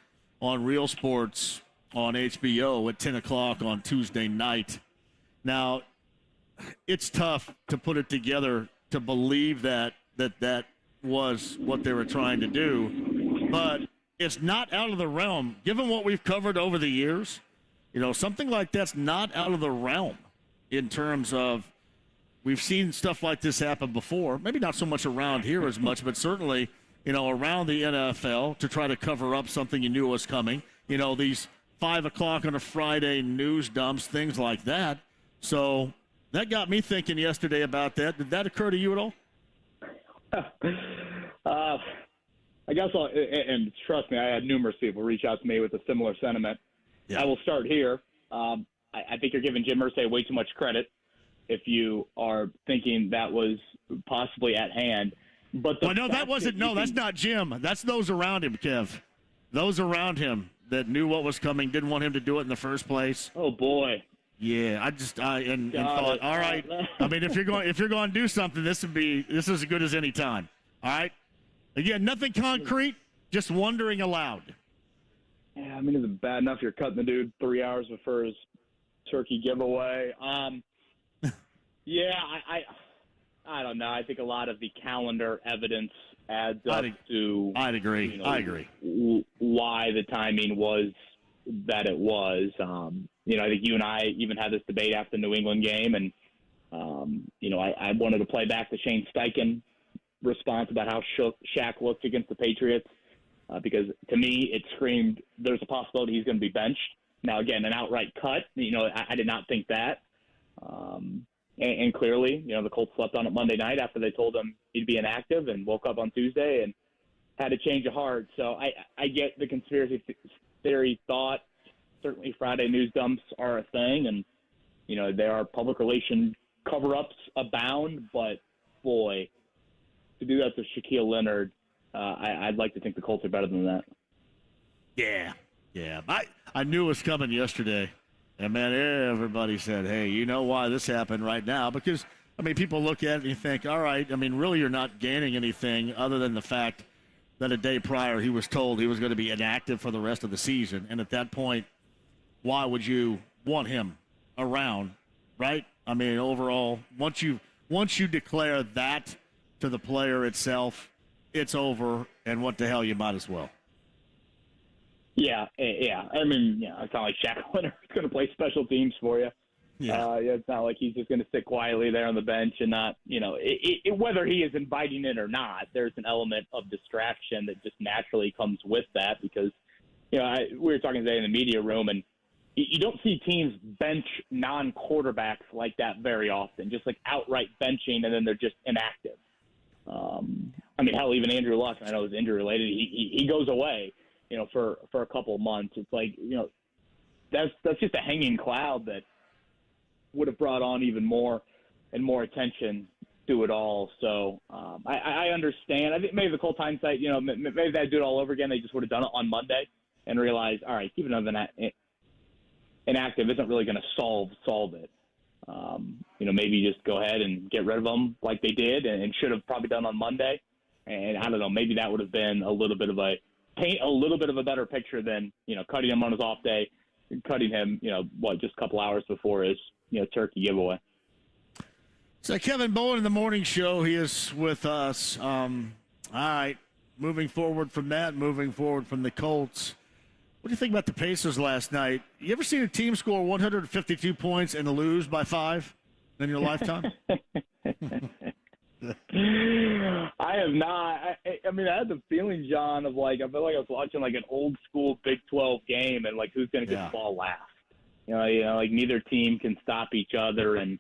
on Real Sports on HBO at 10 o'clock on Tuesday night. Now, it's tough to put it together to believe that was what they were trying to do, but it's not out of the realm. Given what we've covered over the years, something like that's not out of the realm in terms of we've seen stuff like this happen before. Maybe not so much around here as much, but certainly, around the NFL to try to cover up something you knew was coming. These 5 o'clock on a Friday news dumps, things like that. So that got me thinking yesterday about that. Did that occur to you at all? I guess and trust me, I had numerous people reach out to me with a similar sentiment. Yeah. I will start here. I think you're giving Jim Irsay way too much credit if you are thinking that was possibly at hand. But that's not Jim. That's those around him, Kev. Those around him that knew what was coming, didn't want him to do it in the first place. Oh boy. Yeah, I thought, all right. I mean, if you're going to do something, this is as good as any time. All right. Again, nothing concrete, just wondering aloud. Yeah, I mean, is it bad enough you're cutting the dude 3 hours before his turkey giveaway? I don't know. I think a lot of the calendar evidence adds up to. I'd agree. I agree. Why the timing was that it was. I think you and I even had this debate after the New England game, and I wanted to play back the Shane Steichen response about how Shaq looked against the Patriots, because to me it screamed there's a possibility he's going to be benched. Now again, an outright cut. I did not think that. And clearly, the Colts slept on it Monday night after they told him he'd be inactive, and woke up on Tuesday and had a change of heart. So I get the conspiracy theory thought. Certainly Friday news dumps are a thing, and, there are public relation cover-ups abound. But, boy, to do that to Shaquille Leonard, I'd like to think the Colts are better than that. Yeah. I knew it was coming yesterday. And, man, everybody said, hey, you know why this happened right now? Because, people look at it and you think, all right, really you're not gaining anything other than the fact that a day prior he was told he was going to be inactive for the rest of the season. And at that point, why would you want him around, right? Overall, once you declare that to the player itself, it's over, and what the hell, you might as well. Yeah. It's not like Shaq Leonard's going to play special teams for you. Yeah. It's not like he's just going to sit quietly there on the bench and not, whether he is inviting it or not, there's an element of distraction that just naturally comes with that because, we were talking today in the media room, and you don't see teams bench non-quarterbacks like that very often, just like outright benching and then they're just inactive. Hell, even Andrew Luck, I know it's injury related, he goes away. For a couple of months. It's like, that's just a hanging cloud that would have brought on even more and more attention to it all. So I understand. I think maybe the Colts hindsight, maybe they'd do it all over again. They just would have done it on Monday and realized, all right, keeping them inactive isn't really going to solve it. Maybe just go ahead and get rid of them like they did and should have probably done on Monday. And I don't know, maybe that would have been paint a little bit of a better picture than, cutting him on his off day, cutting him, just a couple hours before his, turkey giveaway. So Kevin Bowen in the morning show, he is with us. All right, moving forward from the Colts. What do you think about the Pacers last night? You ever seen a team score 152 points and lose by 5 in your lifetime? I have not. I had the feeling, John, of I felt like I was watching an old school Big 12 game, and who's going to get the ball last. Neither team can stop each other, and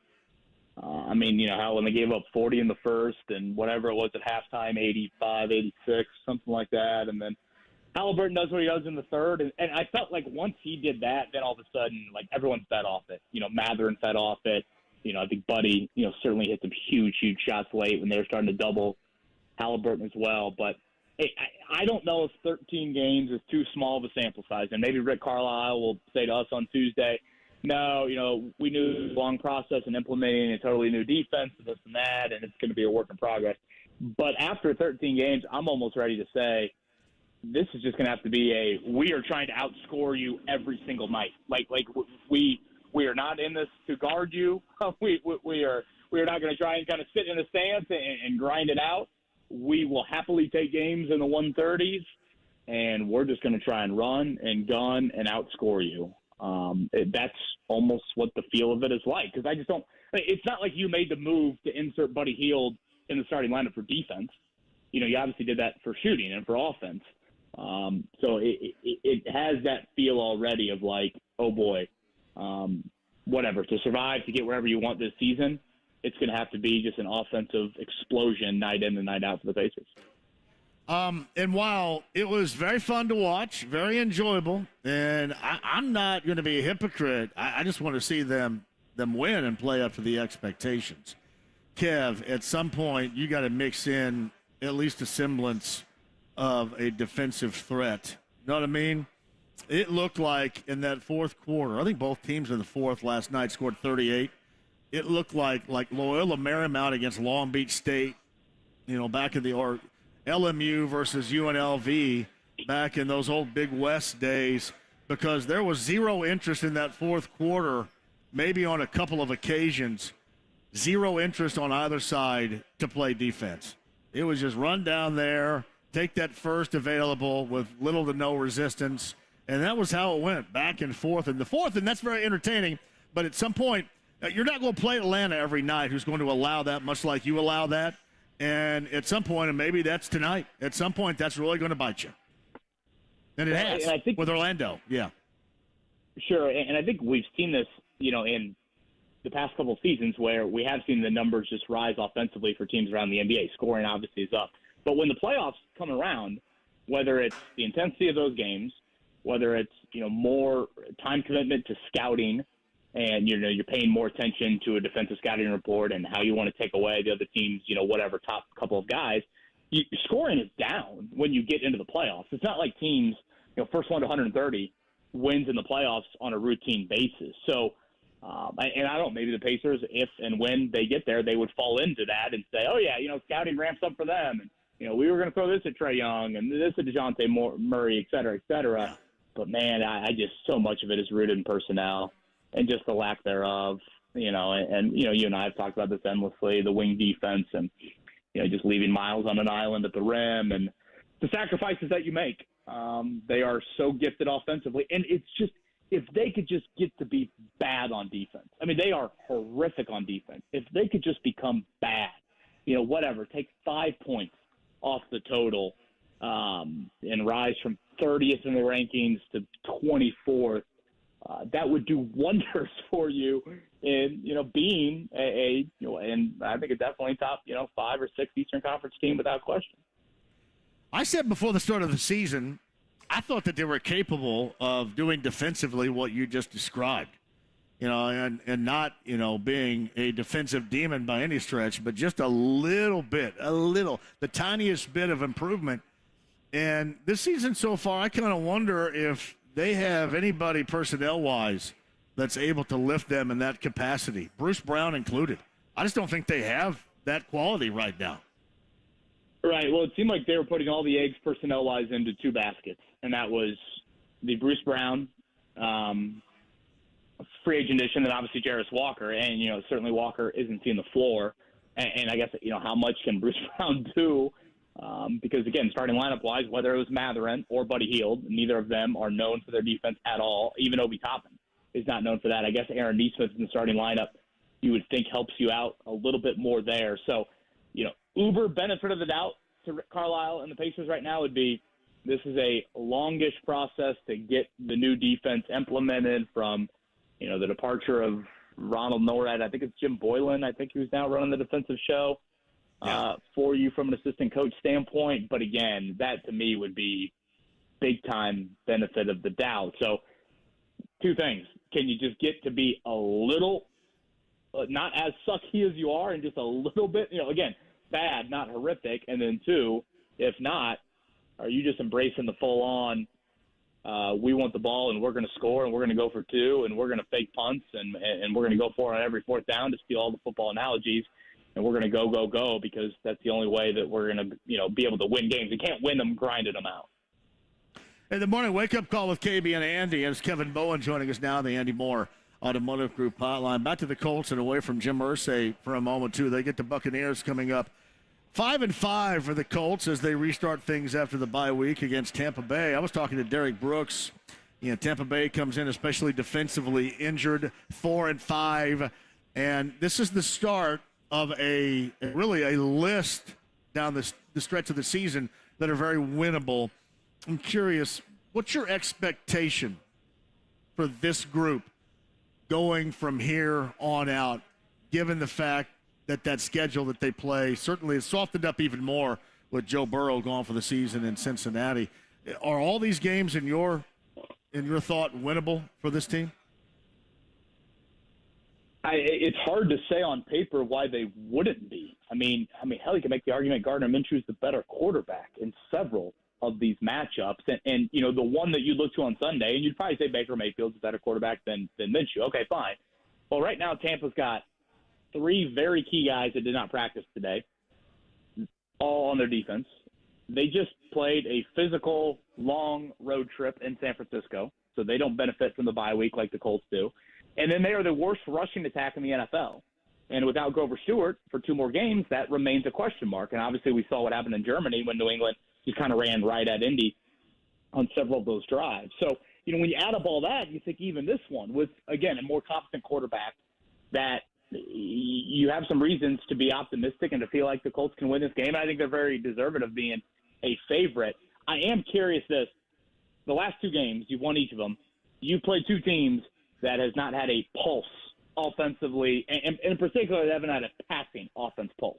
how when they gave up 40 in the first and whatever it was at halftime, 85, 86, something like that, and then Halliburton does what he does in the third, and I felt like once he did that, then all of a sudden everyone fed off it. Matherin fed off it. I think Buddy, certainly hit some huge shots late when they were starting to double Halliburton as well. But I don't know if 13 games is too small of a sample size. And maybe Rick Carlisle will say to us on Tuesday, no, we knew it was a long process in implementing a totally new defense and this and that, and it's going to be a work in progress. But after 13 games, I'm almost ready to say this is just going to have to be we are trying to outscore you every single night. We are not in this to guard you. We are not going to try and kind of sit in a stance and grind it out. We will happily take games in the 130s, and we're just going to try and run and gun and outscore you. That's almost what the feel of it is like, because I just don't – it's not like you made the move to insert Buddy Hield in the starting lineup for defense. You obviously did that for shooting and for offense. So it has that feel already of oh, boy. Whatever, to survive, to get wherever you want this season, it's going to have to be just an offensive explosion night in and night out for the Pacers. And while it was very fun to watch, very enjoyable, and I'm not going to be a hypocrite, I just want to see them win and play up to the expectations. Kev, at some point, you got to mix in at least a semblance of a defensive threat. You know what I mean? It looked like in that fourth quarter, I think both teams in the fourth last night scored 38. It looked like Loyola Marymount against Long Beach State, back in or LMU versus UNLV back in those old Big West days, because there was zero interest in that fourth quarter, maybe on a couple of occasions, zero interest on either side to play defense. It was just run down there, take that first available with little to no resistance. And that was how it went, back and forth. And the fourth, and that's very entertaining. But at some point, you're not going to play Atlanta every night who's going to allow that, much like you allow that. And at some point, and maybe that's tonight, at some point that's really going to bite you. And it has, and I think, with Orlando. Yeah. Sure, and I think we've seen this, in the past couple of seasons where we have seen the numbers just rise offensively for teams around the NBA. Scoring obviously is up. But when the playoffs come around, whether it's the intensity of those games, whether it's, more time commitment to scouting and, you're paying more attention to a defensive scouting report and how you want to take away the other team's, whatever top couple of guys, scoring is down when you get into the playoffs. It's not like teams, first one to 130 wins in the playoffs on a routine basis. So, and I don't know, maybe the Pacers, if and when they get there, they would fall into that and say, oh, yeah, scouting ramps up for them. And, we were going to throw this at Trae Young and this at DeJounte Murray, et cetera, et cetera. But, man, I just so much of it is rooted in personnel and just the lack thereof, you and I have talked about this endlessly, the wing defense and, just leaving Miles on an island at the rim and the sacrifices that you make. They are so gifted offensively. And it's just, if they could just get to be bad on defense. I mean, they are horrific on defense. If they could just become bad, whatever, take 5 points off the total and rise from 30th in the rankings to 24th, that would do wonders for you in, being and I think a definitely top, 5 or 6 Eastern Conference team without question. I said before the start of the season, I thought that they were capable of doing defensively what you just described, and not, being a defensive demon by any stretch, but just a little, the tiniest bit of improvement. And this season so far, I kind of wonder if they have anybody personnel-wise that's able to lift them in that capacity, Bruce Brown included. I just don't think they have that quality right now. Right. Well, it seemed like they were putting all the eggs personnel-wise into 2 baskets, and that was the Bruce Brown free agent addition and obviously Jarris Walker. And, certainly Walker isn't seeing the floor. And I guess, how much can Bruce Brown do? Because, again, starting lineup-wise, whether it was Mathurin or Buddy Hield, neither of them are known for their defense at all. Even Obi Toppin is not known for that. I guess Aaron Nesmith in the starting lineup you would think helps you out a little bit more there. So, uber benefit of the doubt to Carlisle and the Pacers right now would be this is a longish process to get the new defense implemented from, the departure of Ronald Norad. I think it's Jim Boylan. I think who's now running the defensive show for you from an assistant coach standpoint. But again, that to me would be big time benefit of the doubt. So 2 things. Can you just get to be a little, not as sucky as you are and just a little bit, again, bad, not horrific. And then 2, if not, are you just embracing the full on, we want the ball and we're going to score and we're going to go for 2 and we're going to fake punts and we're going to go for it on every 4th down, to steal all the football analogies, and we're going to go because that's the only way that we're going to, be able to win games. You can't win them grinding them out. Hey, the morning wake-up call with KB and Andy. And it's Kevin Bowen joining us now, the Andy Moore Automotive Group hotline. Back to the Colts and away from Jim Irsay for a moment, too. They get the Buccaneers coming up. 5-5 for the Colts as they restart things after the bye week against Tampa Bay. I was talking to Derek Brooks. Tampa Bay comes in especially defensively injured, 4-5. And this is the start of a list down the stretch of the season that are very winnable. I'm curious, what's your expectation for this group going from here on out, given the fact that schedule that they play certainly has softened up even more with Joe Burrow gone for the season in Cincinnati? Are all these games in your thought winnable for this team? It's hard to say on paper why they wouldn't be. I mean, hell, you can make the argument Gardner Minshew's the better quarterback in several of these matchups. And the one that you look to on Sunday, and you'd probably say Baker Mayfield's a better quarterback than Minshew. Okay, fine. Well, right now Tampa's got 3 very key guys that did not practice today, all on their defense. They just played a physical, long road trip in San Francisco, so they don't benefit from the bye week like the Colts do. And then they are the worst rushing attack in the NFL. And without Grover Stewart for 2 more games, that remains a question mark. And obviously we saw what happened in Germany when New England just kind of ran right at Indy on several of those drives. So, when you add up all that, you think even this one with, again, a more competent quarterback, that you have some reasons to be optimistic and to feel like the Colts can win this game. I think they're very deserving of being a favorite. I am curious this. The last 2 games, you've won each of them. You played 2 teams that has not had a pulse offensively, and in particular, they haven't had a passing offense pulse.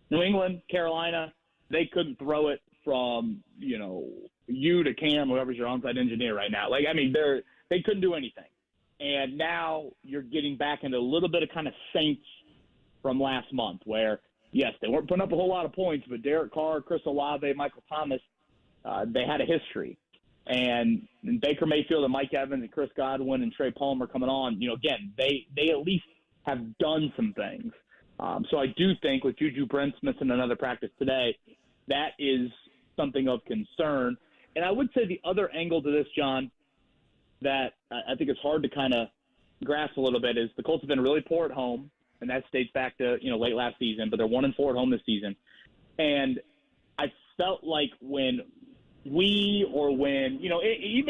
New England, Carolina, they couldn't throw it from, you to Cam, whoever's your onside engineer right now. They couldn't do anything. And now you're getting back into a little bit of kind of Saints from last month where, yes, they weren't putting up a whole lot of points, but Derek Carr, Chris Olave, Michael Thomas, they had a history. And Baker Mayfield and Mike Evans and Chris Godwin and Trey Palmer coming on, again, they at least have done some things. So I do think with Juju Brents missing another practice today, that is something of concern. And I would say the other angle to this, John, that I think it's hard to kind of grasp a little bit is the Colts have been really poor at home, and that dates back to late last season, but they're 1-4 at home this season. And I felt like when even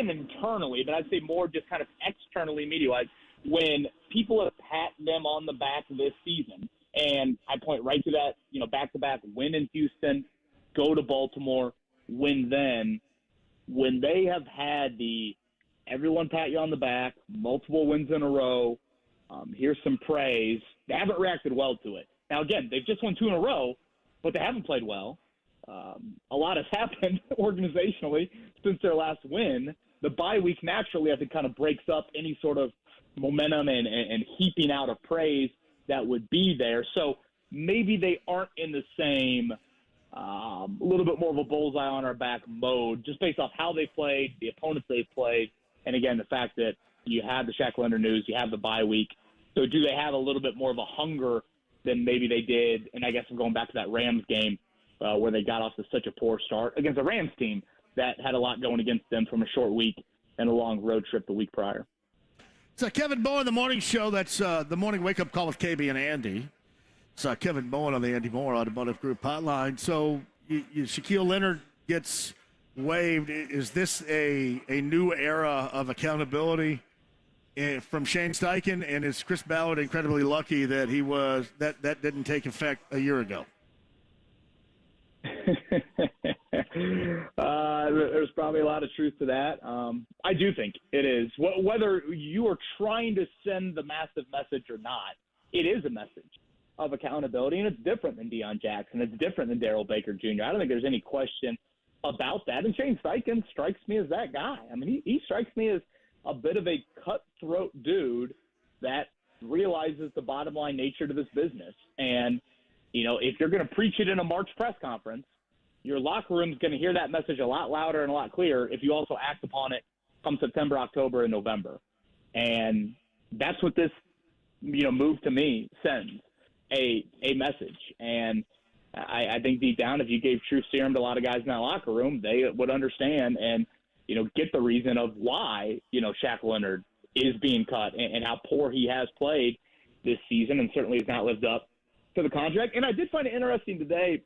internally, but I'd say more just kind of externally media-wise, when people have patted them on the back this season, and I point right to that, back-to-back win in Houston, go to Baltimore, win then, when they have had the everyone pat you on the back, multiple wins in a row, here's some praise, they haven't reacted well to it. Now, again, they've just won 2 in a row, but they haven't played well. A lot has happened organizationally since their last win. The bye week naturally, I think, kind of breaks up any sort of momentum and heaping out of praise that would be there. So maybe they aren't in the same a little bit more of a bullseye on our back mode just based off how they played, the opponents they've played, and, again, the fact that you have the Shaq Leonard news, you have the bye week. So do they have a little bit more of a hunger than maybe they did? And I guess I'm going back to that Rams game where they got off to such a poor start against a Rams team that had a lot going against them from a short week and a long road trip the week prior. So Kevin Bowen, the morning show, that's the morning wake-up call with KB and Andy. It's Kevin Bowen on the Andy Moore Automotive Group hotline. So Shaquille Leonard gets waived. Is this a new era of accountability from Shane Steichen? And is Chris Ballard incredibly lucky that that didn't take effect a year ago? There's probably a lot of truth to that. I do think it is. Whether you are trying to send the massive message or not, it is a message of accountability, and it's different than Deion Jackson. It's different than Darrell Baker Jr. I don't think there's any question about that. And Shane Steichen strikes me as that guy. I mean, he strikes me as a bit of a cutthroat dude that realizes the bottom line nature to this business. And, if you're going to preach it in a March press conference, your locker room's going to hear that message a lot louder and a lot clearer if you also act upon it come September, October, and November. And that's what this, move to me sends, a message. And I think deep down, if you gave truth serum to a lot of guys in that locker room, they would understand and, get the reason of why, Shaq Leonard is being cut and how poor he has played this season and certainly has not lived up to the contract. And I did find it interesting today,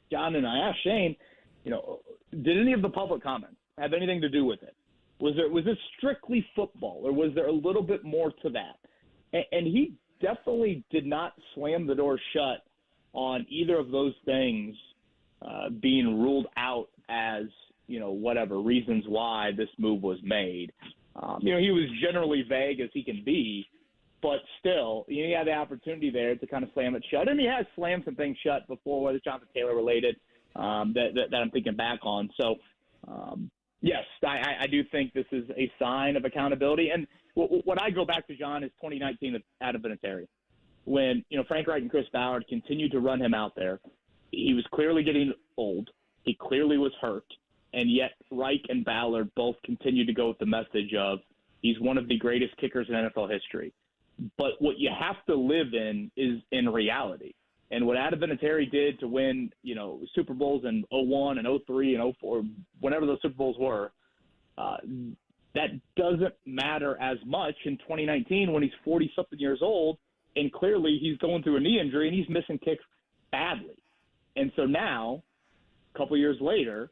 John, and I asked Shane, did any of the public comments have anything to do with it? Was this strictly football, or was there a little bit more to that? And he definitely did not slam the door shut on either of those things being ruled out as, whatever reasons why this move was made. He was generally vague as he can be, but still, he had the opportunity there to kind of slam it shut. And he has slammed some things shut before, whether Jonathan Taylor related, that I'm thinking back on. So, yes, I do think this is a sign of accountability. And what I go back to, John, is 2019 at Adam Vinatieri, when Frank Reich and Chris Ballard continued to run him out there. He was clearly getting old. He clearly was hurt. And yet Reich and Ballard both continued to go with the message of he's one of the greatest kickers in NFL history. But what you have to live in is in reality. And what Adam Vinatieri did to win, Super Bowls in 01 and 03 and 04, whenever those Super Bowls were, that doesn't matter as much in 2019 when he's 40-something years old, and clearly he's going through a knee injury and he's missing kicks badly. And so now, a couple years later,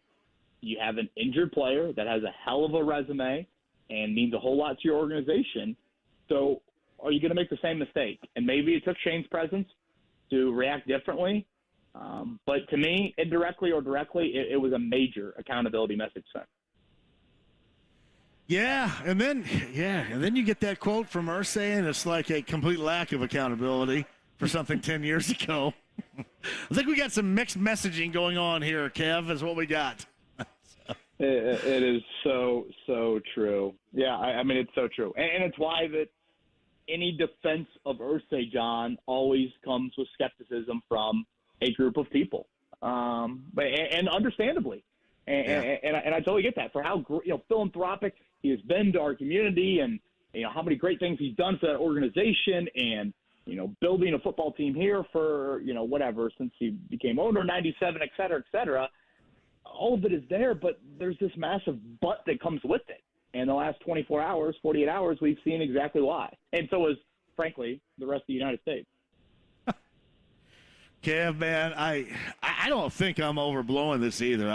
you have an injured player that has a hell of a resume and means a whole lot to your organization. So are you going to make the same mistake? And maybe it took Shane's presence to react differently. But to me, indirectly or directly, it was a major accountability message sent. Yeah, and then you get that quote from Irsay, and it's like a complete lack of accountability for something 10 years ago. I think we got some mixed messaging going on here, Kev, is what we got. It is so true. Yeah, I mean, it's so true. And it's why that any defense of Irsay, John, always comes with skepticism from a group of people. And understandably. And I totally get that. For how philanthropic he has been to our community, and how many great things he's done for that organization, and building a football team here for whatever since he became owner in '97, et cetera, et cetera. All of it is there, but there's this massive but that comes with it. And the last 24 hours, 48 hours, we've seen exactly why. And so is, frankly, the rest of the United States. Kev, man, I don't think I'm overblowing this either.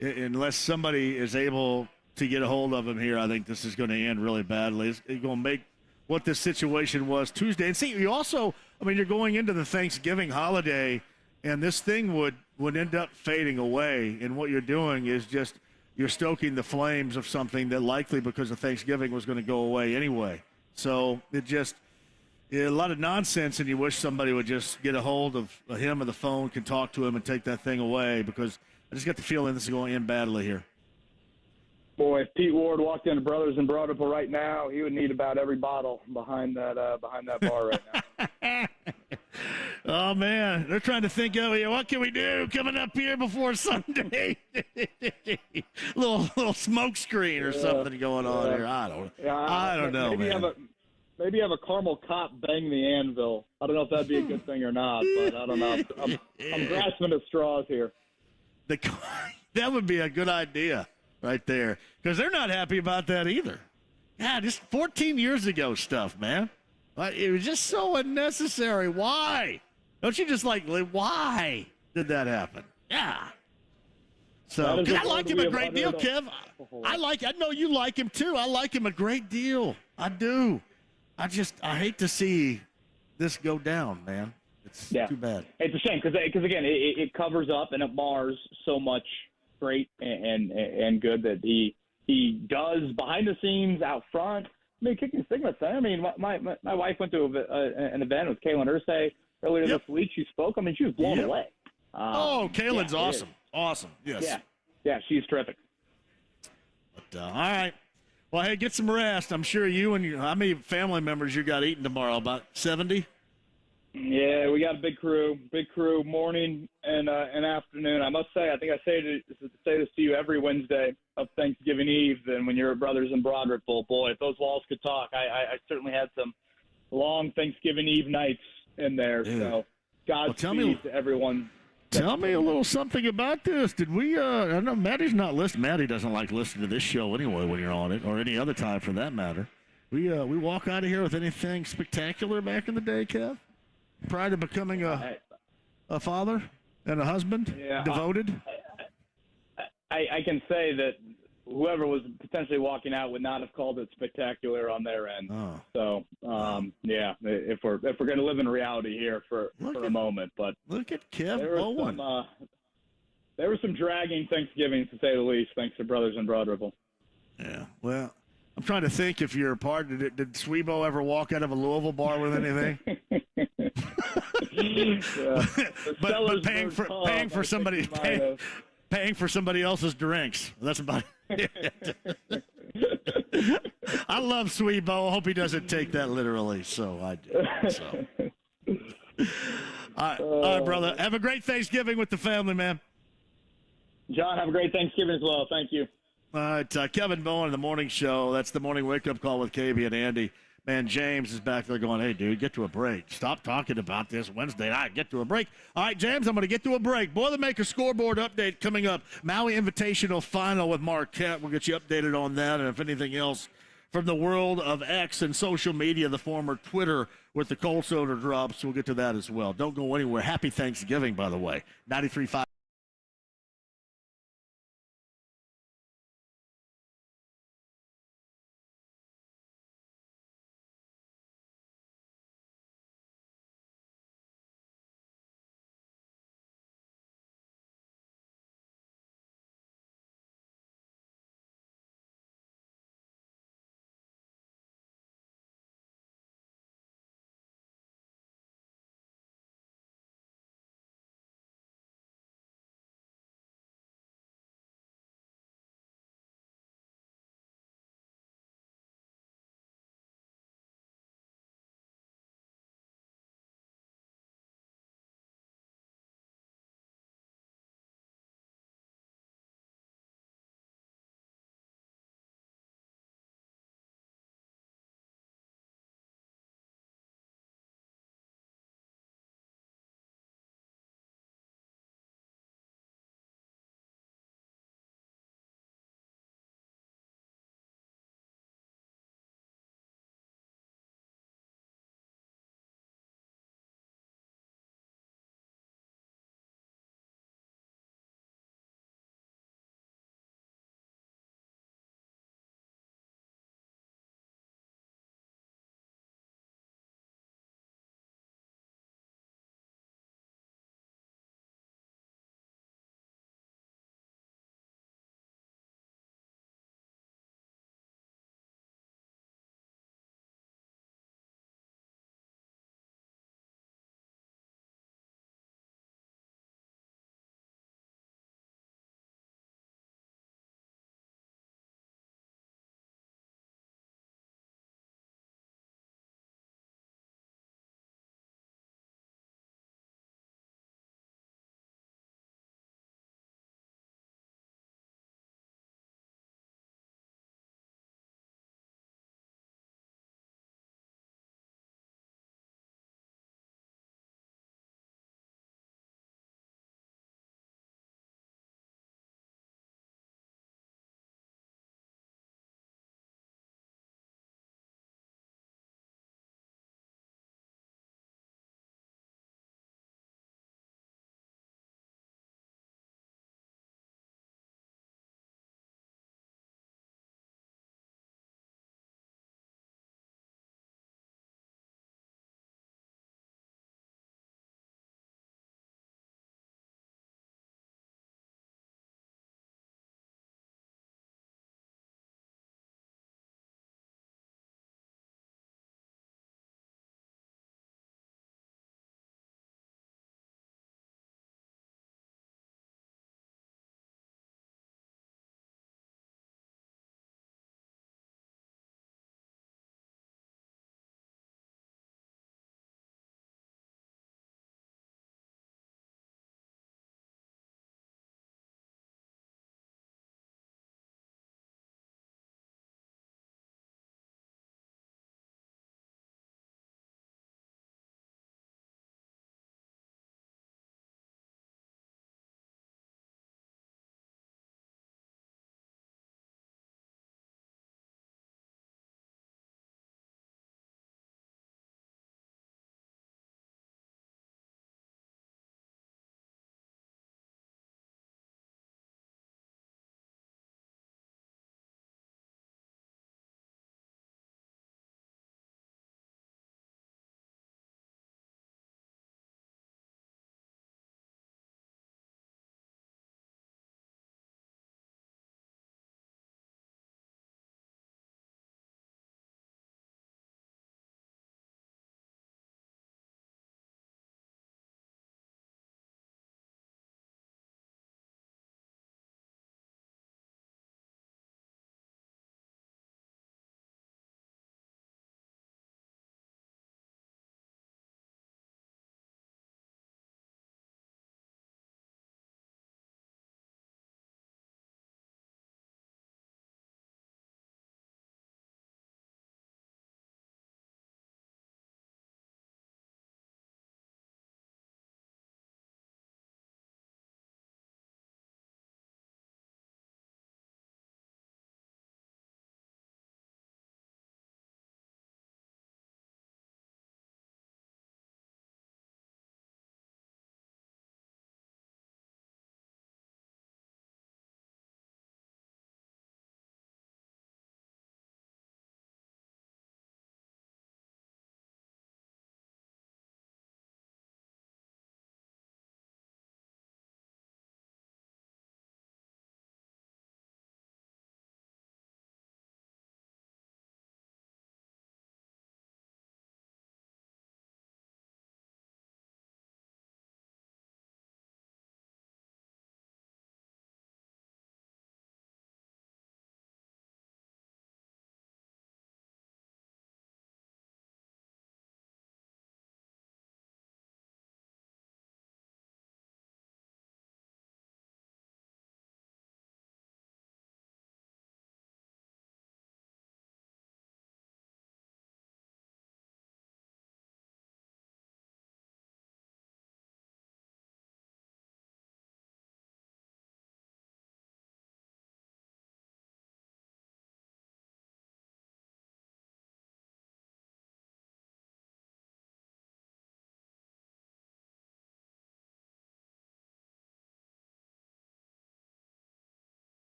Unless somebody is able to get a hold of him here, I think this is going to end really badly. It's going to make what this situation was Tuesday. And see, you also, you're going into the Thanksgiving holiday, and this thing would end up fading away. And what you're doing is just you're stoking the flames of something that likely because of Thanksgiving was going to go away anyway. So a lot of nonsense, and you wish somebody would just get a hold of him or the phone, can talk to him and take that thing away, because I just got the feeling this is going to end badly here. Boy, if Pete Ward walked into Brothers and brought up right now, he would need about every bottle behind that bar right now. Oh, man, they're trying to think of what can we do coming up here before Sunday? little smoke screen or something going on here. I don't know, man. Maybe have a caramel cop bang the anvil. I don't know if that'd be a good thing or not, but I don't know. I'm grasping at straws here. That would be a good idea right there, because they're not happy about that either. Yeah, just 14 years ago stuff, man. It was just so unnecessary. Why? Don't you just why did that happen? Yeah. So, I like him a great deal, Kev. I know you like him too. I like him a great deal. I do. I hate to see this go down, man. It's too bad. It's a shame because again, it covers up and it mars so much great and good that he does behind the scenes, out front. Kicking stigma. I mean, my wife went to an event with Kaylin Irsay earlier this week. She spoke. She was blown away. Kaylin's awesome. Awesome. Yes. Yeah, she's terrific. But, all right. Well, hey, get some rest. I'm sure you and how many family members you got eating tomorrow? About 70? Yeah, we got a big crew, morning and afternoon. I must say, I think I say this to you every Wednesday of Thanksgiving Eve. And when you're at Brothers in Broadripple, boy, if those walls could talk, I certainly had some long Thanksgiving Eve nights in there. Dude. So Godspeed to everyone. Tell me a little something about this. Did we, I know Maddie's not listening. Maddie doesn't like listening to this show anyway when you're on it, or any other time for that matter. We walk out of here with anything spectacular back in the day, Kev? Prior to becoming a father and a husband, devoted? I can say that whoever was potentially walking out would not have called it spectacular on their end. Oh. So, if we're going to live in reality here for a moment. But look at Kev Bowen. There was some dragging Thanksgivings, to say the least, thanks to Brothers in Broadripple. Yeah, well, I'm trying to think if you're a part. Did Swebo ever walk out of a Louisville bar with anything? but paying for somebody else's drinks. That's about it. I love Swebo. I hope he doesn't take that literally. So I do. So. All right, brother. Have a great Thanksgiving with the family, man. John, have a great Thanksgiving as well. Thank you. All right, Kevin Bowen in the morning show. That's the morning wake-up call with KB and Andy. Man, James is back there going, hey, dude, get to a break. Stop talking about this Wednesday night. Get to a break. All right, James, I'm going to get to a break. Boilermaker scoreboard update coming up. Maui Invitational Final with Marquette. We'll get you updated on that. And if anything else from the world of X and social media, the former Twitter with the cold soda drops, we'll get to that as well. Don't go anywhere. Happy Thanksgiving, by the way. 93.5.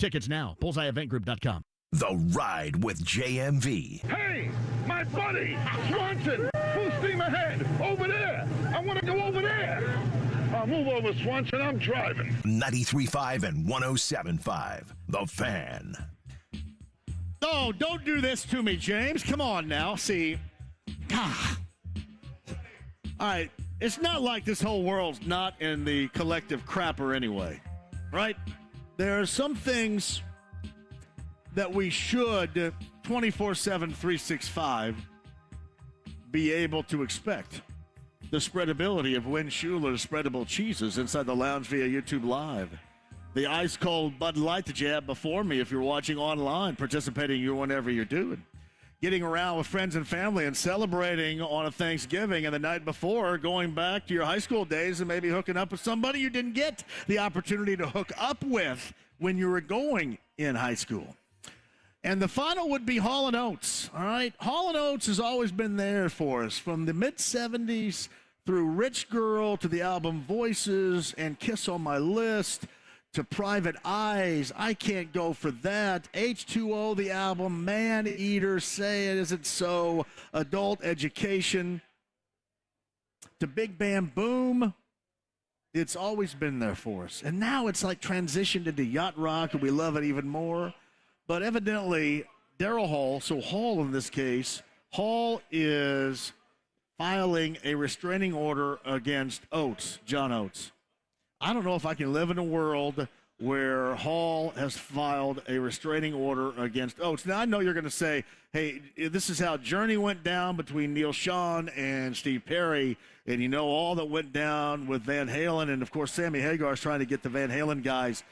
Tickets now. BullseyeEventGroup.com. The Ride with JMV. Hey, my buddy, Swanson, full steam ahead, over there. I want to go over there. I'll move over, Swanson, I'm driving. 93.5 and 107.5, The Fan. Oh, don't do this to me, James. Come on now. See. All right. It's not like this whole world's not in the collective crapper anyway, right? There are some things that we should 24/7, 365 be able to expect. The spreadability of Win Schuler's spreadable cheeses inside the lounge via YouTube Live. The ice-cold Bud Light that you have before me if you're watching online, participating you whenever you're doing. Getting around with friends and family and celebrating on a Thanksgiving and the night before, going back to your high school days and maybe hooking up with somebody you didn't get the opportunity to hook up with when you were going in high school. And the final would be Hall & Oates, all right? Hall & Oates has always been there for us from the mid-'70s through Rich Girl to the album Voices and Kiss on My List to Private Eyes. I Can't Go For That. H2O, the album, Man Eater, Say It Isn't So, Adult Education to Big Bam Boom. It's always been there for us. And now it's like transitioned into yacht rock, and we love it even more. But evidently, Daryl Hall, so Hall in this case, Hall is filing a restraining order against Oates, John Oates. I don't know if I can live in a world where Hall has filed a restraining order against Oates. Now, I know you're going to say, hey, this is how Journey went down between Neil Schon and Steve Perry, and you know all that went down with Van Halen, and, of course, Sammy Hagar is trying to get the Van Halen guys,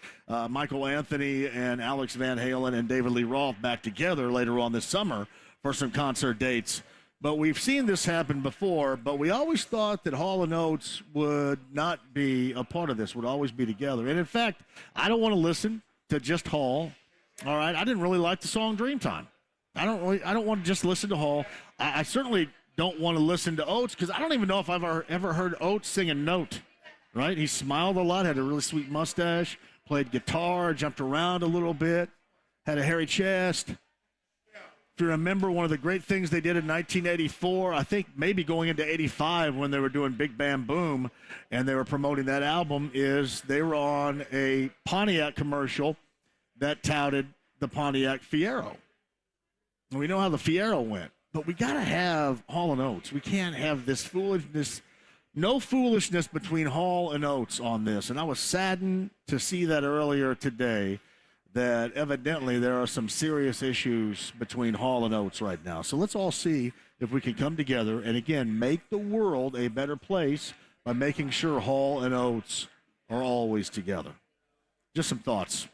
Michael Anthony and Alex Van Halen and David Lee Roth back together later on this summer for some concert dates. But we've seen this happen before, but we always thought that Hall & Oates would not be a part of this, would always be together. And, in fact, I don't want to listen to just Hall. All right? I didn't really like the song Dreamtime. I don't want to just listen to Hall. I certainly don't want to listen to Oates because I don't even know if I've ever heard Oates sing a note, right? He smiled a lot, had a really sweet mustache, played guitar, jumped around a little bit, had a hairy chest. If you remember, one of the great things they did in 1984, I think maybe going into 85 when they were doing Big Bam Boom and they were promoting that album, is they were on a Pontiac commercial that touted the Pontiac Fiero. And we know how the Fiero went, but we got to have Hall & Oates. We can't have this foolishness, no foolishness between Hall and Oates on this. And I was saddened to see that earlier today, that evidently there are some serious issues between Hall and Oates right now. So let's all see if we can come together and, again, make the world a better place by making sure Hall and Oates are always together. Just some thoughts.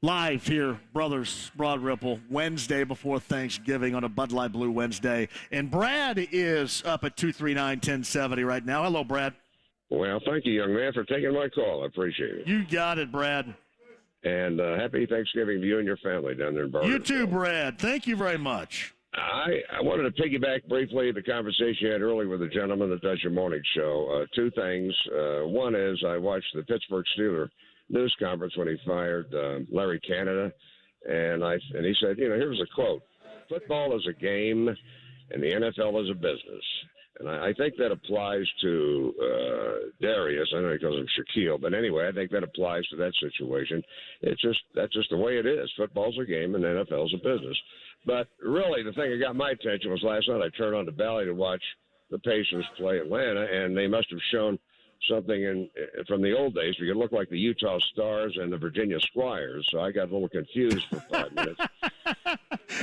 Live here, Brothers Broad Ripple, Wednesday before Thanksgiving on a Bud Light Blue Wednesday. And Brad is up at 239-1070 right now. Hello, Brad. Well, thank you, young man, for taking my call. I appreciate it. You got it, Brad. And happy Thanksgiving to you and your family down there in Barton. You too, Brad. Thank you very much. I wanted to piggyback briefly the conversation you had earlier with the gentleman that does your morning show. Two things. One is I watched the Pittsburgh Steelers news conference when he fired Larry Canada, and he said, here's a quote: "Football is a game, and the NFL is a business." And I think that applies to Darius. I know he calls him Shaquille, but anyway, I think that applies to that situation. That's just the way it is. Football's a game, and NFL's a business. But really, the thing that got my attention was last night I turned on the Valley to watch the Pacers play Atlanta, and they must have shown something from the old days. We could look like the Utah Stars and the Virginia Squires. So I got a little confused for 5 minutes.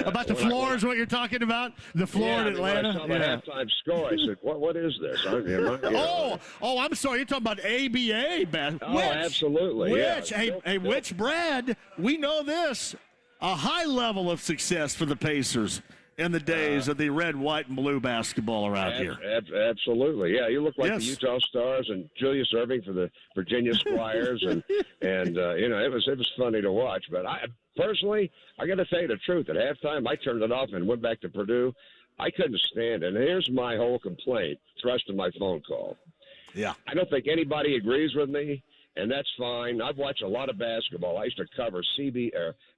About the floor is what you're talking about? The floor in Atlanta? When I saw the halftime score, I said, what is this? I'm sorry. You're talking about ABA. Oh, absolutely. Which? Yeah. Hey, which, Brad, we know this. A high level of success for the Pacers in the days of the red, white, and blue basketball around here. Absolutely. Yeah, you look like the Utah Stars and Julius Erving for the Virginia Squires. and it was funny to watch. But personally, I got to tell you the truth. At halftime, I turned it off and went back to Purdue. I couldn't stand it. And here's my whole complaint, thrust of my phone call. Yeah. I don't think anybody agrees with me. and that's fine. I've watched a lot of basketball. I used to cover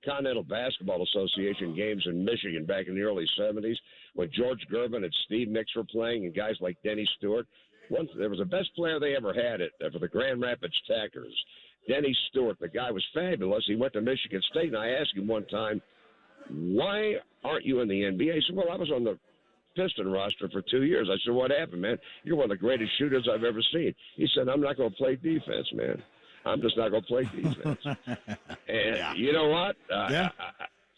Continental Basketball Association games in Michigan back in the early 70s when George Gervin and Steve Nicks were playing and guys like Denny Stewart. There was the best player they ever had for the Grand Rapids Tackers, Denny Stewart. The guy was fabulous. He went to Michigan State, and I asked him one time, why aren't you in the NBA? He said, well, I was on the Piston roster for 2 years. I said, what happened, man? You're one of the greatest shooters I've ever seen. He said, I'm not going to play defense, man. I'm just not going to play defense. And you know what?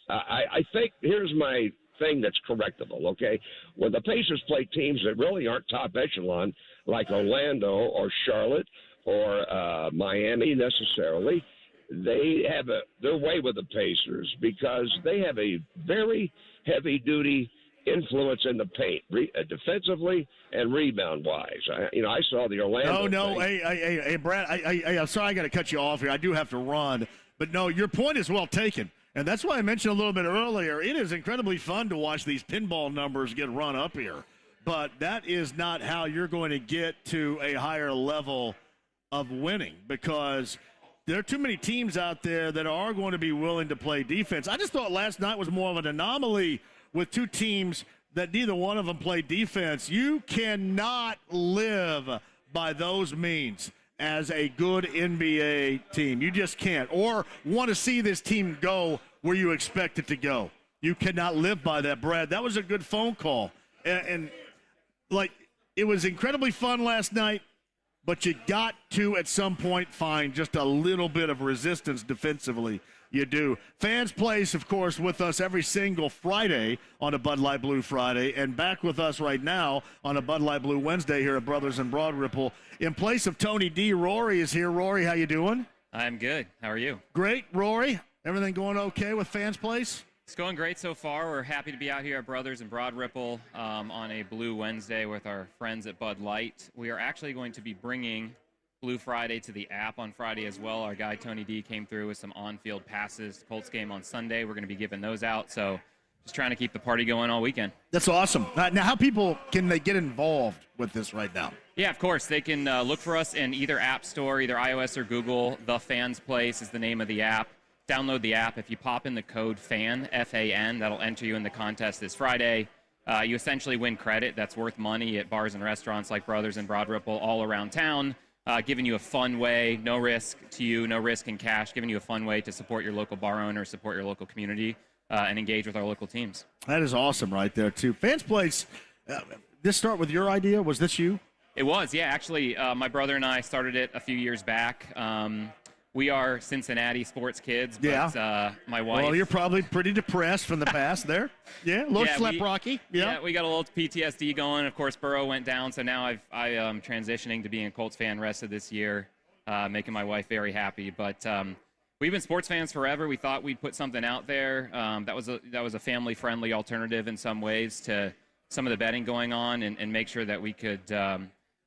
I think here's my thing that's correctable, okay? When the Pacers play teams that really aren't top echelon, like Orlando or Charlotte or Miami necessarily, they have their way with the Pacers because they have a very heavy-duty influence in the paint, defensively and rebound-wise. I saw the Orlando No, thing. hey, Brad, I'm sorry I got to cut you off here. I do have to run. But, no, your point is well taken. And that's why I mentioned a little bit earlier, it is incredibly fun to watch these pinball numbers get run up here. But that is not how you're going to get to a higher level of winning because there are too many teams out there that are going to be willing to play defense. I just thought last night was more of an anomaly with two teams that neither one of them played defense. You cannot live by those means as a good NBA team. You just can't. Or want to see this team go where you expect it to go. You cannot live by that, Brad. That was a good phone call. And it was incredibly fun last night, but you got to, at some point, find just a little bit of resistance defensively. You do. Fans Place, of course, with us every single Friday on a Bud Light Blue Friday, and back with us right now on a Bud Light Blue Wednesday here at Brothers and Broad Ripple. In place of Tony D, Rory is here. Rory, how you doing? I'm good. How are you? Great. Rory, everything going okay with Fans Place? It's going great so far. We're happy to be out here at Brothers and Broad Ripple on a Blue Wednesday with our friends at Bud Light. We are actually going to be bringing Blue Friday to the app on Friday as well. Our guy Tony D came through with some on-field passes. Colts game on Sunday. We're going to be giving those out. So just trying to keep the party going all weekend. That's awesome. Now, how can they get involved with this right now? Yeah, of course. They can look for us in either app store, either iOS or Google. The Fans Place is the name of the app. Download the app. If you pop in the code FAN, F-A-N, that'll enter you in the contest this Friday. You essentially win credit that's worth money at bars and restaurants like Brothers and Broad Ripple all around town. Giving you a fun way, no risk to you, no risk in cash, giving you a fun way to support your local bar owner, support your local community, and engage with our local teams. That is awesome right there, too. Fans Place, this start with your idea? Was this you? It was, yeah. Actually, my brother and I started it a few years back. We are Cincinnati sports kids, but my wife... Well, you're probably pretty depressed from the past there. Yeah, a little slap rocky. Yeah, we got a little PTSD going. Of course, Burrow went down, so now I am transitioning to being a Colts fan rest of this year, making my wife very happy. But we've been sports fans forever. We thought we'd put something out there that was a family-friendly alternative in some ways to some of the betting going on and make sure that we could...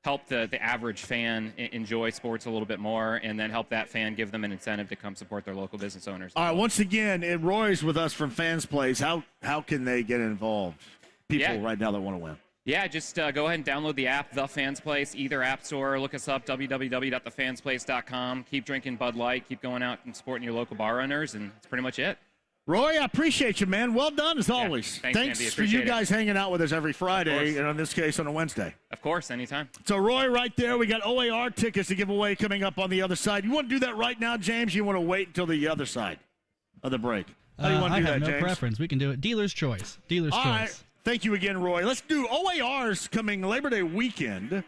help the average fan enjoy sports a little bit more, and then help that fan give them an incentive to come support their local business owners. All right, once again, Roy's with us from Fans Place. How can they get involved? People right now that want to win. Yeah, just go ahead and download the app, The Fans Place, either app store. Look us up, www.thefansplace.com. Keep drinking Bud Light. Keep going out and supporting your local bar owners, and that's pretty much it. Roy, I appreciate you, man. Well done, as always. Thanks for you guys hanging out with us every Friday, and in this case, on a Wednesday. Of course, anytime. So, Roy, right there, we got OAR tickets to give away coming up on the other side. You want to do that right now, James? You want to wait until the other side of the break? How do you want to do that, James? I have no preference. We can do it. Dealer's choice. Dealer's choice. All right. Thank you again, Roy. Let's do OAR's coming Labor Day weekend.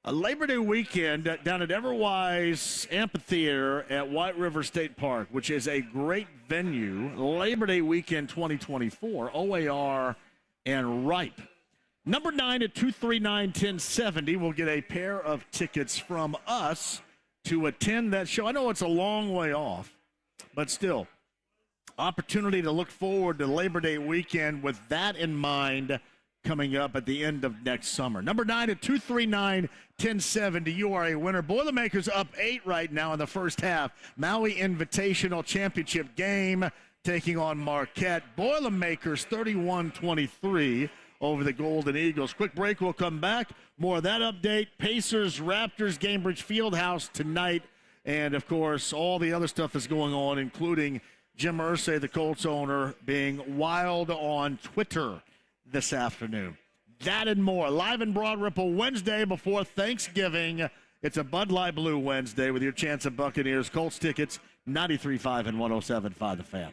A Labor Day weekend down at Everwise Amphitheater at White River State Park, which is a great venue. Labor Day weekend 2024, OAR and Ripe. Number 9 at 239-1070 will get a pair of tickets from us to attend that show. I know it's a long way off, but still, opportunity to look forward to Labor Day weekend with that in mind coming up at the end of next summer. Number 9 at 239-1070. You are a winner. Boilermakers up 8 right now in the first half. Maui Invitational Championship game taking on Marquette. Boilermakers 31-23 over the Golden Eagles. Quick break. We'll come back. More of that update. Pacers, Raptors, Gainbridge Fieldhouse tonight And, of course, all the other stuff that's going on, including Jim Irsay, the Colts owner, being wild on Twitter this afternoon. That and more. Live in Broad Ripple Wednesday before Thanksgiving. It's a Bud Light Blue Wednesday with your chance at Buccaneers Colts tickets, 93.5 and 107.5 The Fan.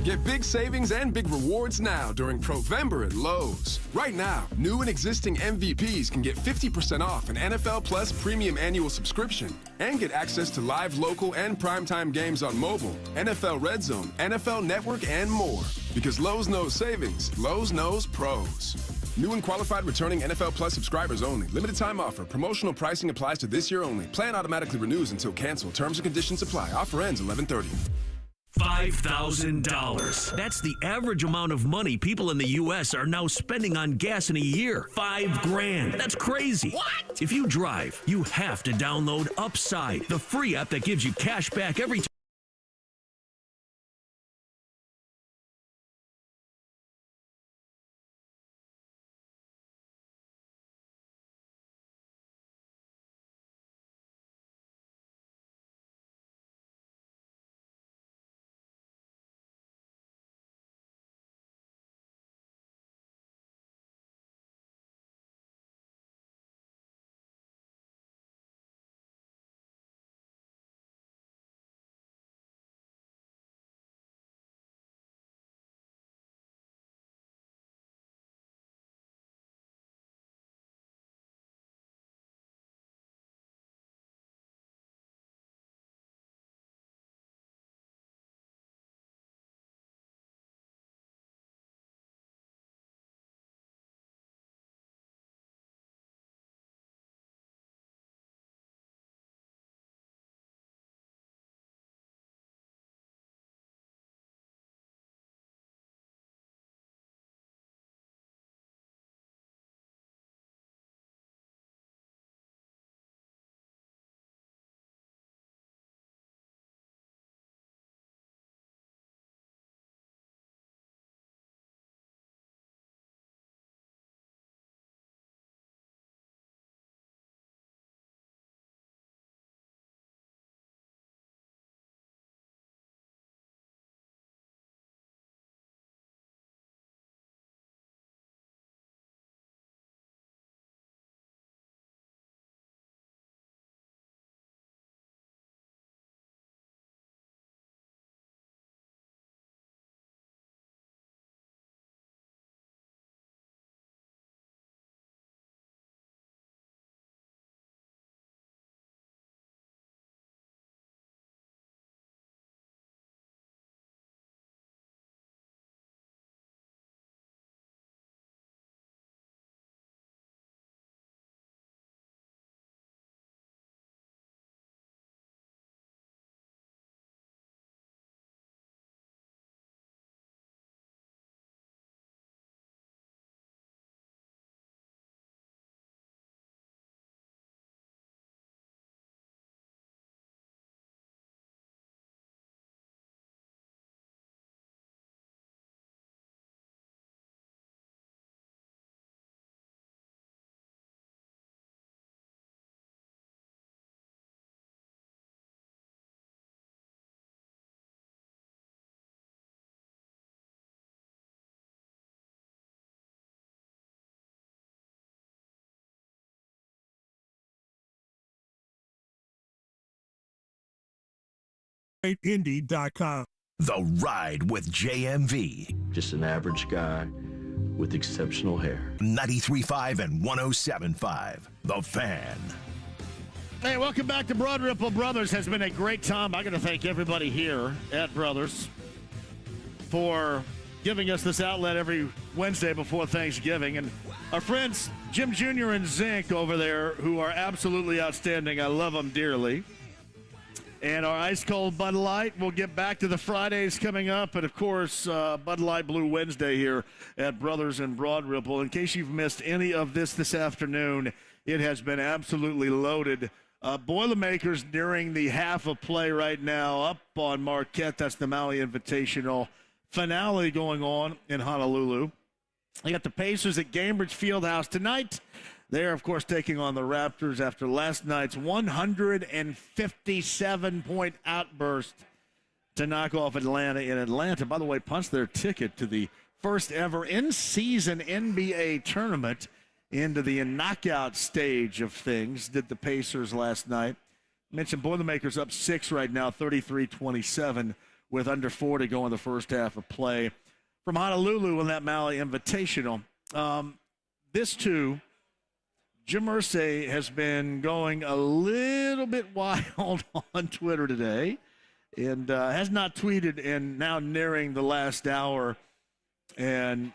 Get big savings and big rewards now during Provember at Lowe's. Right now, new and existing MVPs can get 50% off an NFL Plus premium annual subscription and get access to live local and primetime games on mobile, NFL Red Zone, NFL Network, and more. Because Lowe's knows savings, Lowe's knows pros. New and qualified returning NFL Plus subscribers only. Limited time offer. Promotional pricing applies to this year only. Plan automatically renews until canceled. Terms and conditions apply. Offer ends 11/30. $5,000. That's the average amount of money people in the U.S. are now spending on gas in a year. $5,000. That's crazy. What? If you drive, you have to download Upside, the free app that gives you cash back every time. Indy.com. The Ride with JMV. Just an average guy with exceptional hair. 93.5 and 107.5. The Fan. Hey, welcome back to Broad Ripple Brothers. Has been a great time. I got to thank everybody here at Brothers for giving us this outlet every Wednesday before Thanksgiving. And our friends Jim Jr. and Zink over there, who are absolutely outstanding. I love them dearly. And our ice cold Bud Light. We'll get back to the Fridays coming up. And, of course, Bud Light Blue Wednesday here at Brothers and Broad Ripple. In case you've missed any of this afternoon, it has been absolutely loaded. Boilermakers nearing the half of play right now up on Marquette. That's the Maui Invitational finale going on in Honolulu. You got the Pacers at Gainbridge Fieldhouse tonight. They are, of course, taking on the Raptors after last night's 157-point outburst to knock off Atlanta in Atlanta. By the way, punched their ticket to the first ever in-season NBA tournament into the knockout stage of things, did the Pacers last night. Mentioned Boilermakers up 6 right now, 33-27, with under 4 to go in the first half of play. From Honolulu in that Maui Invitational. This, too, Jim Irsay has been going a little bit wild on Twitter today and has not tweeted in now nearing the last hour. And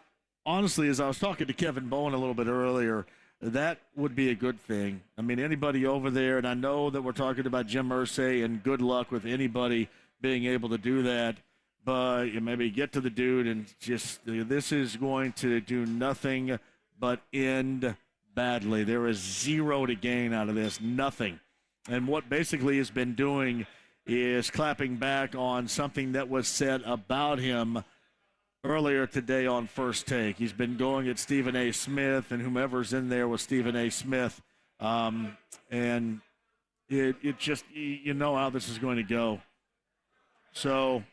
honestly, as I was talking to Kevin Bowen a little bit earlier, that would be a good thing. I mean, anybody over there, and I know that we're talking about Jim Irsay, and good luck with anybody being able to do that. But you maybe get to the dude and just, this is going to do nothing but end badly. There is zero to gain out of this, nothing. And what basically has been doing is clapping back on something that was said about him earlier today on First Take. He's been going at Stephen A. Smith and whomever's in there with Stephen A. Smith. And it just, you know how this is going to go. So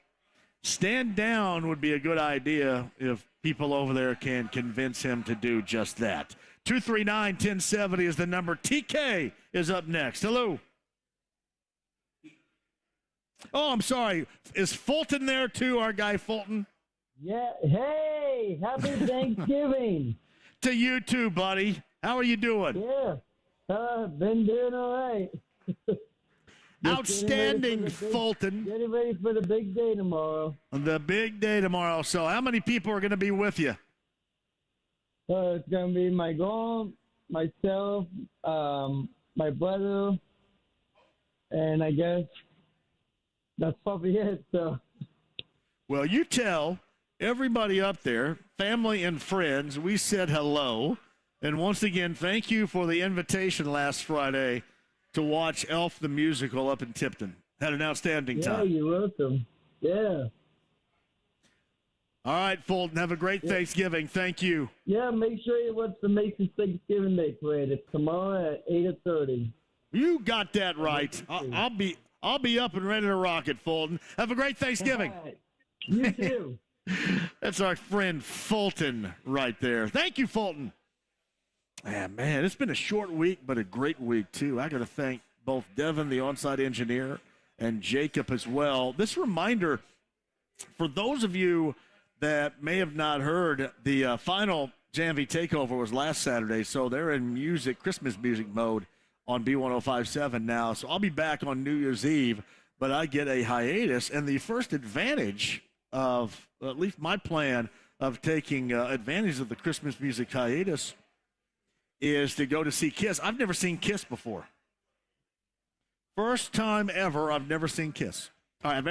stand down would be a good idea if people over there can convince him to do just that. 239-1070 is the number. TK is up next. Hello. Oh, I'm sorry. Is Fulton there too, our guy Fulton? Yeah. Hey, happy Thanksgiving. To you too, buddy. How are you doing? Yeah. Been doing all right. Outstanding, Fulton. Getting ready for the big day tomorrow. The big day tomorrow. So how many people are going to be with you? It's going to be my girl, myself, my brother, and I guess that's probably it. So. Well, you tell everybody up there, family and friends, we said hello. And once again, thank you for the invitation last Friday to watch Elf the Musical up in Tipton. Had an outstanding time. Yeah, you're welcome. Yeah. All right, Fulton, have a great Thanksgiving. Thank you. Yeah, make sure you watch the Macy's Thanksgiving Day Parade. It's tomorrow at 8:30. You got that right. I'll be up and ready to rock it, Fulton. Have a great Thanksgiving. Right. You too. That's our friend Fulton right there. Thank you, Fulton. Man, it's been a short week, but a great week, too. I got to thank both Devin, the on-site engineer, and Jacob as well. This reminder, for those of you that may have not heard, the final JMV takeover was last Saturday, so they're in Christmas music mode on B1057 now. So I'll be back on New Year's Eve, but I get a hiatus, and the first advantage of, at least my plan of taking advantage of the Christmas music hiatus is to go to see Kiss. I've never seen Kiss before. First time ever I've ever seen Kiss. And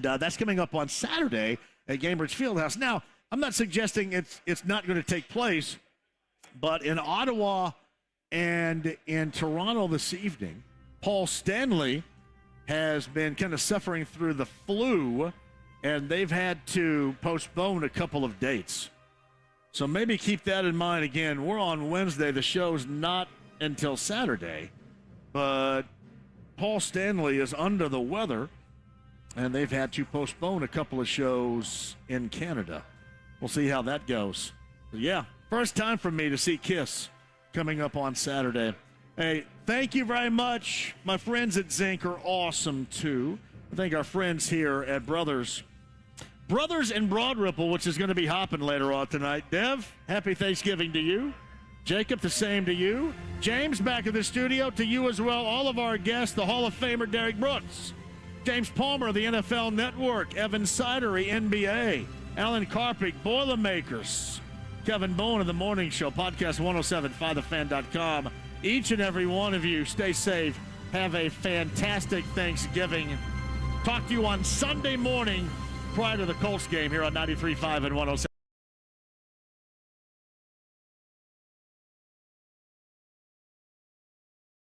that's coming up on Saturday at Cambridge Fieldhouse. Now, I'm not suggesting it's not going to take place, but in Ottawa and in Toronto this evening, Paul Stanley has been kind of suffering through the flu, and they've had to postpone a couple of dates. So maybe keep that in mind. Again, we're on Wednesday. The show's not until Saturday, but Paul Stanley is under the weather, and they've had to postpone a couple of shows in Canada. We'll see how that goes. But yeah, first time for me to see Kiss coming up on Saturday. Hey, thank you very much. My friends at Zinc are awesome, too. I think our friends here at Brothers and Broad Ripple, which is going to be hopping later on tonight. Dev, happy Thanksgiving to you. Jacob, the same to you. James, back in the studio, to you as well. All of our guests, the Hall of Famer Derek Brooks, James Palmer of the NFL Network, Evan Sidery, NBA, Alan Karpik, Boilermakers, Kevin Bowen of The Morning Show, podcast 1075thefan.com. Each and every one of you, stay safe. Have a fantastic Thanksgiving. Talk to you on Sunday morning prior to the Colts game here on 93.5 and 107.